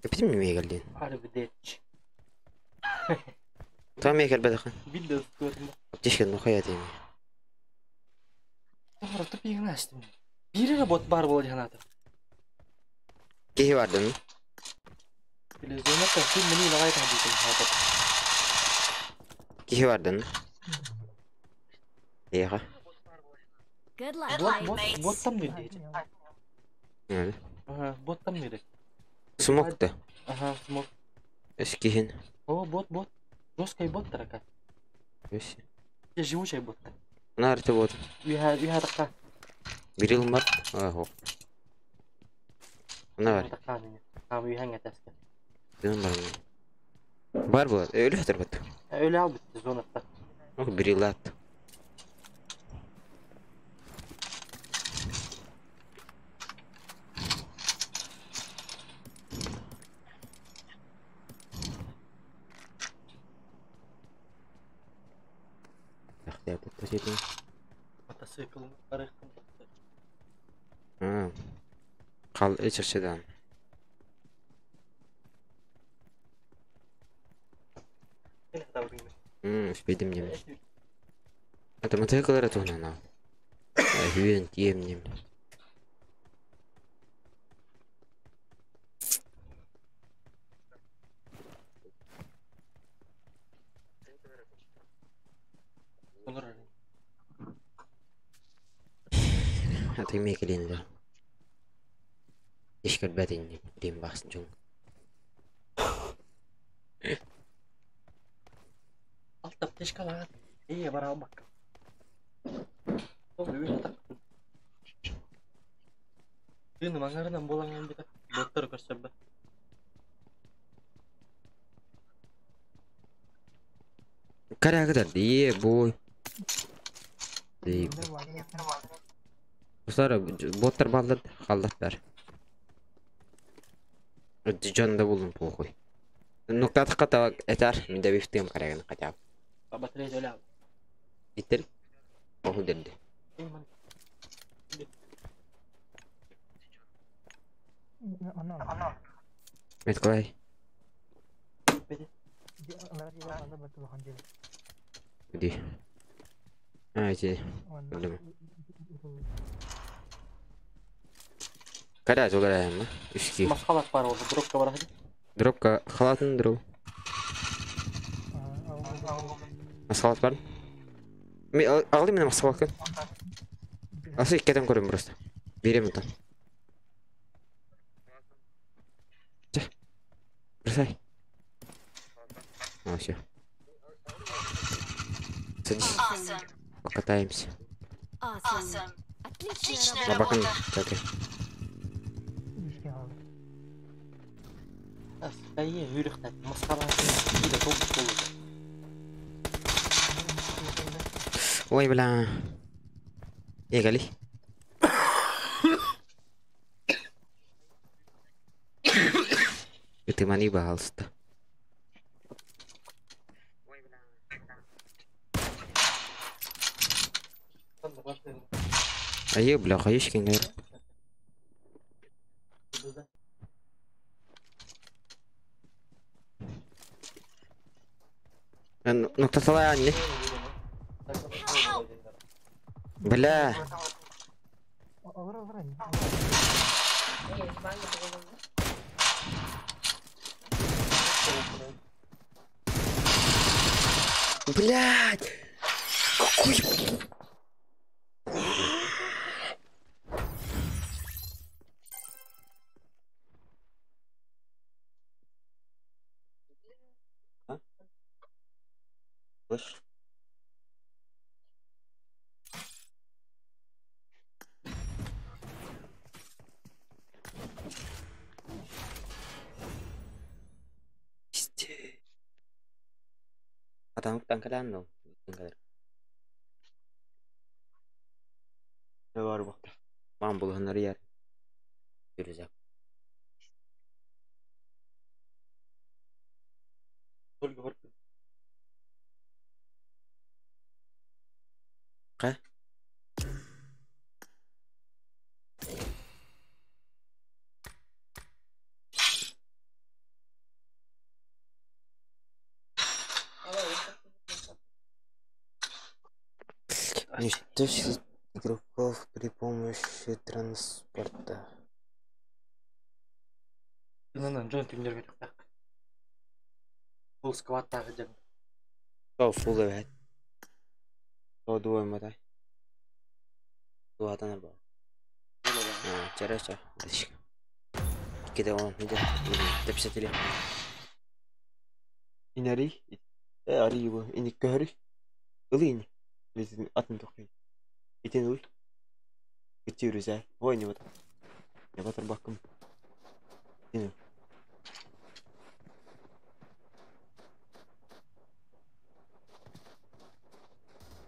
Yapayım mı yemeğe geldin? Harbi deç. Tamam yemeğe gel bedaka. Bir de tutuyorum. Teşekkür hayatım. Orada bir yana açtım. Bir bot var bu yanada. Kihi vardı mı? Televizyona takayım beni ilagay tabii. Kihi vardı mı? İyi ha. Good luck. Bot tam ne diyecek? Evet. Aha, bot tam ne? Smoke da. Aha, smoke. Eskihin. O bot. Жесткий бот тарака. Öyle. Я живучий бот. Nerede bot? Üha taka. Bir yıl var. Aho. Ne var? Tamam üha ngeteske. Yıl var mı? Var bu. Öyle hatır bot. Öyle al bitti zonatta. Oh bir yıl at. Посетим. Мотоцикл барых. Кал эчерседан. Спидим не. Это мотоцикл это на. Хюен тем не. Это имеет клинда. Ишкер бәтин дим басын жон. Алтап тешкалат. Бара алмак. Ол үйін атақ. Үйін маңарынан болаңын бетіп. Боттар көрсөбі. Каря кадар дие бой. Сара боттар балдыр халдаттар. Жонда болдум похуй. Нуктаты ката этар мен да бифтем караган ката. Батарея өлә. Иттер. Похуй дерди. Меткой. Ди. Эти. Када жолаем, ишки. Масхалат бар ол, дропка бар. Дропка халатын дроп. Масхалат бар. Мен алды мен масхалатка. Асы кетем көрөм просто. Берем там. Бросай. Всё. Садись. Покатаемся. Отлично. Бабакан, так. Ае, үйректен масхалатын иде толып болду. Ой, бля. Егали. Ты мани пожалуйста. Ае, бля, хаешки не. Ну, кто салай, не? Бля. Блядь! Какой... Слышь? Tangkalan dong. Ne var bu? Ben bulhanları yer. Göreceğim. Только var. Ka? Уничтожить игроков при помощи транспорта. Жон тимдерге токтак. Бул скваттагы жан. Фул evet. O duvarmada. Duvardan araba. Çarşa. İki de on. Bir de tepsiteli. İneri. Arıyı bu. İnik görü. Ilıyın. Bizim atın tokayın. İten uy. Geçiyoruz ya. Oyunu batar. Ya batar bakım. Yine.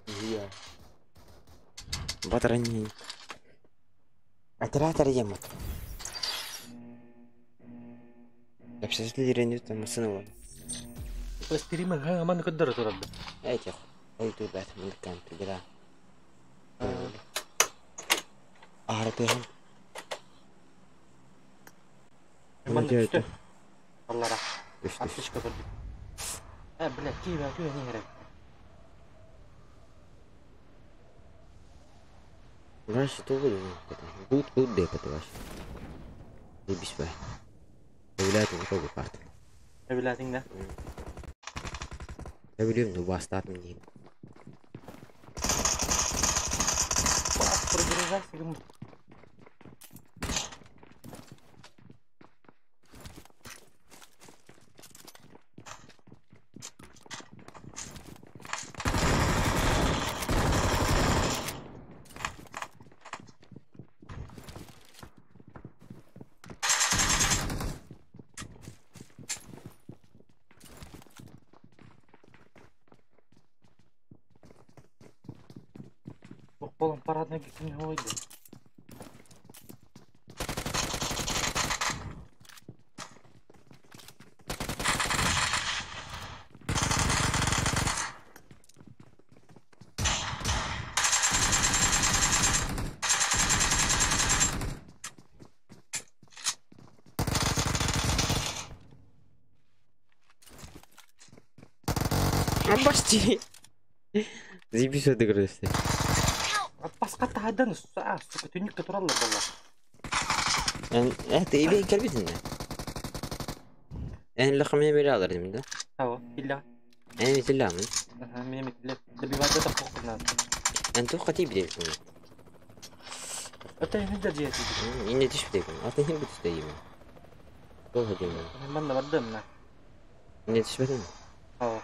Iya. Batar ini. Atara yama. Tepsiteli rendet tam sınavı. Пастиримен хаман көддөр турат. Этих. Oh itu dah mendekat tergerak. Itu kan. Emang Aja düştü. itu. Allah rah. Düştü. Atış kapadı. Bilek ki ben tüye ne gerek. Rush itu gue good deh pada rush. Lebih baik. Evlat itu kau part. Evladın ne? Ya biliyorum da bu start mı diyeyim. Прогружай сигнал. Oğlum paradına gitsin ne oydu? Почти. Заебись отыгрываешься. Басқа тағайдан сука түйнікке тұралар болар. Это или кербитин de. En lakımını biri alırdım da. Tamam, billah. En iyisi mı? Benim ekle. De bir vadede kokun lazım. En çok katı bir değilsin. Öte ne de diyeti. Yine diş bir değilim. Aslında hem bu diş değilim. Doğru hocam. Ben de vardım ben. Yine diş verin mi? Tamam.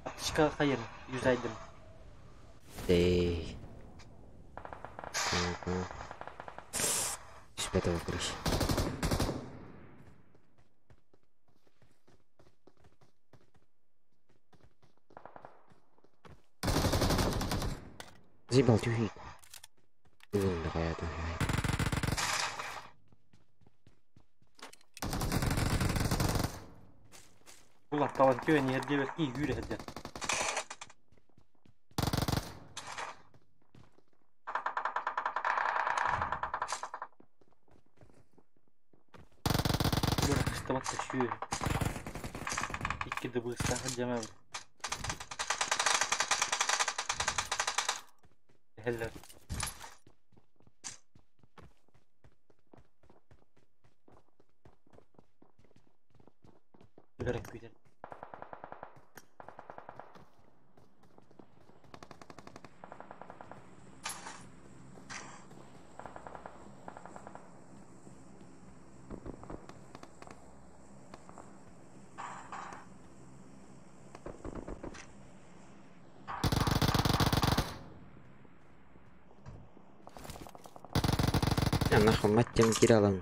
Atışka hayır. Yüzeydim. Dey. Tamam. Diş bete bakırış. Zibal tühü. Uzun da kaya tühü. Ulan tavan köye niye diye belki yürü hadi. Ulan işte bak taşıyor. İki de bu ıslah cemem. Helal. Güzel güzel. Ya nahum macam kira lang.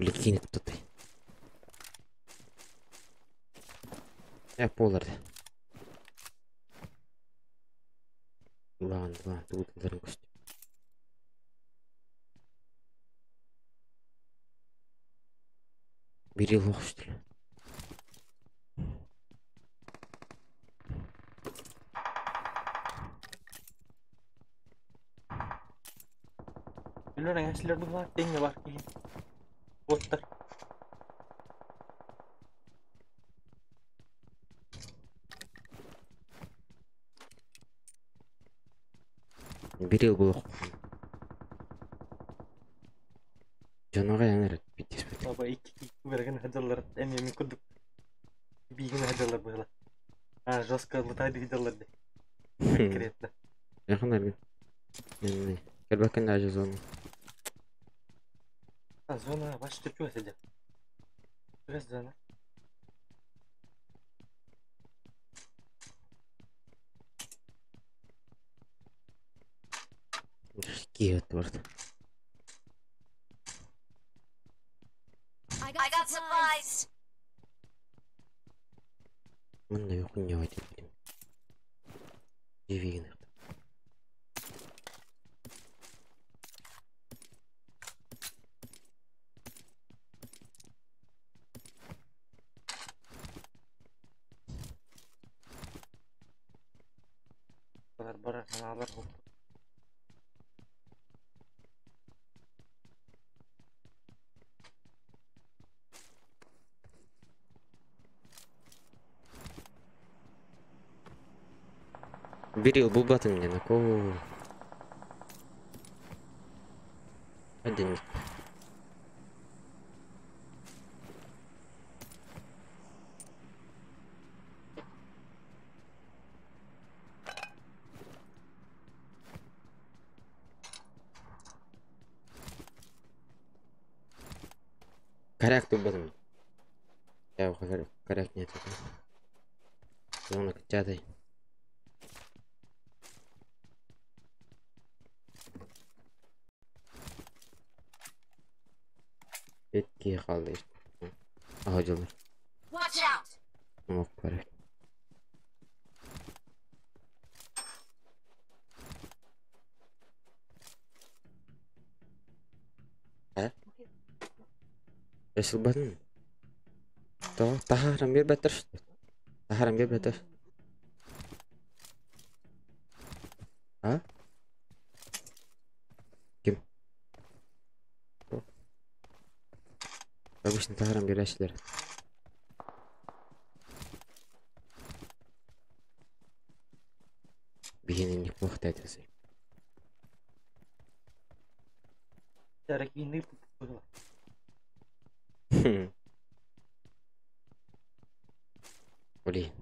Bilikini tuttu. Ya polardı. Lan tutulların koştu. Bir yıl koştu. Biliyorum gençler bu var. Denge var ki. Botlar. Bir yıl bu. Canağa yanar bitti. Baba iki vergen hadalar. Emin kurduk. Bir gün hadalar böyle. Ha Joska mutaydı hadalar de. Kreatle. Yakınlar gün. Yani gel bakın acı onu. Ha zona baş Türkçe hadi. Biraz zona. Киет вард. I got supplies. Мында yok ne var dedim. Девин. Бар аналар болды. Bir yıl bulbatın yana ko. Hadi. Коряк bulbatın. Ya коряк нет. Зона катядай. Etkiye kaldı işte. Ağacılar. Watch out. Yok para. He? Resul badın mı? Taharam bir beter işte. Taharam bir beter. Ha? Kim? Обычно тагарам бересилер. Бигенин неплохо тайтасы. Жарак инди. Блин.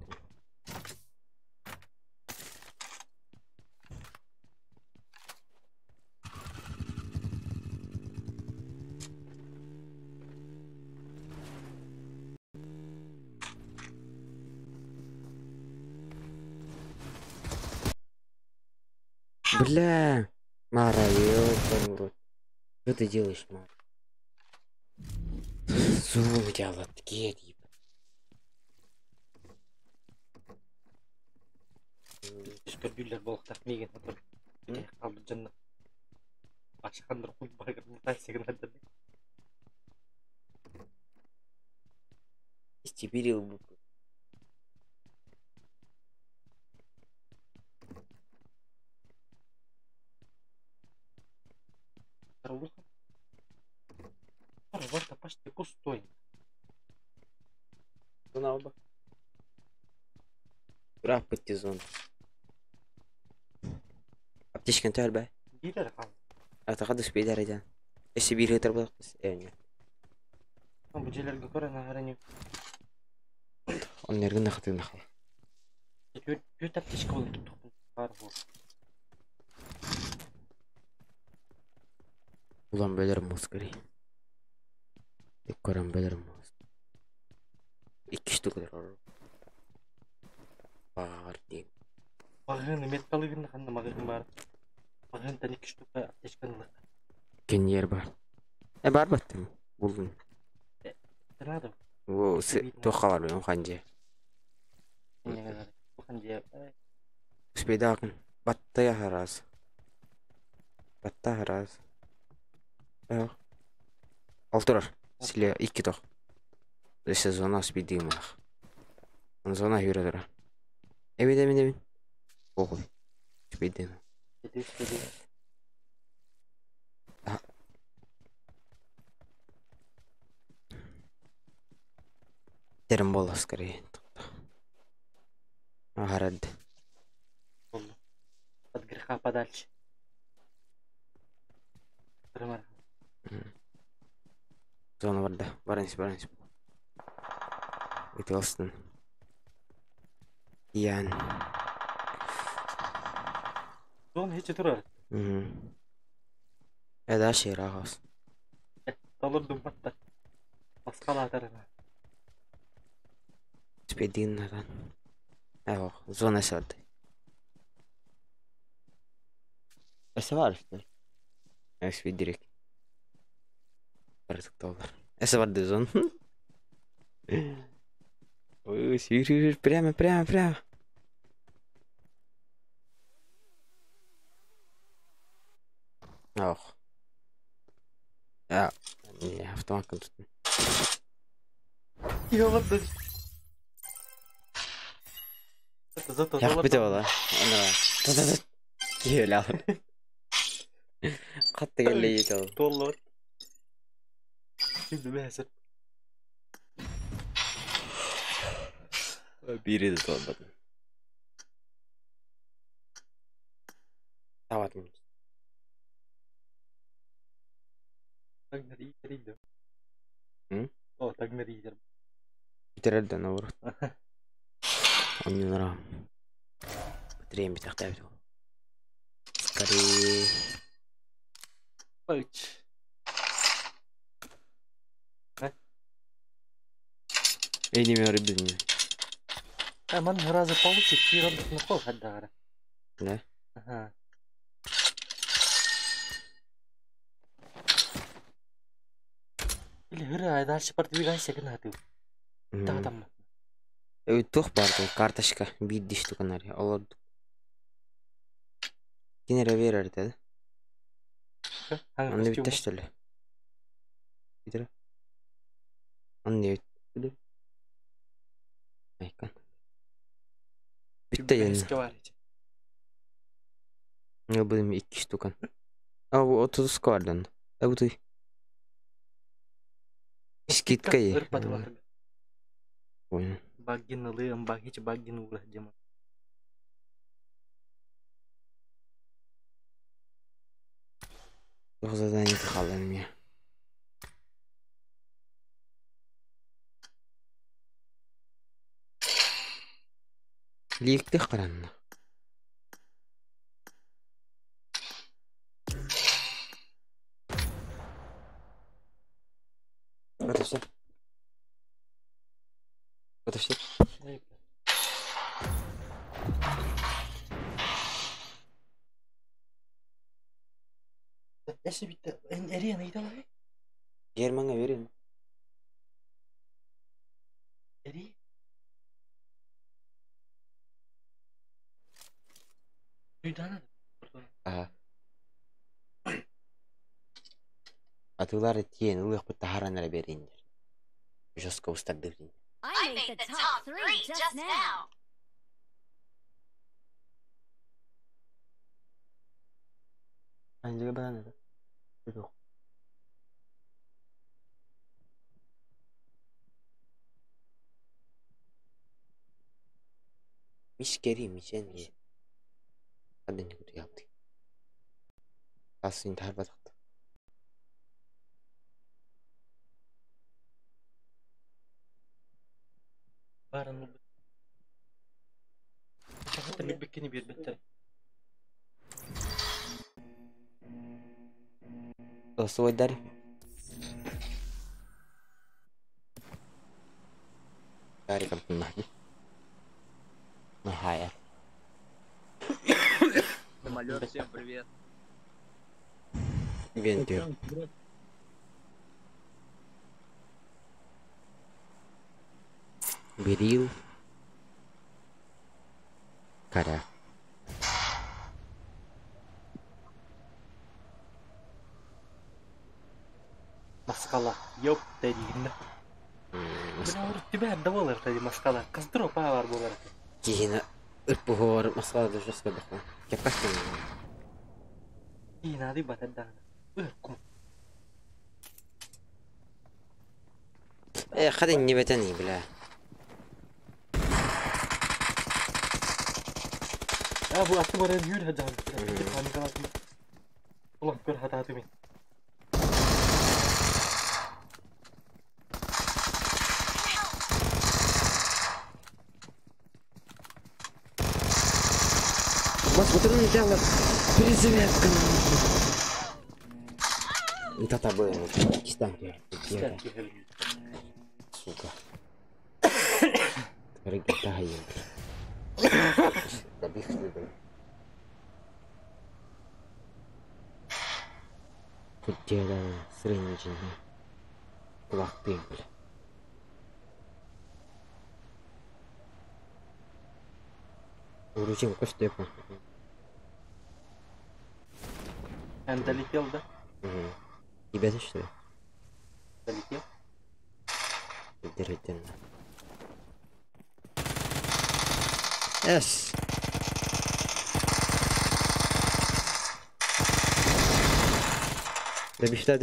Бля, Мара, ёбаный. Что ты делаешь, Мара? Зубы делать, такие типа. Düşkürdüler balıktak megen otur. Kaldı canına. Başkandır kul baygar mutlay signaldir. Истеберил бы. Работа почти пустой. Знал бы. Бırak bitti zon. Ateşken terbe. Gider kaldı. Atakadıs bir derece. Eşi bir yeter bırak biz. Yani. Bu celerge körene herhangi. Onun nereden nakıtın nakal. Göt ateşke oldu tutun. Var bu. Ulan bölerim muskari. Koran bölerim muskari. İki ştukadır olur. Var diyeyim. Mağın metalı günde kandı mağın var. Mağın tane iki ştuka ateşkenlik. Ken yer var. Var battım. Buldum. Nerede? O toqa var benim kanca. Ne kadar? Bu kanca. Sepeda akın. Batta ya haraz. Batta haraz. Yok. Altırar. Sile iki toq. Dese zona spediyim var. Zona yürüdür. Emin. Oğul. Spediyim. Spediyim. Терем было скорее. Город. От греха подальше. Зона vardı. Баранец. Италстын. Ян. Зона hiç durar. Эда шер ағас. Dolurdum hatta. Baskala atarına. Спединнаран. Evo, zona sardı. Ese var işte. Эс видирек. Барсыкталар. Эсе барды зон. Ой, сюр, прямо. Ох. Я автомат тут. Ёлды. Зато Я бите бала. Ана. Келя. Катты келе ете. Толлар. Şimdi mesela. Biri de olmadı. Tavadım. Так не ридер. О, так не ридер. Бitirirdi ne vurur. Onun lira. Bitireyim bir takta bir. Скорее. Пойч. Я не имею рыбы. А man раза получит, тиран не хол хадара. Да? Ага. Или гыра, дальше продвигайся к нату. Там. Тух барды, карточка, бидди штуканар. Олар. Кинере верер dedi. Anne bitti işte öyle. Bitir. Anne bitti. Aykan. Bitti yani. Ne bileyim 2 штука. А bu 30 vardı. Bu da. Скидка yi. Oyun. Bagin alıyım, bak hiç bagin uğraşacağım. Yok zaten iyi kalalım ya. Лифты karanlık. Подожди. Подожди. Eşi bitti. Nereye neydi lan? German'a verin. Nereye? Duydana. Aha. Atılar etiyen ılık bir taharanlara verindir. Жестко устадырın. I made the top 3 just now. Bence ben de. Yok. Müşkeri diye. Hadi ne kötü yaptık. Aslında intihar batıktı. Barın bu. Hatta bir bikini bir bitti. Свой дарь. Дариком нахуй. Нахая. Самолет, всем привет. Вентер. Берил. Каря. Маскала. Yok dediğinde. Ben orada tibe davalır tabii maskala. Kızdırı pa var bu arada. Yine ırpıhor maskala da jostka bakma. Yapasın. Yine hadi batadana. Irkum. خدني بتني بلا. Ya bu atı bana yürü hadi abi. Hani kalsın. Ulan gör hadi hadi mi? Вот это дело. Перезарядка. Это тобой. Кистанки. Сука. Регатаем. Kutiyada sırayın içinde. Kulak değil bile. Vuracağım kaç defa. Долетел, да? Ребята, что ли? Долетел? Держите. Yes. Добежда.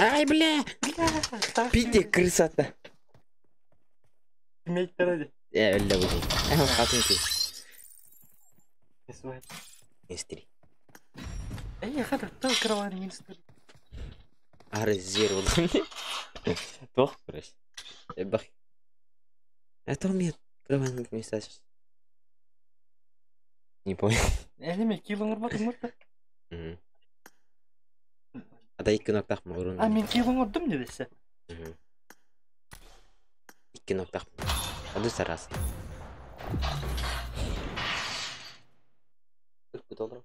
Ай, бля! Пиди, крысата. Мейт ради. Öyle bu değil. Hatun ki. Esvay. Mistri. Ey hadi tam karavan minister. Арзир oldu. Toch, Chris. Bak. Это умеет кровать вместать. Не понял. Эниме килоңор батыңмыр. Ада 2 ноктақ мұрын. А мен килоңордым десе. 2 ноктақ. Ады сарасы. $40.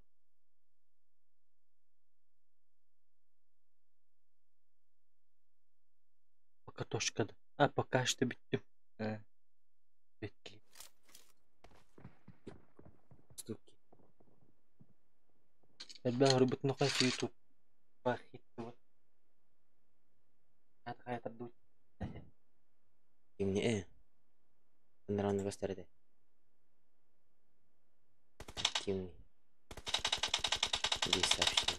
Пока точкада. А пока что биттим. Битки. Стуки. Ребята, рыбут на кайфе YouTube. Пахит вот. Это дуть. И мне рано восторде. Активный. Здесь сообщение.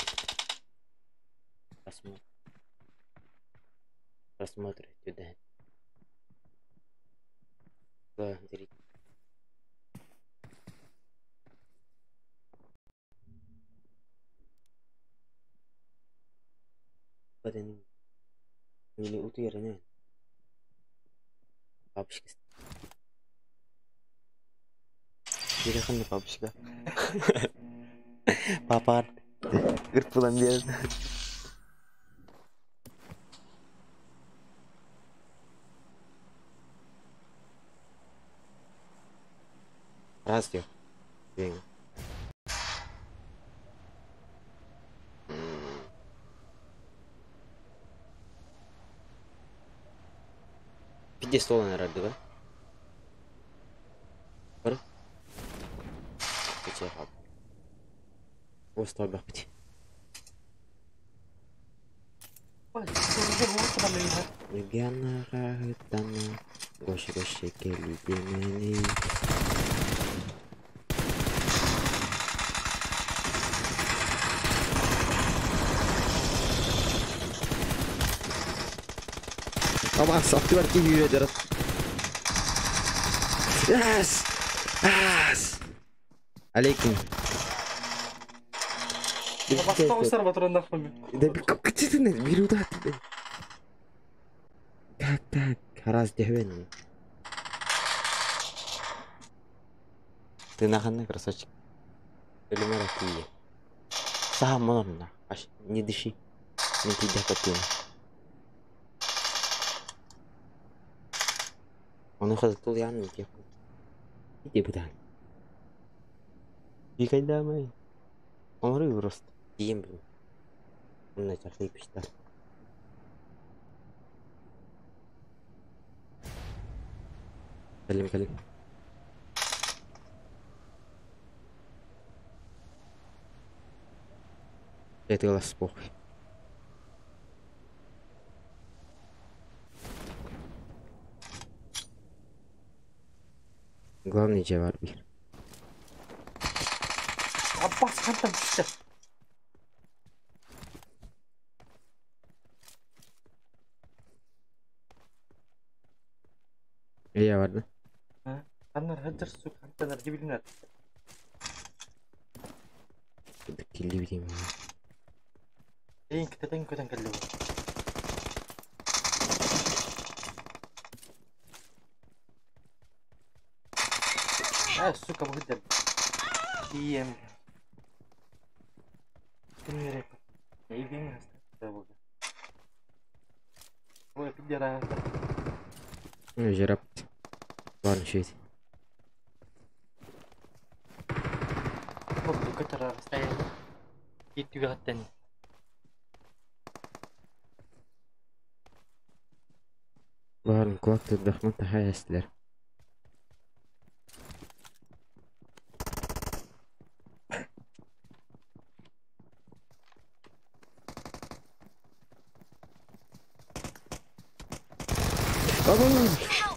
Просмотр туда. Зритель. Badanın yine utu yerine babişka. Bir yakın mı babişka? Papar. Gırt bulan bir yer. Раз diyor. Değil. Где стола herhalde be? Var. Geçer abi. O stol bak biti. Легиона Рахтана. Гоши кели демени. Ama sattı var ki yürü eder. Yes! Yes! Aleyküm. Başka observatöründen fami. Да какие не беру да. Как так? Раз девен. Ты наханный красавчик. Или маракия. Сам монорна. Аж не дыши. Не тебя котина. Onu hazırlı yani diye. İyi bu da. Bir kayda daha mı? Onları yürüst. Diyeyim bunu. Bununla çaklayıp işte. Kalim. Это глаз похуй. Главный cevap bir. Abbas kanka işte. İyi vardı. Ha? Kanlar hadır su kankalar gibi bilinler. Kirli bileyim ya. Тень көтен келді. Сука, выйдем. Ием. Ой, пидора. Жарап. Ладно, щит. Вот, который стоял. И ты готов. Барын кулакты дахматта хаястылар.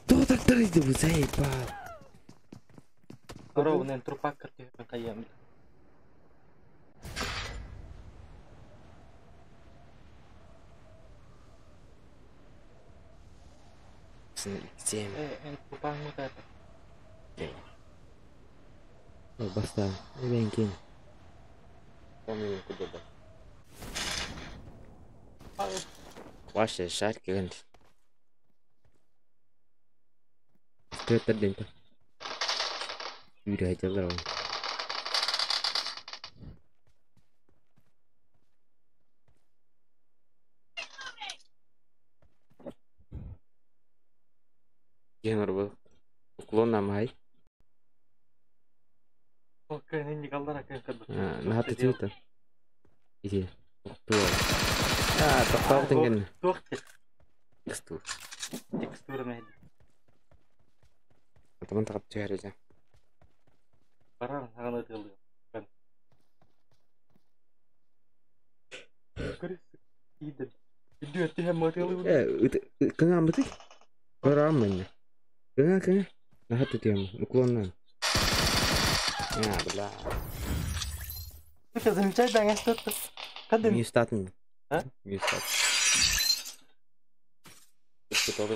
Кто так трейдил, заебал? Ровный трупак, который каем. Семь. Трупак вот это. Баста, венкин. Помню, куда да. Ваши шарки гант. Кто-то день-то. Юрий Аделаров. Генер был. Уклон на май. Окей, не калдара как-то. На хату тюта. Иди. Тоқтау тенген. Текстур. Текстура мейді. Атаман тағап түйәреді. Баран, ағаны тылды. Көресі. Иді. Иді өтті hem материалы. Кыңа мұты? Баран мәні. Кыңа. На хату түйәм. Уклоннан. Бля. Слушай, замечательно, что-то. Когда Не статный. А? Не статный. Что-то